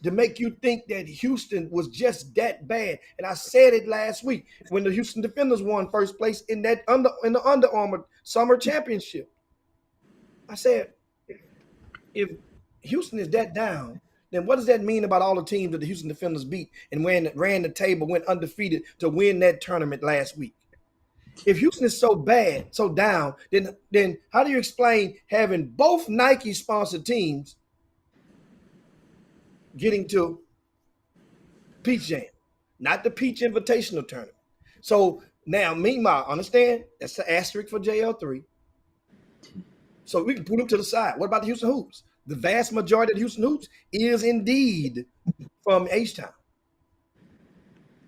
to make you think that Houston was just that bad. And I said it last week when the Houston Defenders won first place in the Under Armour Summer Championship. I said, if Houston is that down, then what does that mean about all the teams that the Houston Defenders beat and ran the table, went undefeated to win that tournament last week? If Houston is so bad, so down, then how do you explain having both Nike-sponsored teams getting to Peach Jam, not the Peach Invitational Tournament? So now, meanwhile, understand that's the asterisk for JL3. So we can put them to the side. What about the Houston Hoops? The vast majority of the Houston Hoops is indeed from H-Town,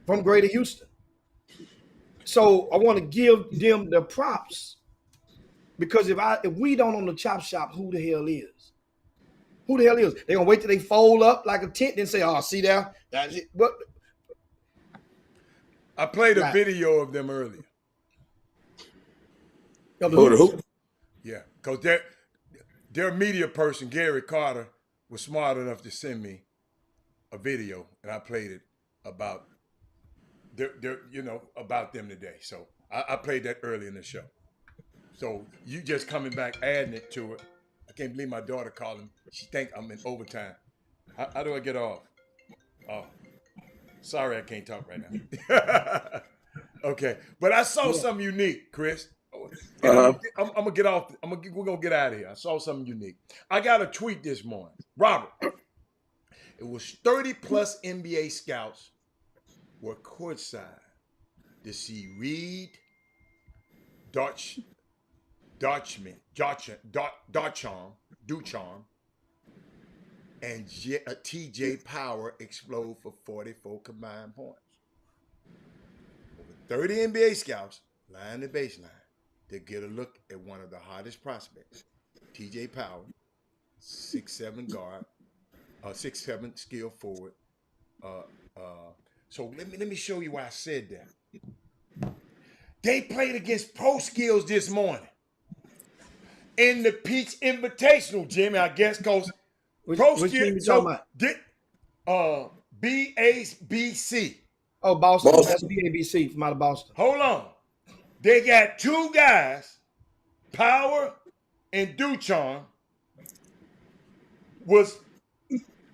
from Greater Houston. So I want to give them the props, because if we don't own the chop shop, who the hell is? Who the hell is? They're gonna wait till they fold up like a tent and say, "Oh, see there, that's it." But I played a video of them earlier. Who? Yeah, because their media person, Gary Carter, was smart enough to send me a video, and I played it about about them today. So I played that early in the show. So you just coming back, adding it to it. I can't believe my daughter called him. She think I'm in overtime. How do I get off? Oh, sorry, I can't talk right now. Okay, but I saw something unique, Chris. I'm gonna get off. We're gonna get out of here. I saw something unique. I got a tweet this morning, Robert. It was 30 plus NBA scouts were courtside to see Reid, Ducharme, and TJ Power explode for 44 combined points. Over 30 NBA scouts line the baseline to get a look at one of the hottest prospects, TJ Power, 6'7" guard, 6'7" skill forward. So let me show you why I said that. They played against Pro Skills this morning in the Peach Invitational, Jimmy. I guess because Pro Skills. So BABC. Oh, Boston. That's BABC from out of Boston. Hold on. They got two guys, Power and Ducharme.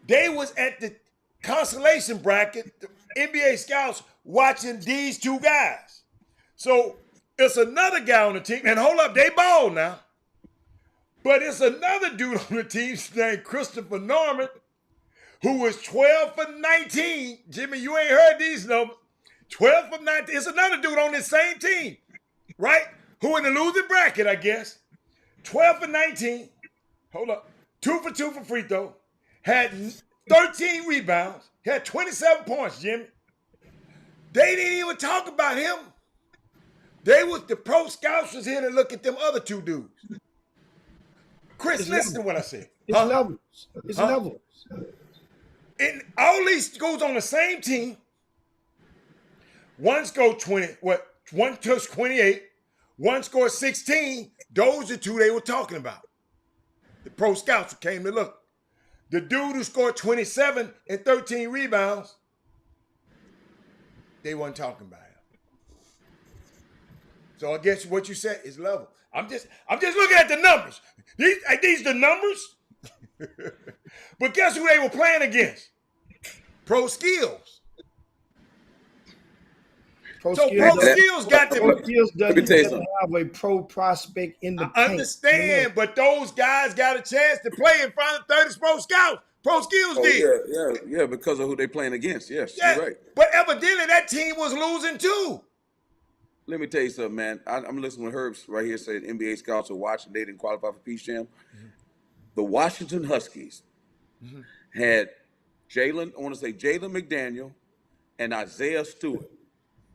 They was at the consolation bracket, the NBA scouts watching these two guys. So it's another guy on the team, and hold up, they ball now. But it's another dude on the team named Christopher Norman, who was 12 for 19. Jimmy, you ain't heard these numbers. 12 for 19. It's another dude on this same team, right? Who in the losing bracket, I guess. 12 for 19. Hold up. 2 for 2 for free throw. Had 13 rebounds. Had 27 points, Jimmy. They didn't even talk about him. The pro scouts was here to look at them other two dudes. Chris, listen to what I said. It's levels. It's levels. And all these schools on the same team. One scored 20. One took 28. One scored 16. Those are two they were talking about. The pro scouts who came to look. The dude who scored 27 and 13 rebounds, they weren't talking about him. So I guess what you said is level. I'm just looking at the numbers. These the numbers. But guess who they were playing against? Pro Skills. Pro Skills got them. Pro Skills doesn't have a pro prospect in the I understand, but those guys got a chance to play in front of 30 pro scouts. Pro Skills did. Yeah, because of who they playing against. Yes, yeah, you're right. But evidently that team was losing too. Let me tell you something, man. I'm listening to Herbs right here saying NBA scouts are watching. They didn't qualify for Peach Jam. Mm-hmm. The Washington Huskies had Jalen McDaniel and Isaiah Stuart,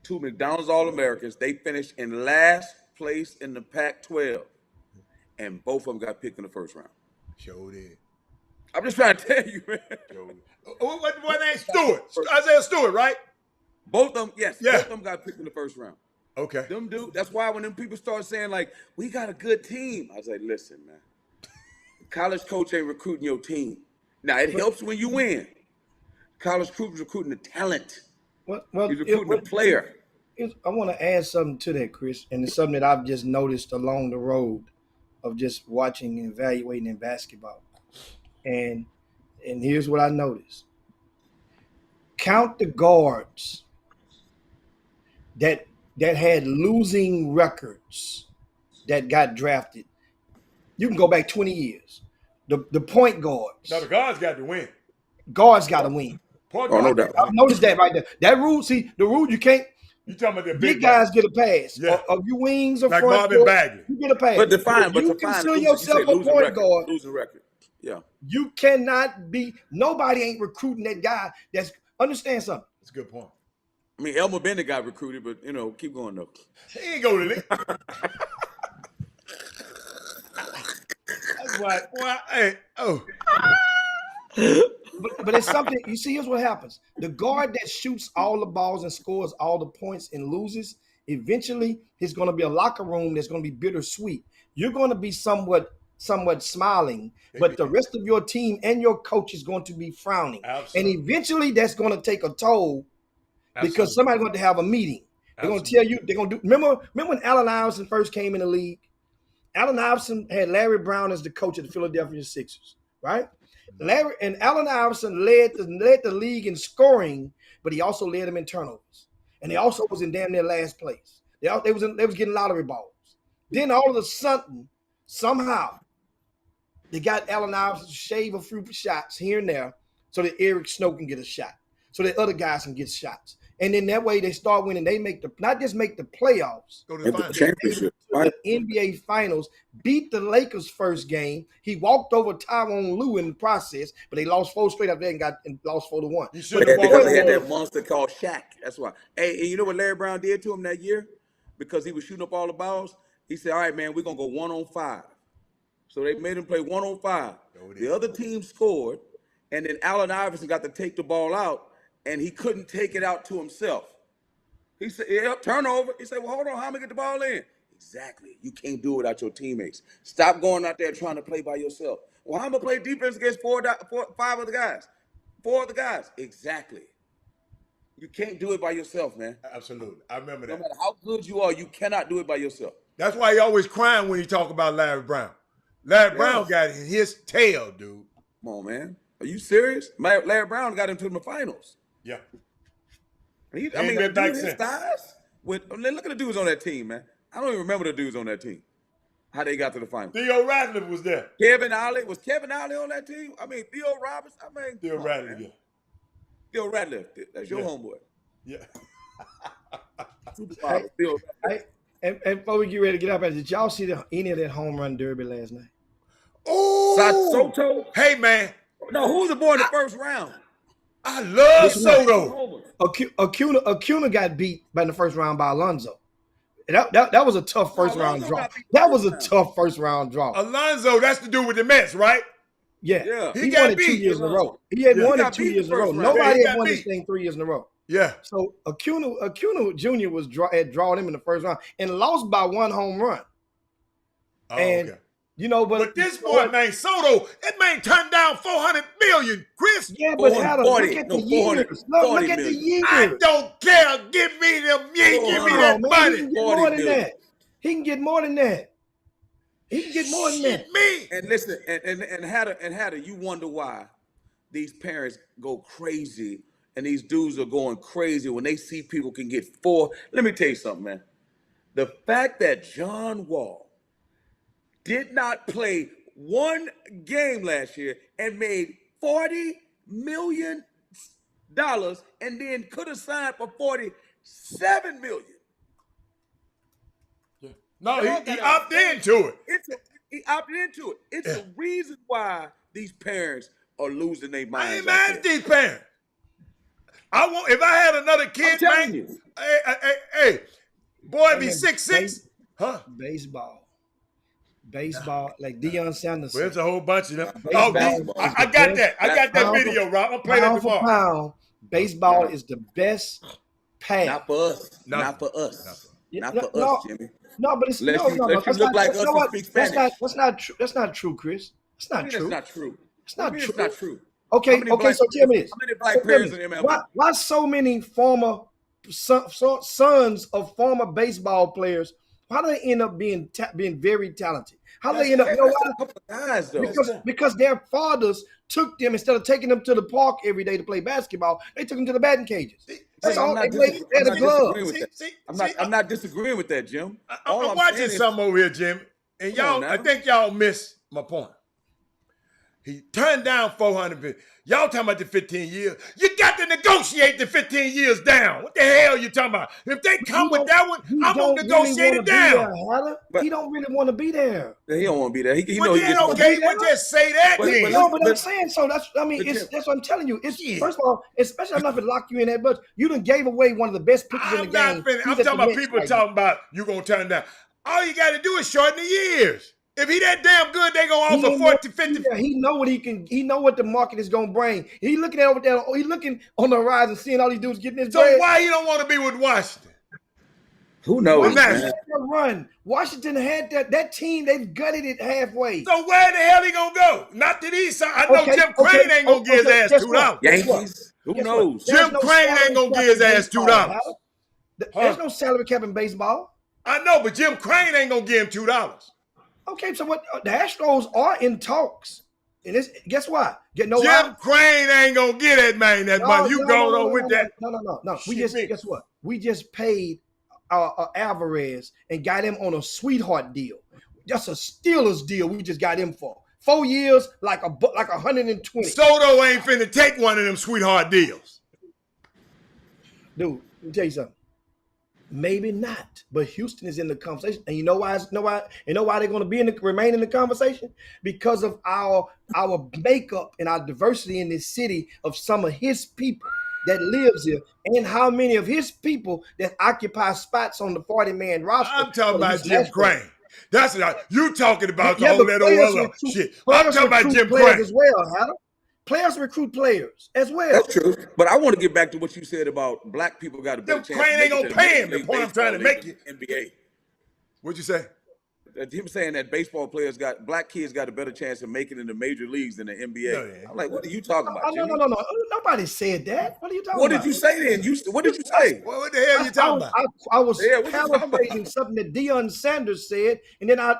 two McDonald's All-Americans. They finished in last place in the Pac-12, and both of them got picked in the first round. Sure did. I'm just trying to tell you, man. What name? Stuart. Isaiah Stuart, right? Both of them, yes. Yeah. Both of them got picked in the first round. Okay. Them dude. That's why when them people start saying like, "We got a good team," I was like, "Listen, man. College coach ain't recruiting your team. Now it helps when you win. College coach is recruiting the talent. He's recruiting the player." I want to add something to that, Chris, and it's something that I've just noticed along the road of just watching and evaluating in basketball. And And here's what I noticed. Count the guards that had losing records that got drafted. You can go back 20 years. The point guards. Now the guards got to win. Guards got to win. Point Oh, no guard. doubt. I've noticed that right there. That rule, see, the rule you can't. You talking about the Big guys get a pass. Yeah. Or you wings or Like front Marvin court, Bagley. you get a pass. But define, If you consider yourself a losing point record. guard, Losing record. Yeah. you cannot be. Nobody ain't recruiting that guy. That's understand something. That's a good point. I mean, Elmer Bennett got recruited, but keep going though. He ain't go to the That's why. Well, hey, oh. But it's something. You see, here's what happens: the guard that shoots all the balls and scores all the points and loses, eventually, there's going to be a locker room that's going to be bittersweet. You're going to be somewhat smiling, but the rest of your team and your coach is going to be frowning. Absolutely. And eventually, that's going to take a toll because Absolutely. somebody's going to have a meeting. They're going to tell you. They're going to do. Remember when Allen Iverson first came in the league? Allen Iverson had Larry Brown as the coach of the Philadelphia Sixers, right? Larry and Allen Iverson led the league in scoring, but he also led them in turnovers, and he also was in damn near last place. They was getting lottery balls. Then all of a sudden, somehow, they got Allen Iverson to shave a few shots here and there, so that Eric Snow can get a shot, so that other guys can get shots, and then that way they start winning. They not just make the playoffs, Go to the finals. Championship. the NBA Finals, beat the Lakers first game. He walked over Tyronn Lue in the process, but they lost 4 straight up there and lost 4-1. You should Because have they had that monster called Shaq. That's why. Hey, and you know what Larry Brown did to him that year? Because he was shooting up all the balls. He said, all right, man, we're going to go 1-on-5. So they made him play 1-on-5. The other team scored, and then Allen Iverson got to take the ball out, and he couldn't take it out to himself. He said, yeah, turnover. He said, well, hold on, how am I going to get the ball in? Exactly. You can't do it without your teammates. Stop going out there trying to play by yourself. Well, how am I going to play defense against 5 other guys? 4 other guys. Exactly. You can't do it by yourself, man. Absolutely. I remember No that. matter how good you are, you cannot do it by yourself. That's why he always crying when he talk about Larry Brown. Larry Brown got in his tail, dude. Come on, man. Are you serious? Larry Brown got into the finals. Yeah. I mean, been dude, back his since. size. Look at the dudes on that team, man. I don't even remember the dudes on that team. How they got to the finals. Theo Radcliffe was there. Kevin Ollie. Was Kevin Ollie on that team? I mean, Theo Roberts. I mean, Theo come on, Radcliffe, man. yeah. Theo Radcliffe. That's your homeboy. Yeah. Superpower. Theo Radcliffe. And before we get ready to get up, did y'all see any of that home run derby last night? Oh, Soto? hey, man. No, who was the boy in the first round? I love Soto. Acuna got beat in the first round by Alonzo. That was a tough first round Alonzo draw. got beat That was a first tough first round draw. Alonzo, that's the dude with the Mets, right? Yeah. He He got won it 2 beat. years in a row. He had won got it 2 beat years in a the row. first round. Nobody he had got won this beat. thing 3 years in a row. Yeah. So Acuna Jr. had drawn him in the first round and lost by 1 home run. Oh, And okay. but this boy named Soto, that man turned down $400 million, Chris. yeah, but Adam, 440, look at no, the years. Look 440 at the million. years. I don't care. Give me them. You ain't give me that Man, money. he can get 40 more than million. that. He can get more than that. He can get more than that. Shit, me. And listen, and Hatter, you wonder why these parents go crazy and these dudes are going crazy when they see people can get 4. Let me tell you something, man. The fact that John Wall did not play 1 game last year and made $40 million and then could have signed for $47 million. No, he opted into it. He opted into it. It's the reason why these parents are losing their I minds. ain't mad at these parents. If I had another kid, telling man. you. Hey, boy, be Man, 6'6". Huh? Baseball, like Deion Sanders. Well, there's a whole bunch of them. Baseball I got that. I got that Pound video, for- Rob. I'm gonna play that Pound for tomorrow. pound, baseball is the best path. Not for us. No. Not for us. Not No, for no, us, Jimmy. No, but it's Unless no, you- no, unless you that's look not- like you us know and what? speak That's Spanish. not true. That's not true, Chris. That's not true. That's not true. It's not What do you mean true. It's not true. Okay, How many okay. black So tell me players- this. How many black So tell players me in this. MLB? Why so many former sons of former baseball players How do they end up being very talented? How do That's they end up? You know That's why? a couple guys though. Because their fathers took them, instead of taking them to the park every day to play basketball, they took them to the batting cages. That's all. They had a glove. I'm not disagreeing with that, Jim. I'm watching something over here, Jim, and y'all. I think y'all missed my point. He turned down 450. Y'all talking about the 15 years. You got to negotiate the 15 years down. What the hell you talking about? If they come with that one, I'm going to negotiate it down. But he don't really want to be there. He don't want to be there. He well, then, okay, we'll just say that then. No, but I'm saying so. That's what I'm telling you. First of all, especially I'm not going to lock you in that much. You done gave away one of the best pitchers in the game. I'm talking about people talking about you going to turn down. All you got to do is shorten the years. If he that damn good, they gonna offer 40, 50. Yeah, he know what he can. He know what the market is gonna bring. He looking at over there. He looking on the horizon, seeing all these dudes getting this. So bread. why he don't want to be with Washington? Who knows? Run. Washington had that team. They've gutted it halfway. So where the hell he gonna go? Not to these. I know Jim Crane ain't gonna give his ass $2. Yankees. Who knows? Jim Crane ain't gonna give his ass $2. There's no salary cap in baseball. I know, but Jim Crane ain't gonna give him $2. Okay, so what? The Astros are in talks, and guess what? Jim Crane ain't gonna get that man that money. You going on with that? No. Guess what? We just paid Alvarez and got him on a sweetheart deal. That's a Steelers deal. We just got him for 4 years, like 120. Soto ain't finna take one of them sweetheart deals. Dude, let me tell you something. Maybe not, but Houston is in the conversation, and you know why? They're going to remain in the conversation because of our makeup and our diversity in this city of some of his people that lives here, and how many of his people that occupy spots on the 40-man roster. I'm talking about Jim Crane. That's what you talking about. All that other shit. I'm talking about Jim Crane as well, Hannah. Players recruit players as well. That's true. But I want to get back to what you said about black people got a better chance. Crane ain't gonna pay him. The point I'm trying to make you. NBA. What'd you say? Him saying that black kids got a better chance of making it in the major leagues than the NBA. No. I'm like, what are you talking about? No. Nobody said that. What are you talking about? What did you say then? What did you say? What the hell are you talking about? I was paraphrasing something that Deion Sanders said, and then I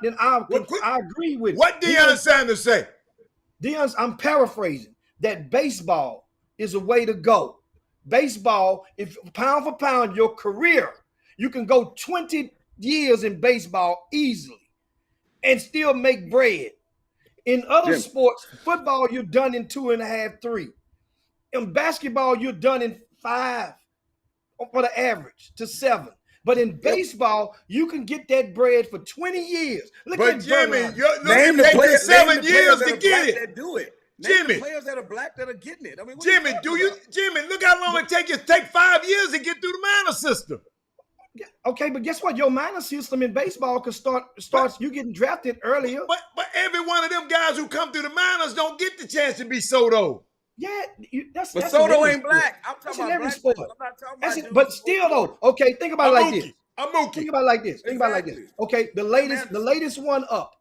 agree with it. What Deion Sanders say? I'm paraphrasing. That baseball is a way to go. Baseball, if pound for pound, your career, you can go 20 years in baseball easily and still make bread. In other sports, football, you're done in 2.5, 3. In basketball, you're done in 5 for the average to 7. But in baseball, you can get that bread for 20 years. Look at Jimmy, it takes 7 years to get it. Do it. Jimmy, the players that are black that are getting it. I mean, Jimmy, look how long it takes you to take 5 years to get through the minor system. Okay, but guess what? Your minor system in baseball can starts you getting drafted earlier. But every one of them guys who come through the minors don't get the chance to be Soto. Yeah, that's Soto ain't black. I'm talking about every black sport. I'm not talking about but still though, okay, think about it like this. Think about it like this. Think about it like this. Okay, the latest one up.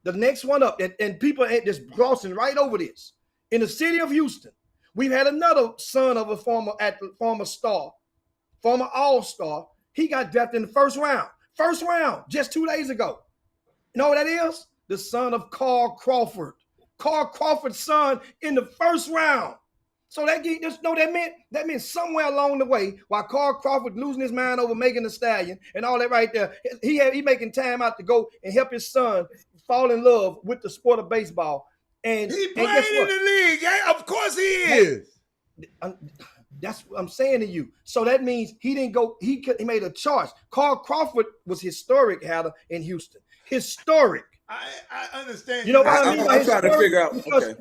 The next one up, and people ain't just glossing right over this. In the city of Houston, we've had another son of a former star, former all-star. He got drafted in the first round, just 2 days ago. You know what that is? The son of Carl Crawford. Carl Crawford's son in the first round. So that meant somewhere along the way, while Carl Crawford losing his mind over Megan Thee Stallion and all that right there, he making time out to go and help his son fall in love with the sport of baseball. And he played in the league. Yeah, of course he is. That's what I'm saying to you. So that means he didn't go. He made a choice. Carl Crawford was historic, Hatter, in Houston. Historic. I understand. You know what I mean? I'm trying to figure out because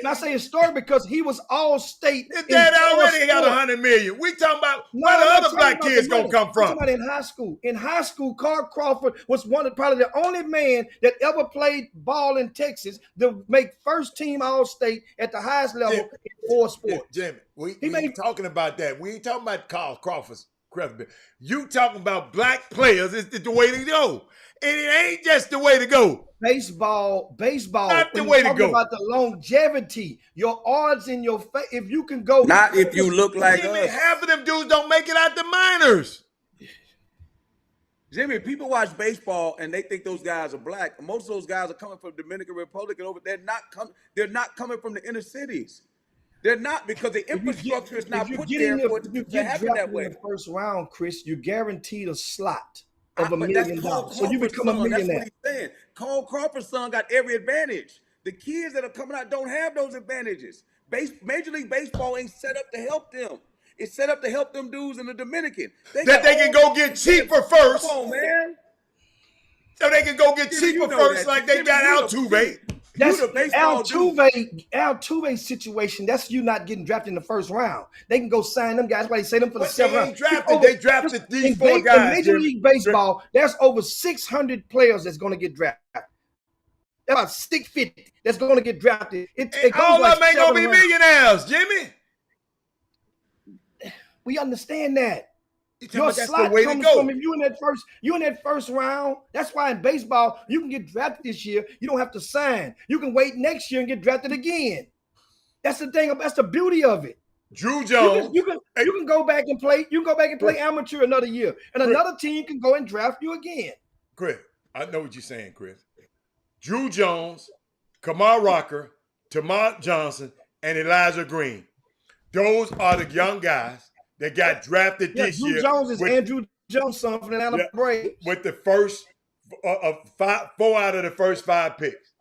I say historic because he was all state. His dad already got $100 million. We talking about where the other black kids gonna come from. I'm talking about in high school. In high school, Carl Crawford was probably the only man that ever played ball in Texas to make first team all state at the highest level in 4 sports. Jimmy, we ain't talking about that. We ain't talking about Carl Crawford's credibility. You talking about black players is the way to go. And it ain't just the way to go. Baseball. Not the way to go. About the longevity, your odds in your face. If you can go. Not if you look like Jimmy, us. half of them dudes don't make it out the minors. Jimmy, people watch baseball and they think those guys are black. Most of those guys are coming from Dominican Republic and over. They're not coming from the inner cities. They're not, because the infrastructure is not put there for it if you to get happen drafted that way. in the first round, Chris, you're guaranteed a slot of $1 But that's million. Cole So you Crawford's become a son. That's what millionaire. he's saying. Cole Crawford's son got every advantage. The kids that are coming out don't have those advantages. Major League Baseball ain't set up to help them. It's set up to help them dudes in the Dominican. That they can go get cheaper first. Come on, man. So they can go get Jimmy, cheaper you know first, that. like they Jimmy, got you Altuve. That's the baseball Altuve's situation. That's you not getting drafted in the first round. They can go sign them guys. That's why they say them for the But seventh they round. ain't drafted. They drafted these four guys. In Major League Baseball, there's over 600 players that's going to get drafted. There's about 650 that's going to get drafted. It goes all like of them ain't gonna be 7 rounds. millionaires, Jimmy. We understand that. Your Your that's slot the way to comes go. from if you in that first round. That's why in baseball you can get drafted this year. You don't have to sign. You can wait next year and get drafted again. That's the thing. That's the beauty of it. Drew Jones. You can go back and play. You can go back and play amateur another year, and another team can go and draft you again. Chris, I know what you're saying, Chris. Drew Jones, Kamar Rocker, Tamar Johnson, and Elijah Green. Those are the young guys that got drafted this Drew year. Jones is Andrew Jones' son from the Atlanta Braves. With the first four out of the first 5 picks.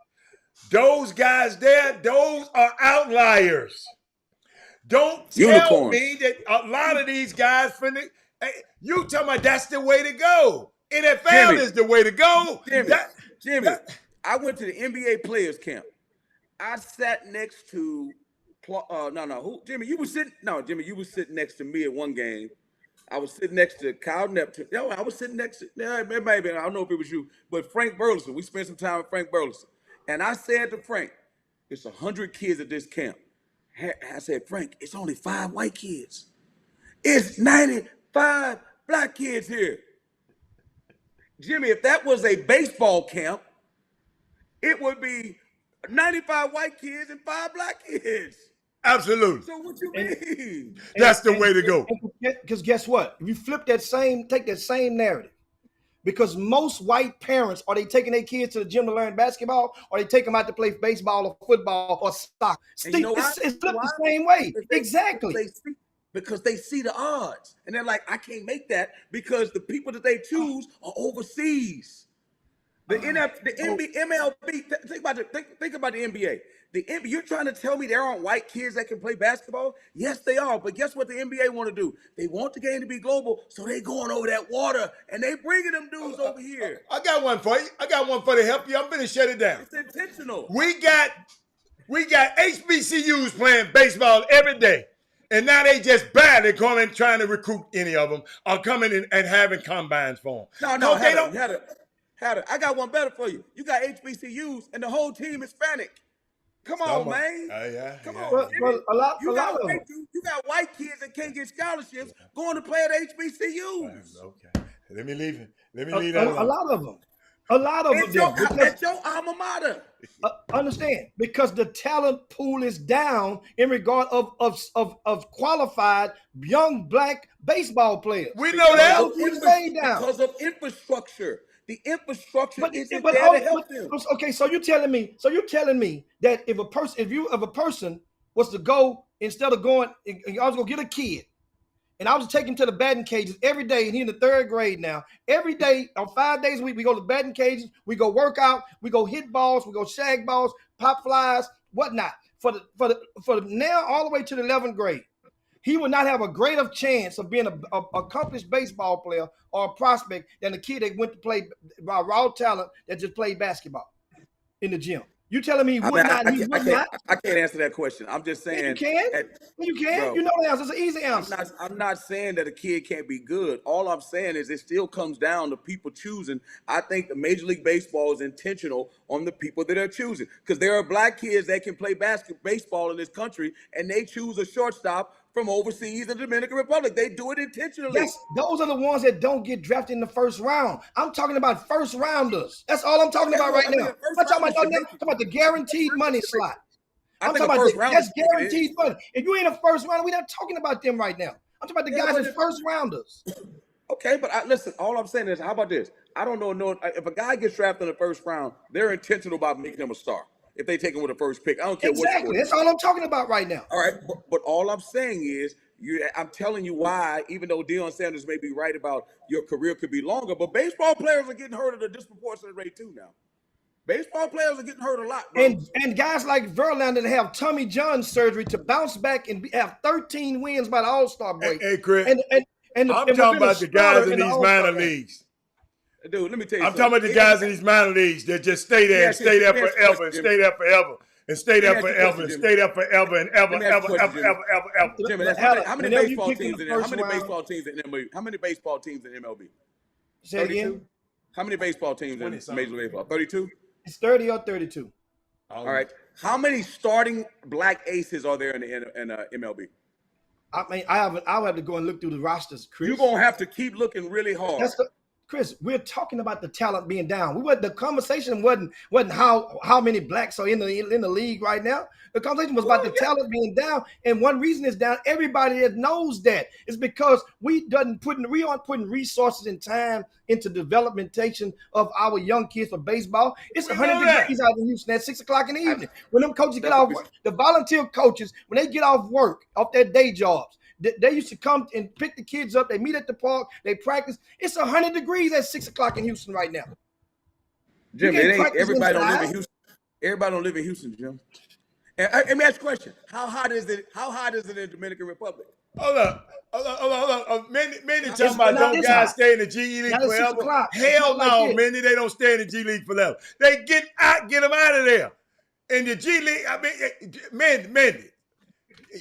Those guys there, those are outliers. Don't tell me that a lot of these guys, you talking about that's the way to go. NFL is the way to go. Jimmy, I went to the NBA players camp. I sat next to Jimmy, you were sitting next to me at one game. I was sitting next to Kyle Neptune. I was sitting next to, maybe, I don't know if it was you, but Frank Burleson. We spent some time with Frank Burleson. And I said to Frank, it's 100 kids at this camp. I said, Frank, it's only 5 white kids. It's 95 black kids here. Jimmy, if that was a baseball camp, it would be 95 white kids and 5 black kids. Absolutely. So what you mean? That's the way to go. Because guess what? If you take that same narrative, because most white parents, are they taking their kids to the gym to learn basketball, or they take them out to play baseball or football or soccer? It's flipped the same way. Exactly. Because they see the odds. And they're like, I can't make that because the people that they choose are overseas. The MLB, think about the NBA. You're trying to tell me there aren't white kids that can play basketball? Yes, they are. But guess what the NBA want to do? They want the game to be global, so they going over that water and they bringing them dudes over here. I got one for you. I got one for to help you. I'm going to shut it down. It's intentional. We got HBCUs playing baseball every day. And now they just barely coming trying to recruit any of them or coming in and having combines for them. No, I got one better for you. You got HBCUs and the whole team is Hispanic. Come on, man. Come on. Well, a lot of them. You got white kids that can't get scholarships going to play at HBCUs. Okay. Let me leave that alone. A lot of them. A lot of It's them. your alma mater. Understand, because the talent pool is down in regard of qualified young black baseball players. We know that. Because of infrastructure. The infrastructure isn't there to help them. Okay, so you're telling me that if a person was to go, instead of going, I was gonna get a kid, and I was taking him to the batting cages every day, and he's in the 3rd grade now. Every day, on 5 days a week, we go to the batting cages, we go work out, we go hit balls, we go shag balls, pop flies, whatnot. For the now all the way to the 11th grade. He would not have a greater chance of being an accomplished baseball player or a prospect than the kid that went to play by raw talent that just played basketball in the gym. You telling me he would not? I can't answer that question. I'm just saying. You can. Bro, you know the answer. It's an easy answer. I'm not saying that a kid can't be good. All I'm saying is it still comes down to people choosing. I think the Major League Baseball is intentional on the people that are choosing, because there are black kids that can play baseball in this country, and they choose a shortstop from overseas in the Dominican Republic. They do it intentionally. Yes, those are the ones that don't get drafted in the first round. I'm talking about first rounders. That's all I'm talking about right now. I'm talking about the guaranteed money slot. I'm talking about that's guaranteed money. If you ain't a first rounder, we're not talking about them right now. I'm talking about the guys as first rounders. Okay, but listen, all I'm saying is, how about this? I don't know. No, if a guy gets drafted in the first round, they're intentional about making him a star. If they take him with the first pick, I don't care what sport. Exactly. That's all I'm talking about right now. All right, but all I'm saying is, I'm telling you why. Even though Deion Sanders may be right about your career could be longer, but baseball players are getting hurt at a disproportionate rate too now. Baseball players are getting hurt a lot, bro. And guys like Verlander that have Tommy John surgery to bounce back and have 13 wins by the All-Star break. Hey, Chris. I'm talking about the guys in these minor leagues. Dude, let me tell you I'm talking about the guys in these minor leagues that just stay there and stay there forever and stay there forever and stay there forever and stay there forever and ever. Jimmy, how many baseball teams in there? How many baseball teams in MLB? How many baseball teams in MLB? Say again? How many baseball teams in Major League Baseball? 32? It's 30 or 32. All right. How many starting black aces are there in MLB? I mean, I'll have to go and look through the rosters, Chris. You're gonna have to keep looking really hard. Chris, we're talking about the talent being down. The conversation wasn't how many blacks are in the league right now. The conversation was about the talent being down, and one reason it's down. Everybody that knows that is because we aren't putting resources and time into developmentation of our young kids for baseball. It's 100 degrees out in Houston at 6 o'clock in the evening. When them coaches get off work, the volunteer coaches, when they get off work, off their day jobs, they used to come and pick the kids up. They meet at the park. They practice. It's 100 degrees at 6 o'clock in Houston right now. Jim, everybody don't live in Houston. Everybody don't live in Houston, Jim. And let me ask you a question. How hot is it in the Dominican Republic? Hold up. Many talking about don't guys stay in the G League forever. Hell no, many they don't stay in the G League forever. They get them out of there. In the G League, I mean, many.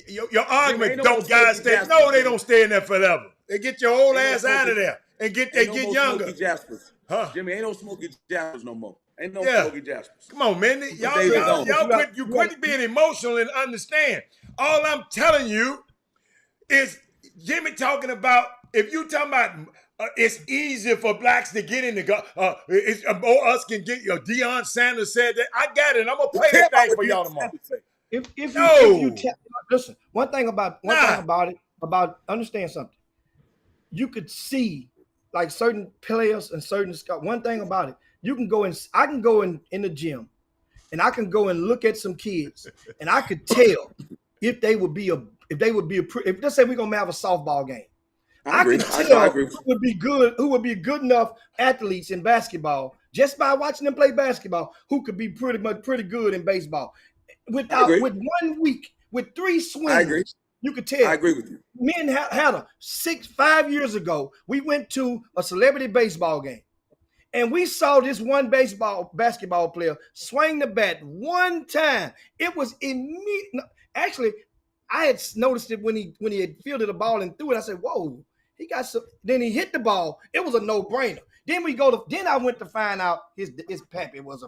Your argument, don't guys stay? No, they don't stay in there forever. They get your old ass out of there and get younger. Huh? Jimmy, ain't no Smokey Jaspers no more. Ain't no Smokey Jaspers. Come on, man. Y'all quit being emotional and understand. All I'm telling you is Jimmy talking about, if you talking about it's easier for blacks to get in the us can get Deion Sanders said that. I got it. I'm gonna play that thing for y'all tomorrow. If you listen, one thing about understand something. You could see like certain players and certain scouts. One thing about it, I can go in the gym, and I can go and look at some kids, and I could tell if let's say we're gonna have a softball game. I could tell who would be good enough athletes in basketball just by watching them play basketball, who could be pretty good in baseball. With 1 week, with 3 swings, you could tell. I agree with you. Men had 5 years ago, we went to a celebrity baseball game, and we saw this one basketball player swing the bat one time. It was immediate. Actually, I had noticed it when he had fielded the ball and threw it. I said, "Whoa, he got some." Then he hit the ball. It was a no-brainer. Then I went to find out his pappy was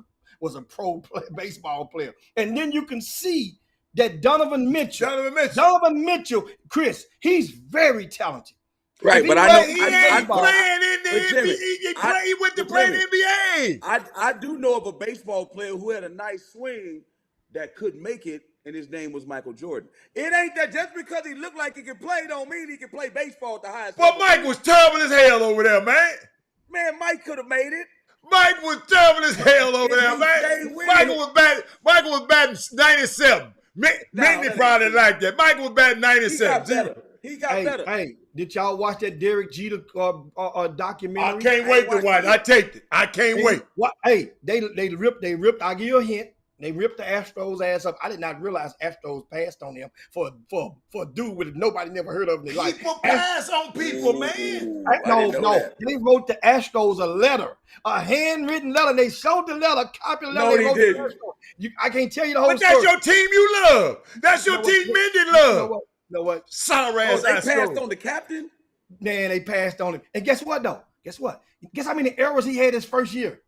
a pro baseball player, and then you can see that Donovan Mitchell, Chris, he's very talented. Right, but he went to play in the NBA. I do know of a baseball player who had a nice swing that couldn't make it, and his name was Michael Jordan. It ain't that just because he looked like he can play don't mean he can play baseball at the highest level. But Mike was terrible as hell over there, man. Man, Mike could have made it. Mike was terrible as hell over there, man. Michael was batting 97. Many probably like that. Michael was batting 97. He got better. Hey, did y'all watch that Derek Jeter documentary? I can't wait to watch it. I taped it. I can't wait. Hey, they ripped. I'll give you a hint. They ripped the Astros ass up. I did not realize Astros passed on them for a dude with nobody never heard of in their life. People pass on people, man. No. They wrote the Astros a letter, a handwritten letter. They showed the letter, copied the letter. No, they didn't. I can't tell you the whole story. But that's your team you love. That's your team men did love. You know what? Sorry ass they passed on the captain? Man, they passed on him. And guess what, though? Guess how many errors he had his first year?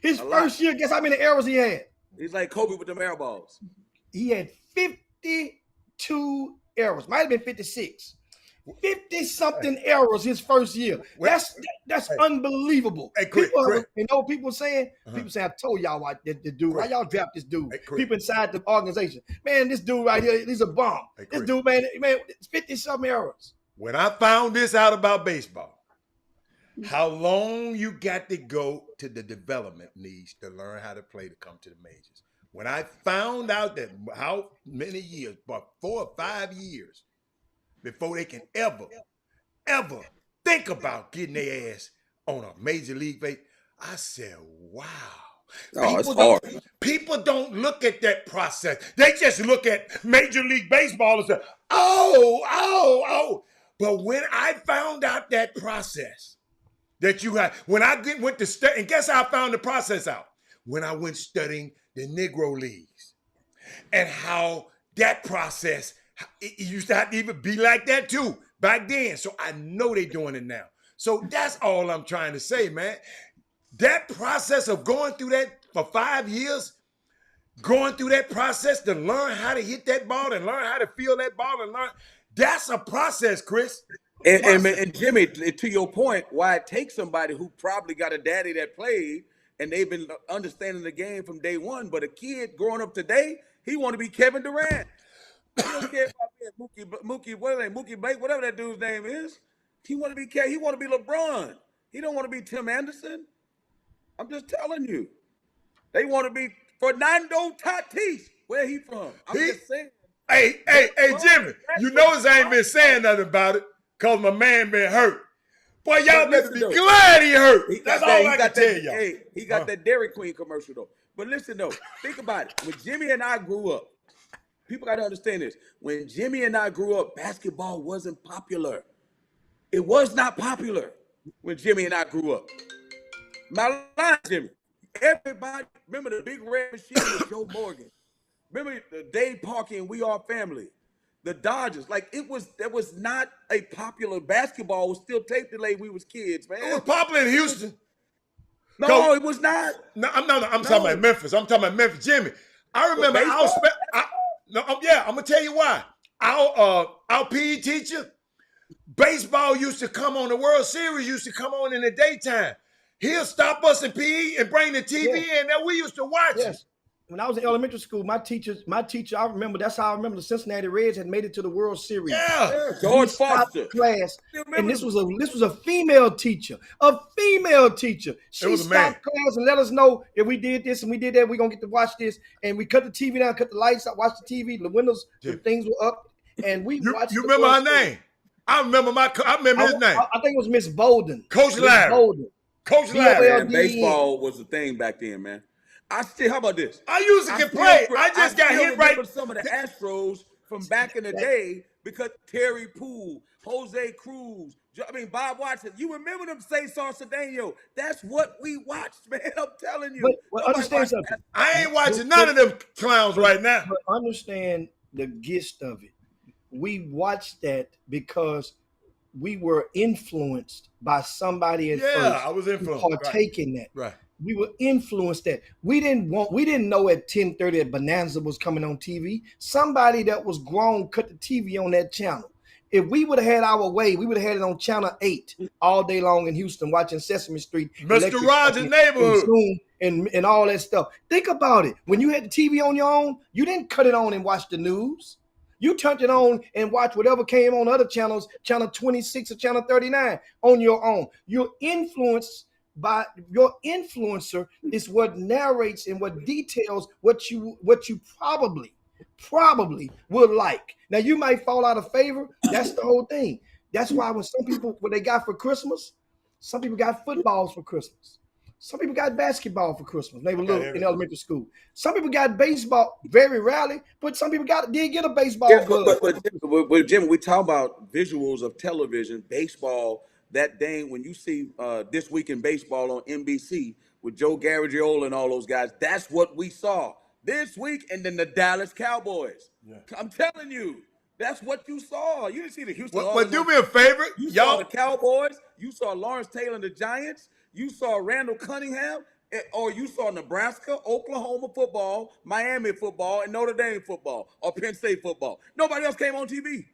His first year, guess how many errors he had? He's like Kobe with them air balls. He had 52 errors. Might have been 56. 50-something errors his first year. That's unbelievable. Hey, Chris, you know what people saying? People saying, I told y'all why the dude. Why y'all draft this dude? People inside the organization. Man, this dude right here, he's a bomb. This dude, man, it's 50-something errors. When I found this out about baseball, how long you got to go to the development needs to learn how to play to come to the majors. When I found out that how many years, about 4 or 5 years before they can ever think about getting their ass on a major league base, I said, wow. Oh, it's hard. People don't look at that process. They just look at Major League Baseball and say, oh. But when I found out that process that you had, when I went to study, and guess how I found the process out? When I went studying the Negro Leagues and how that process, it used to have to even be like that too back then. So I know they're doing it now. So that's all I'm trying to say, man. That process of going through that for 5 years, going through that process to learn how to hit that ball and learn how to feel that ball and learn, that's a process, Chris. And Jimmy, to your point, why it takes somebody who probably got a daddy that played and they've been understanding the game from day one, but a kid growing up today, he want to be Kevin Durant. He don't care about being Mookie Blake, whatever that dude's name is. He want to be LeBron. He don't want to be Tim Anderson. I'm just telling you. They want to be Fernando Tatis. Where he from? I'm just saying. Hey, Jimmy, you notice I ain't been saying nothing about it because my man been hurt. Boy, y'all better be glad he hurt. That's all I can tell y'all. Hey, he got that Dairy Queen commercial, though. But listen, though. Think about it. When Jimmy and I grew up, people got to understand this. When Jimmy and I grew up, basketball wasn't popular. It was not popular when Jimmy and I grew up. My line, Jimmy. Everybody, remember the big red machine with Joe Morgan. Remember the Dave Parker and We Are Family. The Dodgers. Like, there was not a popular basketball. Was still tape delay when we was kids, man. It was popular in Houston. No, it was not. No, I'm talking about Memphis. I'm talking about Memphis. Jimmy, I remember I'm gonna tell you why. Our PE teacher, baseball used to come on, the World Series used to come on in the daytime. He'll stop us in PE and bring the TV in that we used to watch. Yes. When I was in elementary school, my teacher, I remember, that's how I remember the Cincinnati Reds had made it to the World Series. Yeah. George Foster. Class, and this was a female teacher. A female teacher. She stopped class and let us know if we did this and we did that, we're gonna get to watch this. And we cut the TV down, cut the lights out, watch the TV, the windows, the things were up, and we watched. You remember her name? I remember his name. I think it was Miss Bolden. Coach Larry. Coach Larry. Baseball was the thing back then, man. How about this? I used to get played. I just got hit right. Some of the Astros from back in the day because Terry Poole, Jose Cruz, Bob Watson. You remember them Cesar Cedeno? That's what we watched, man. I'm telling you. But understand something. I ain't watching none of them clowns right now. But understand the gist of it. We watched that because we were influenced by somebody at first. Yeah, I was influenced. Partaking that. Right. We were influenced that. We didn't know at 10:30 that Bonanza was coming on TV. Somebody that was grown cut the TV on that channel. If we would have had our way, we would have had it on Channel 8 all day long in Houston, watching Sesame Street, Mr. Rogers' Neighborhood, and all that stuff. Think about it. When you had the TV on your own, you didn't cut it on and watch the news. You turned it on and watched whatever came on other channels, Channel 26 or Channel 39 on your own. You're influenced by your influencer is what narrates and what details what you probably would like. Now you might fall out of favor. That's the whole thing. That's why when some people, what they got for Christmas, some people got footballs for Christmas. Some people got basketball for Christmas. They were little in elementary school. Some people got baseball very rarely, but some people did get a baseball glove. But Jim, we talk about visuals of television, baseball. That day when you see This Week in Baseball on NBC with Joe Garagiola and all those guys, that's what we saw this week. And then the Dallas Cowboys. Yeah. I'm telling you, that's what you saw. You didn't see the Houston. But do me a favor, you saw the Cowboys. You saw Lawrence Taylor and the Giants. You saw Randall Cunningham, or you saw Nebraska, Oklahoma football, Miami football, and Notre Dame football, or Penn State football. Nobody else came on TV.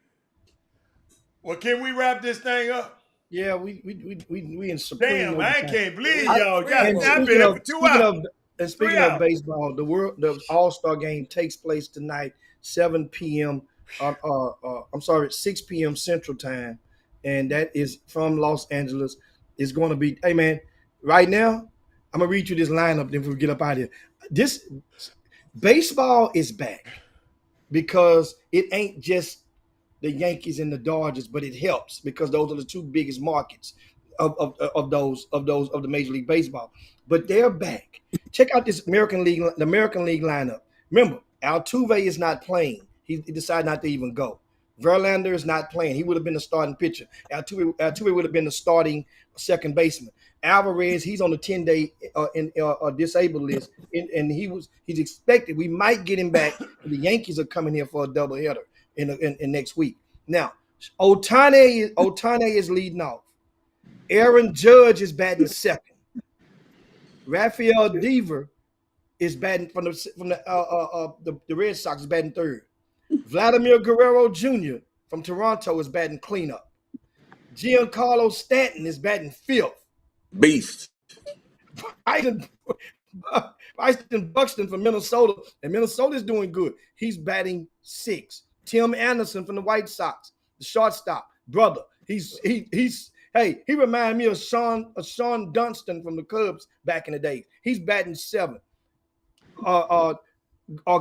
Well, can we wrap this thing up? Yeah, we in supreme. Damn, I can't believe y'all got it. I've been here for 2 hours. And speaking of baseball, the All-Star game takes place tonight, 7 p.m. 6 p.m. Central Time, and that is from Los Angeles. is going to be. Hey man, right now I'm gonna read you this lineup. Then we get up out of here. This baseball is back because it ain't just the Yankees and the Dodgers, but it helps because those are the two biggest markets of the Major League Baseball. But they're back. Check out this the American League lineup. Remember, Altuve is not playing. He decided not to even go. Verlander is not playing. He would have been the starting pitcher. Altuve would have been the starting second baseman. Alvarez, he's on the 10-day disabled list, and he's expected. We might get him back. The Yankees are coming here for a doubleheader in next week. Now, Ohtani is leading off. Aaron Judge is batting second. Rafael Devers is batting from the Red Sox is batting third. Vladimir Guerrero Jr. from Toronto is batting cleanup. Giancarlo Stanton is batting fifth. Beast. Bryson Buxton from Minnesota, and Minnesota's doing good. He's batting sixth. Tim Anderson from the White Sox, the shortstop, brother. He reminded me of Sean Dunston from the Cubs back in the day. He's batting seventh.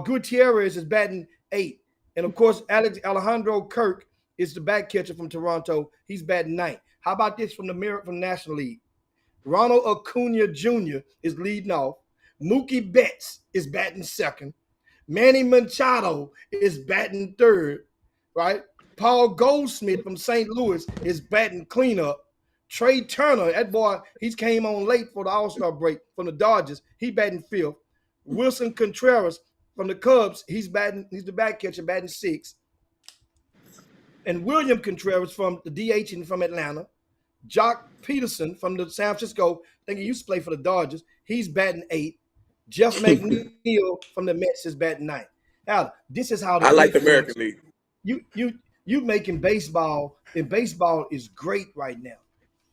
Gutierrez is batting eighth. And of course, Alejandro Kirk is the back catcher from Toronto. He's batting ninth. How about this from the National League? Ronald Acuna Jr. is leading off. Mookie Betts is batting second. Manny Machado is batting third, right? Paul Goldschmidt from St. Louis is batting cleanup. Trey Turner, that boy, he came on late for the All-Star break from the Dodgers. He batting fifth. Wilson Contreras from the Cubs, he's the back catcher, batting sixth. And William Contreras from the DH and from Atlanta. Jock Peterson from the San Francisco, I think he used to play for the Dodgers. He's batting eighth. Jeff McNeil from the Mets is batting ninth. Now, this is how I like the American League. You making baseball, and baseball is great right now.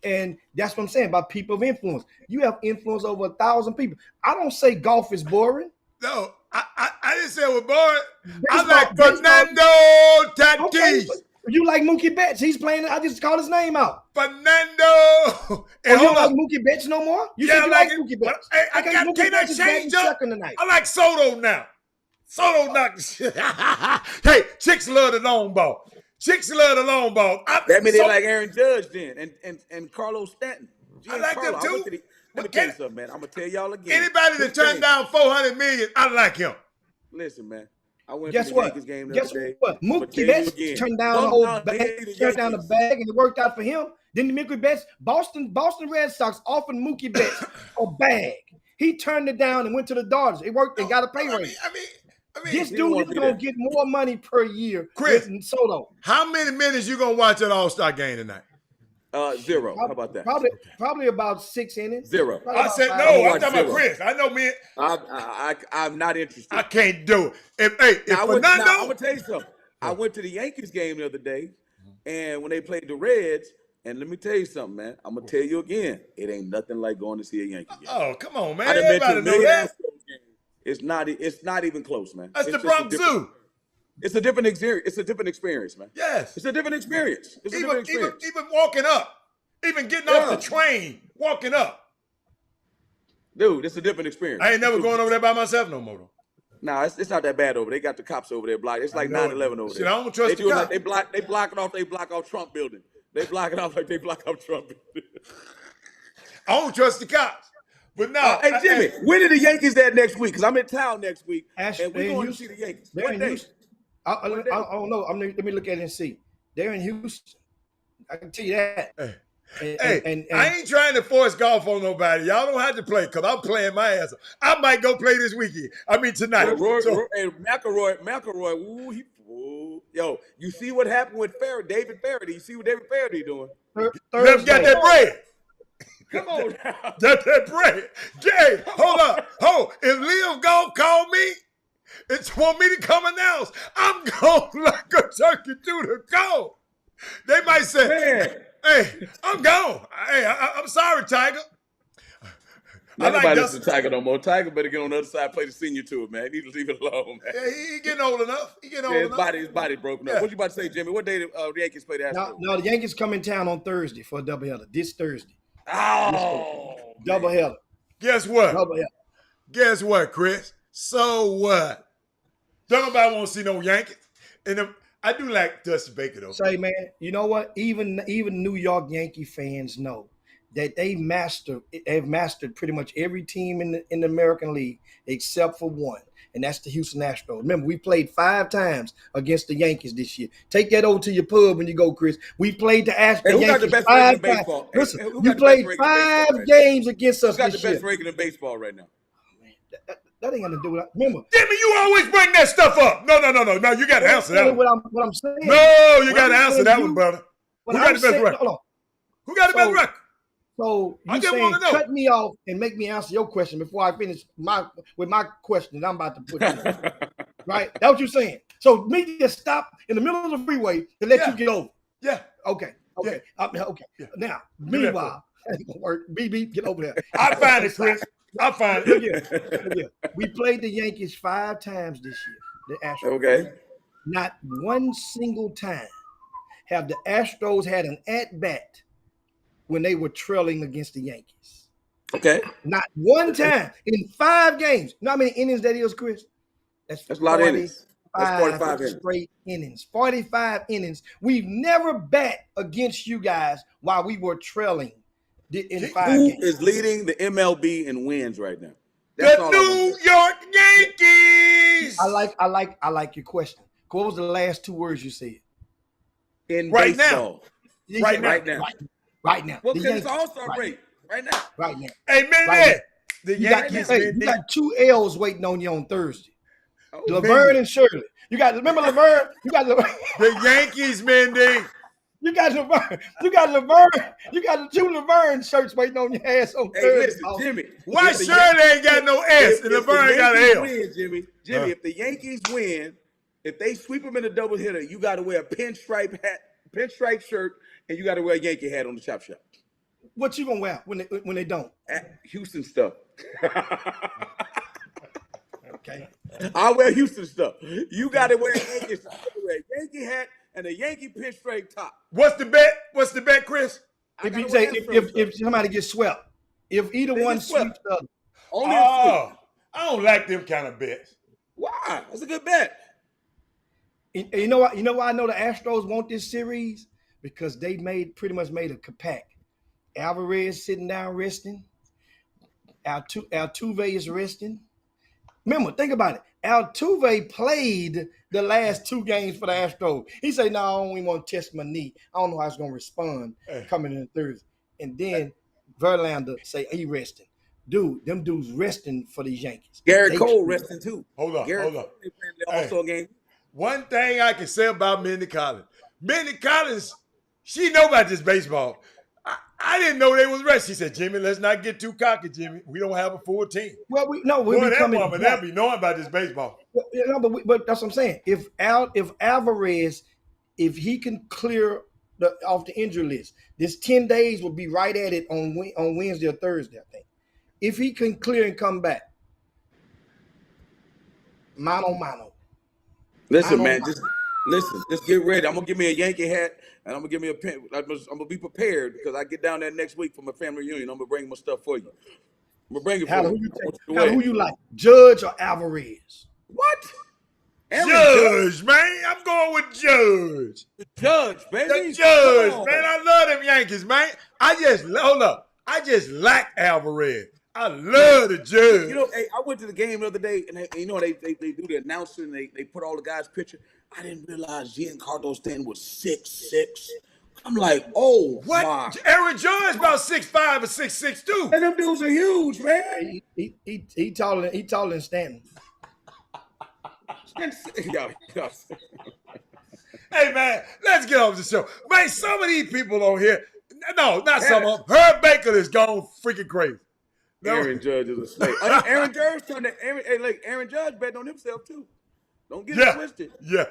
And that's what I'm saying about people of influence. You have influence over 1,000 people. I don't say golf is boring. No, I didn't say it was boring. I like Fernando Tatis. Okay, you like Mookie Betts. He's playing. I just called his name out. Fernando. And you don't like Mookie Betts no more? You said you like Mookie Betts. Can I change up? I like Soto now. Soto knocks. Hey, chicks love the long ball. Chicks love the long ball. That means they like Aaron Judge then and Carlos Stanton. I like them too. Let me tell you something, man. I'm gonna tell y'all again. Anybody that turned down $400 million, I like him. Listen, man. I went Guess to the what? Yankees game the Guess other day. what? Mookie Betts turned down the whole bag, turned down the bag, and it worked out for him. Then the Mookie Betts, Boston Red Sox offered Mookie Betts a bag. He turned it down and went to the Dodgers. It worked and got a pay raise. I mean, this dude is gonna get more money per year. Chris than Soto. How many minutes you gonna watch at All-Star game tonight? 0. How about that? Probably about 6 innings. 0. I said no. I'm talking about Chris. I know, man. I'm not interested. I can't do it. If I'm Fernando, gonna tell you something. I went to the Yankees game the other day, and when they played the Reds, and let me tell you something, man. I'm gonna tell you again. It ain't nothing like going to see a Yankee game. Oh, come on, man. I done been to Everybody know that. It's not even close, man. That's the Bronx Zoo. It's a different experience. It's a different experience, man. Yes. It's a different experience. It's a different experience. Even walking up. Even getting off the train, walking up. Dude, it's a different experience. I ain't never going over there by myself no more, though. Nah, it's not that bad over there. They got the cops over there blocked. It's like 9/11 over there. Shit, I don't trust the cops. They block it off. They block off Trump building. They block it off like they block off Trump building. I don't trust the cops. But now, hey Jimmy, when are the Yankees there next week? Because I'm in town next week, and we're going to see the Yankees. What day? I don't know. Let me look at it and see. They're in Houston. I can tell you that. And I ain't trying to force golf on nobody. Y'all don't have to play because I'm playing my ass off. I might go play this weekend. I mean tonight. McElroy, yo, you see what happened with David Faraday? You see what David Faraday doing? Let him get that bread. Come on now. Get that bread. Jay, hold up. If Liam Golf called me, it's want me to come announce, I'm going like a turkey through the cold. They might say, man. Hey, I'm gone. Hey, I'm sorry, Tiger. Nobody listen to Tiger no more. Tiger better get on the other side, play the senior tour, man. He need to leave it alone, man. Yeah, he getting old enough. His body broken up. What you about to say, Jimmy? What day the Yankees play the Astros? No, the Yankees come in town on Thursday for a doubleheader. This Thursday. Oh, Double man. header. Guess what? Double header. Guess what, Chris? So what? Don't nobody want to see no Yankees. And I do like Dusty Baker though. Say, man, you know what? Even New York Yankee fans know that they've mastered pretty much every team in the American League except for one, and that's the Houston Astros. Remember, we played 5 times against the Yankees this year. Take that over to your pub when you go, Chris. We played the Astros. Hey, who got the Yankees best rating 5 in times. baseball? Hey, Listen, who you got the played best rating in 5 baseball right games against now? us Who got this the year. best rating in baseball right now? That ain't got to do with it. Remember, Jimmy, you always bring that stuff up. No. Now you got to answer that one. what I'm saying. No, you What got to I'm answer saying that you- one, brother. what Who got I'm the best saying- record? hold on. Who got the best So- record? So I you just saying wanna know. cut me off and make me answer your question before I finish my question that I'm about to put in. Right? That's what you're saying. So me just stop in the middle of the freeway to let you get over. Yeah. Okay. Yeah. Okay. Yeah. Now, Do that meanwhile, BB, get over there. I find it, Chris. I find Look it. here. We played the Yankees 5 times this year. The Astros. Okay. Not one single time have the Astros had an at-bat when they were trailing against the Yankees. Okay. Not one time in 5 games. You know how many innings that is, Chris? That's a lot of innings. That's 45 innings. Straight innings. 45 innings. We've never bat against you guys while we were trailing in 5 Who games. is leading the MLB in wins right now? The all I want New to say. York Yankees. I like your question. What was the last 2 words you said? In Right now. baseball. You Right said now. Right now. Well, The because it's Yankees. All-Star Right. break right now. Right now. Hey, man, Right the You got, Yankees, hey, you man, got 2 L's waiting on you on Thursday. Oh, Laverne and Shirley. Remember Laverne? You got Laverne. the Yankees, man, You got Laverne. You got Laverne. You got the 2 Laverne shirts waiting on your ass on Hey, Thursday. listen, Jimmy. why if the Shirley ain't got no S and if the LeBron got an Yankees L? win, Jimmy, if the Yankees win, if they sweep them in a double hitter, you got to wear a pinstripe hat, pinstripe shirt, and you got to wear a Yankee hat on the chop shop. What you gonna wear when they don't? Houston stuff. Okay. I'll wear Houston stuff. You got to wear a Yankee stuff. Wear a Yankee hat and a Yankee pinstripe top. What's the bet? What's the bet, Chris? If you say if somebody gets swept, if either They one get swept. sweeps the other, Only a Oh, I don't like them kind of bets. Why? That's a good bet. and you know what? You know why I know the Astros want this series? Because they pretty much made a compact. Alvarez sitting down resting. Altuve is resting. Remember, think about it. Altuve played the last 2 games for the Astros. He said, "No, I only want to test my knee. I don't know how it's going to respond coming in Thursday." And then Verlander say he resting. Dude, them dudes resting for these Yankees. Garrett Cole resting too. Hold on. They playing the All-Star game. One thing I can say about Mindy Collins, she know about this baseball. I didn't know they was rest. She said, "Jimmy, let's not get too cocky, Jimmy. We don't have a full team." Well, Boy, we'll be that coming woman, back. they'll be knowing about this baseball. But that's what I'm saying. If Alvarez, if he can clear off the injury list, this 10 days will be right at it on Wednesday or Thursday, I think. If he can clear and come back, mano. Listen, man, just get ready. I'm gonna give me a Yankee hat and I'm gonna give me a pen. I'm gonna be prepared because I get down there next week for my family reunion. I'm gonna bring my stuff for you. I'm gonna bring it for you. Who you like, Judge or Alvarez? What? Judge, man. I'm going with Judge. Judge, baby. The Judge, man. I love them Yankees, man. Hold up. I just like Alvarez. I love the Judge. You know, hey, I went to the game the other day, and they do the announcing, and they put all the guys' picture. I didn't realize Giancarlo Stanton was 6'6". I'm like, oh what? my! Aaron Judge about 6'5" or 6'6" too. And them dudes are huge, man. He taller than Stanton. Hey man, let's get on with the show. Man, some of these people on here, no, not some of them. Herb Baker is gone freaking crazy. No. Aaron Judge is a snake. Aaron Judge betting on himself too. Don't get it twisted. Yeah.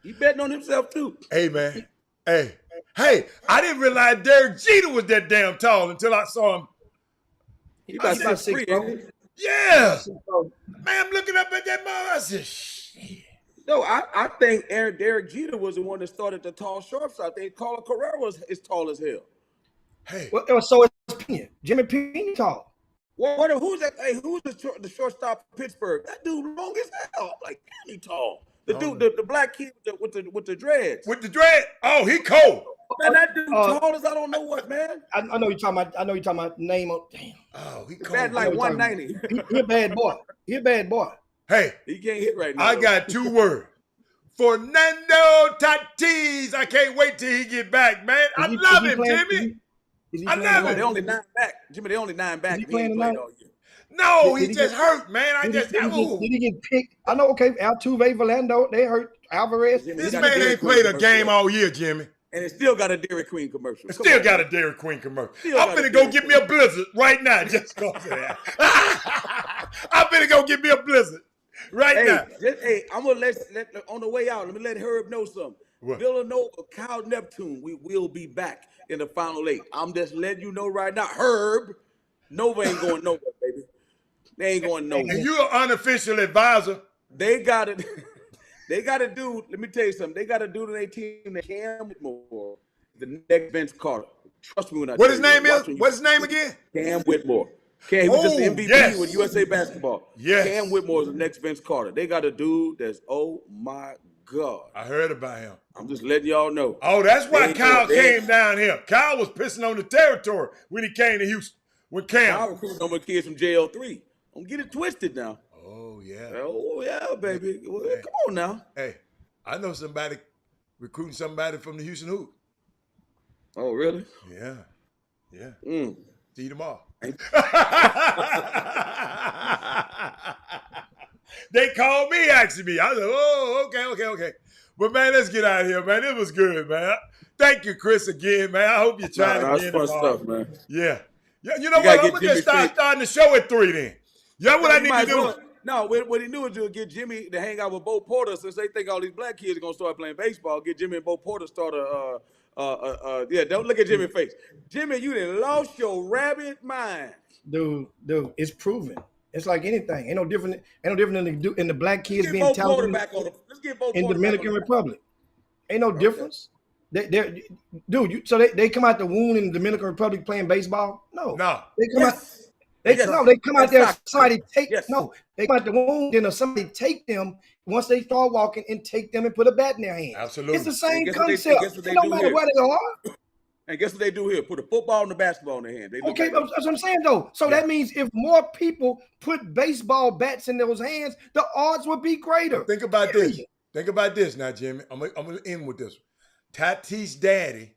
He betting on himself too. Hey man. Hey, I didn't realize Derek Jeter was that damn tall until I saw him. He about 6'3", ain't he? Yeah. Man, I'm looking up at that ball. I said, shit. No, I think Derek Jeter was the one that started the tall shorts. I think Carlos Carrera was as tall as hell. Hey, So it's Pena. Jimmy Pena tall. Who's that? Hey, who's the shortstop for Pittsburgh? That dude long as hell. I'm like, damn, he tall. The dude, the black kid with the dreads. with the dread. Oh, he cold. Man, that dude tall as I don't know what, man. I know you're talking about. I know you're talking about name of. Damn. Oh, he It's cold. bad like 190. He a bad boy. He a bad boy. Hey, He can't hit right now. I got 2 words. Fernando Tatis. I can't wait till he get back, man. I love him, Jimmy. I love him. They only 9 back. Jimmy, they only 9 back. Is he playing tonight? all year. No, he just hurt, man. Did he get picked? I know. Okay, Altuve, Verlander, they hurt. Alvarez. Jimmy, This man ain't played a game all year, Jimmy. And it still got a Dairy Queen commercial. It still got a Dairy Queen commercial. I'm finna go get me a Blizzard right now just cause of that. I'm finna go get me a Blizzard right now. Hey, I'm gonna let on the way out. Let me let Herb know something. What? Villanova, Cal Neptune, we will be back in the final 8. I'm just letting you know right now, Herb. Nova ain't going nowhere, baby. They ain't going nowhere. And you're an unofficial advisor. They got it. They got to do. Let me tell you something. They got to do to their team that Cam Whitmore, the next Vince Carter. Trust me when I. What his name is? What's his name again? Cam Whitmore. He was just the MVP with USA Basketball. Yes. Cam Whitmore is the next Vince Carter. They got a dude that's, oh my God. I heard about him. I'm just letting y'all know. Oh, that's why Kyle came down here. Kyle was pissing on the territory when he came to Houston with Cam. Kyle recruiting some of the kids from JL3. Don't get it twisted now. Oh, yeah. Oh, yeah, baby. Well, come on now. Hey, I know somebody recruiting somebody from the Houston Hoop. Oh, really? Yeah. Yeah. See you tomorrow. They called me, asking me. I was like, oh, okay. But, man, let's get out of here, man. It was good, man. Thank you, Chris, again, man. I hope you try it again. That's fun stuff, man. Yeah. You know what? I'm going to just starting the show at 3 then. Yeah, what I need to do. No, what he knew was to get Jimmy to hang out with Bo Porter, since they think all these black kids are going to start playing baseball. Get Jimmy and Bo Porter start don't look at Jimmy's face. Jimmy, you done lost your rabbit mind. Dude, it's proven. It's like anything. Ain't no different in the black kids being talented in Dominican Republic. Ain't no difference. So they come out the womb in the Dominican Republic playing baseball? No. They come out. They come out there. Somebody take They come out the womb. Then somebody take them once they start walking and take them and put a bat in their hand. Absolutely, it's the same concept. It don't matter where they are. And guess what they do here? Put a football and a basketball in their hand. That's what I'm saying though. So that means if more people put baseball bats in those hands, the odds would be greater. Think about this. Think about this now, Jimmy. I'm gonna end with this. Tatis' daddy,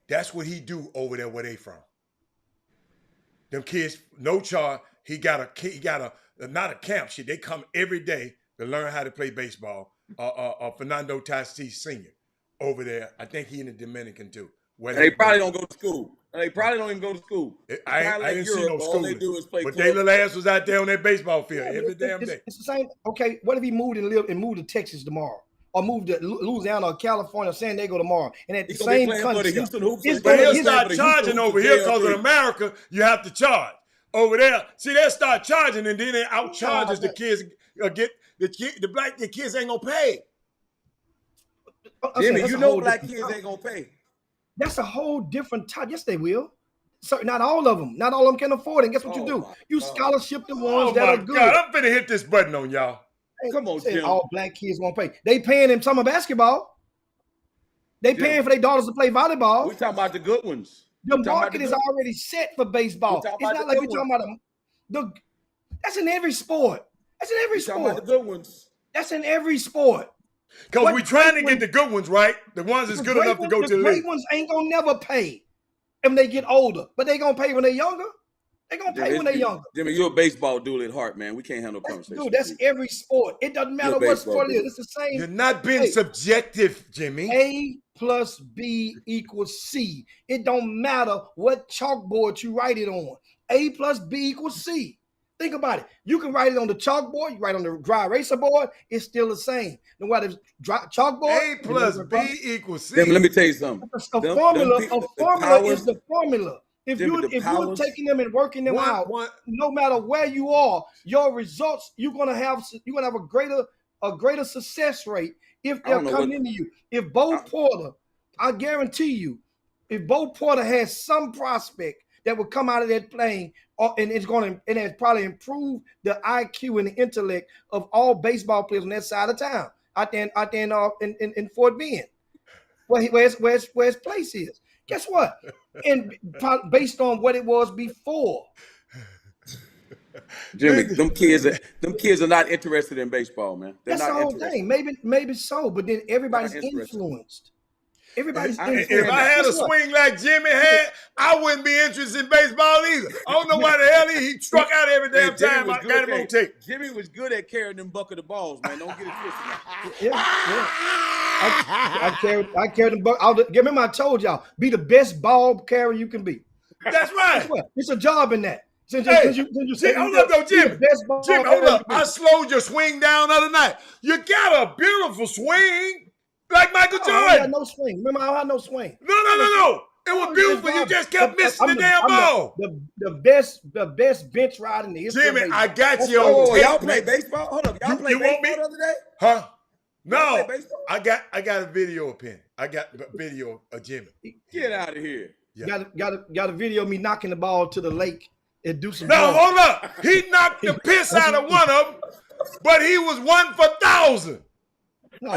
that's what he do over there where they from. Them kids, no charge. He got a not a camp shit. They come every day to learn how to play baseball. Fernando Tatis Sr. over there. I think he in the Dominican too. They probably don't go to school. They probably don't even go to school. I didn't see no school. But their little ass was out there on that baseball field every damn day. It's the same. Okay, what if he moved to Texas tomorrow? Or moved to Louisiana or California or San Diego tomorrow? And at the same country. But he'll start charging over here because in America, you have to charge. Over there, see, they'll start charging and then they outcharges the kids. The kids ain't gonna pay. Jimmy, you know black kids ain't gonna pay. That's a whole different type. Yes, they will. So not all of them. Not all of them can afford it. And guess what you do? You scholarship the ones that are good. I'm finna hit this button on y'all. Hey, come on, Jim. All black kids won't pay. They paying them summer basketball. They paying for their daughters to play volleyball. We talking about the good ones. The market is already set for baseball. It's not like we talking about that's in every sport. That's in every sport. About the good ones. That's in every sport. Because we're trying to get the good ones, right? The ones that's good enough to go to the league. The great ones ain't gonna never pay when they get older, but they gonna pay when they're younger. They gonna pay when they're younger. Jimmy, you're a baseball dude at heart, man. We can't have no conversation. Dude, that's every sport. It doesn't matter what sport it is. It's the same. You're not being subjective, Jimmy. A plus B equals C. It don't matter what chalkboard you write it on. A plus B equals C. Think about it. You can write it on the chalkboard. You write on the dry eraser board. It's still the same. No matter chalkboard. A plus B equals C. Let me tell you something. A formula is the formula. If you're taking them and working them out, no matter where you are, your results you're gonna have a greater success rate if they're coming into you. If Bo Porter, I guarantee you, if Bo Porter has some prospect that would come out of that plane, and it's probably improved the IQ and the intellect of all baseball players on that side of town, out there in Fort Bend, where his place is. Guess what? And based on what it was before. Jimmy, them kids are not interested in baseball, man. That's the whole thing. Maybe so, but then everybody's influenced. Everybody's influenced. If I had a swing like Jimmy had, I wouldn't be interested in baseball either. I don't know why the hell he struck out every damn time. I got him on tape. Jimmy was good at carrying them bucket of balls, man. Don't get it twisted. Yeah. I carried them bucket. Remember I told y'all, be the best ball carrier you can be. That's right. It's a job in that. Hold up, though, Jimmy. Jimmy, hold up. I slowed your swing down the other night. You got a beautiful swing. Like Michael Jordan. I had no swing. Remember, I had no swing. No. It was beautiful. You just kept missing the damn ball. The best bench ride in the history. Jimmy, of I got you on tape. Y'all play baseball? Hold up. Y'all play baseball the other day? Huh? No. I got a video of Penny. I got a video of Jimmy. Get out of here. Yeah. Got a video of me knocking the ball to the lake and do some. No, hold up. He knocked the piss out of one of them, but he was 1 for 1,000. No,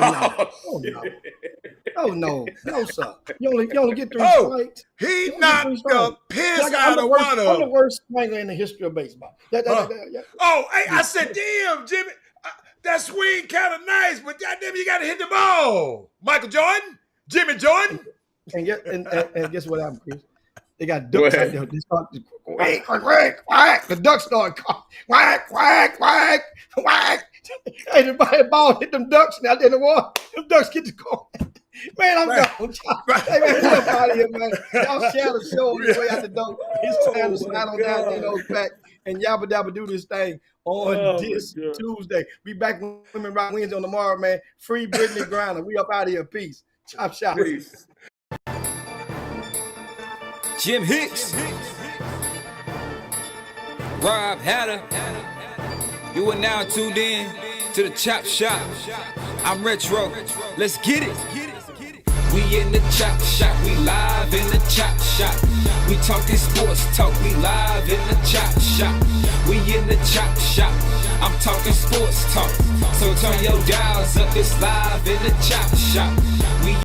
sir. You only get 3 strikes. He knocked the piss out of one of them. I'm the worst swinger in the history of baseball. I said, damn, Jimmy, that swing kind of nice, but goddamn, you got to hit the ball. Michael Jordan, Jimmy Jordan. And guess what happened, Chris? They got ducks out there. They start quack, quack, quack. The ducks start quack, quack, quack, quack. Hey, the ball hit them ducks out there in the water. Them ducks get to go. Man, I'm gone. Hey, man, get up out of here, man. Y'all share the show on the way out the door. It's time to slide on down in those back and yabba dabba do this thing on this Tuesday. Be back with Women Rock Wednesday on tomorrow, man. Free Brittany Griner. We up out of here. Peace. Chop shop. Peace. Jim Hicks, Rob Hatter, you are now tuned in to the Chop Shop. I'm Retro, let's get it. We in the Chop Shop, we live in the Chop Shop. We talking sports talk, we live in the Chop Shop. We in the Chop Shop, I'm talking sports talk. So turn your dials up, it's live in the Chop Shop. We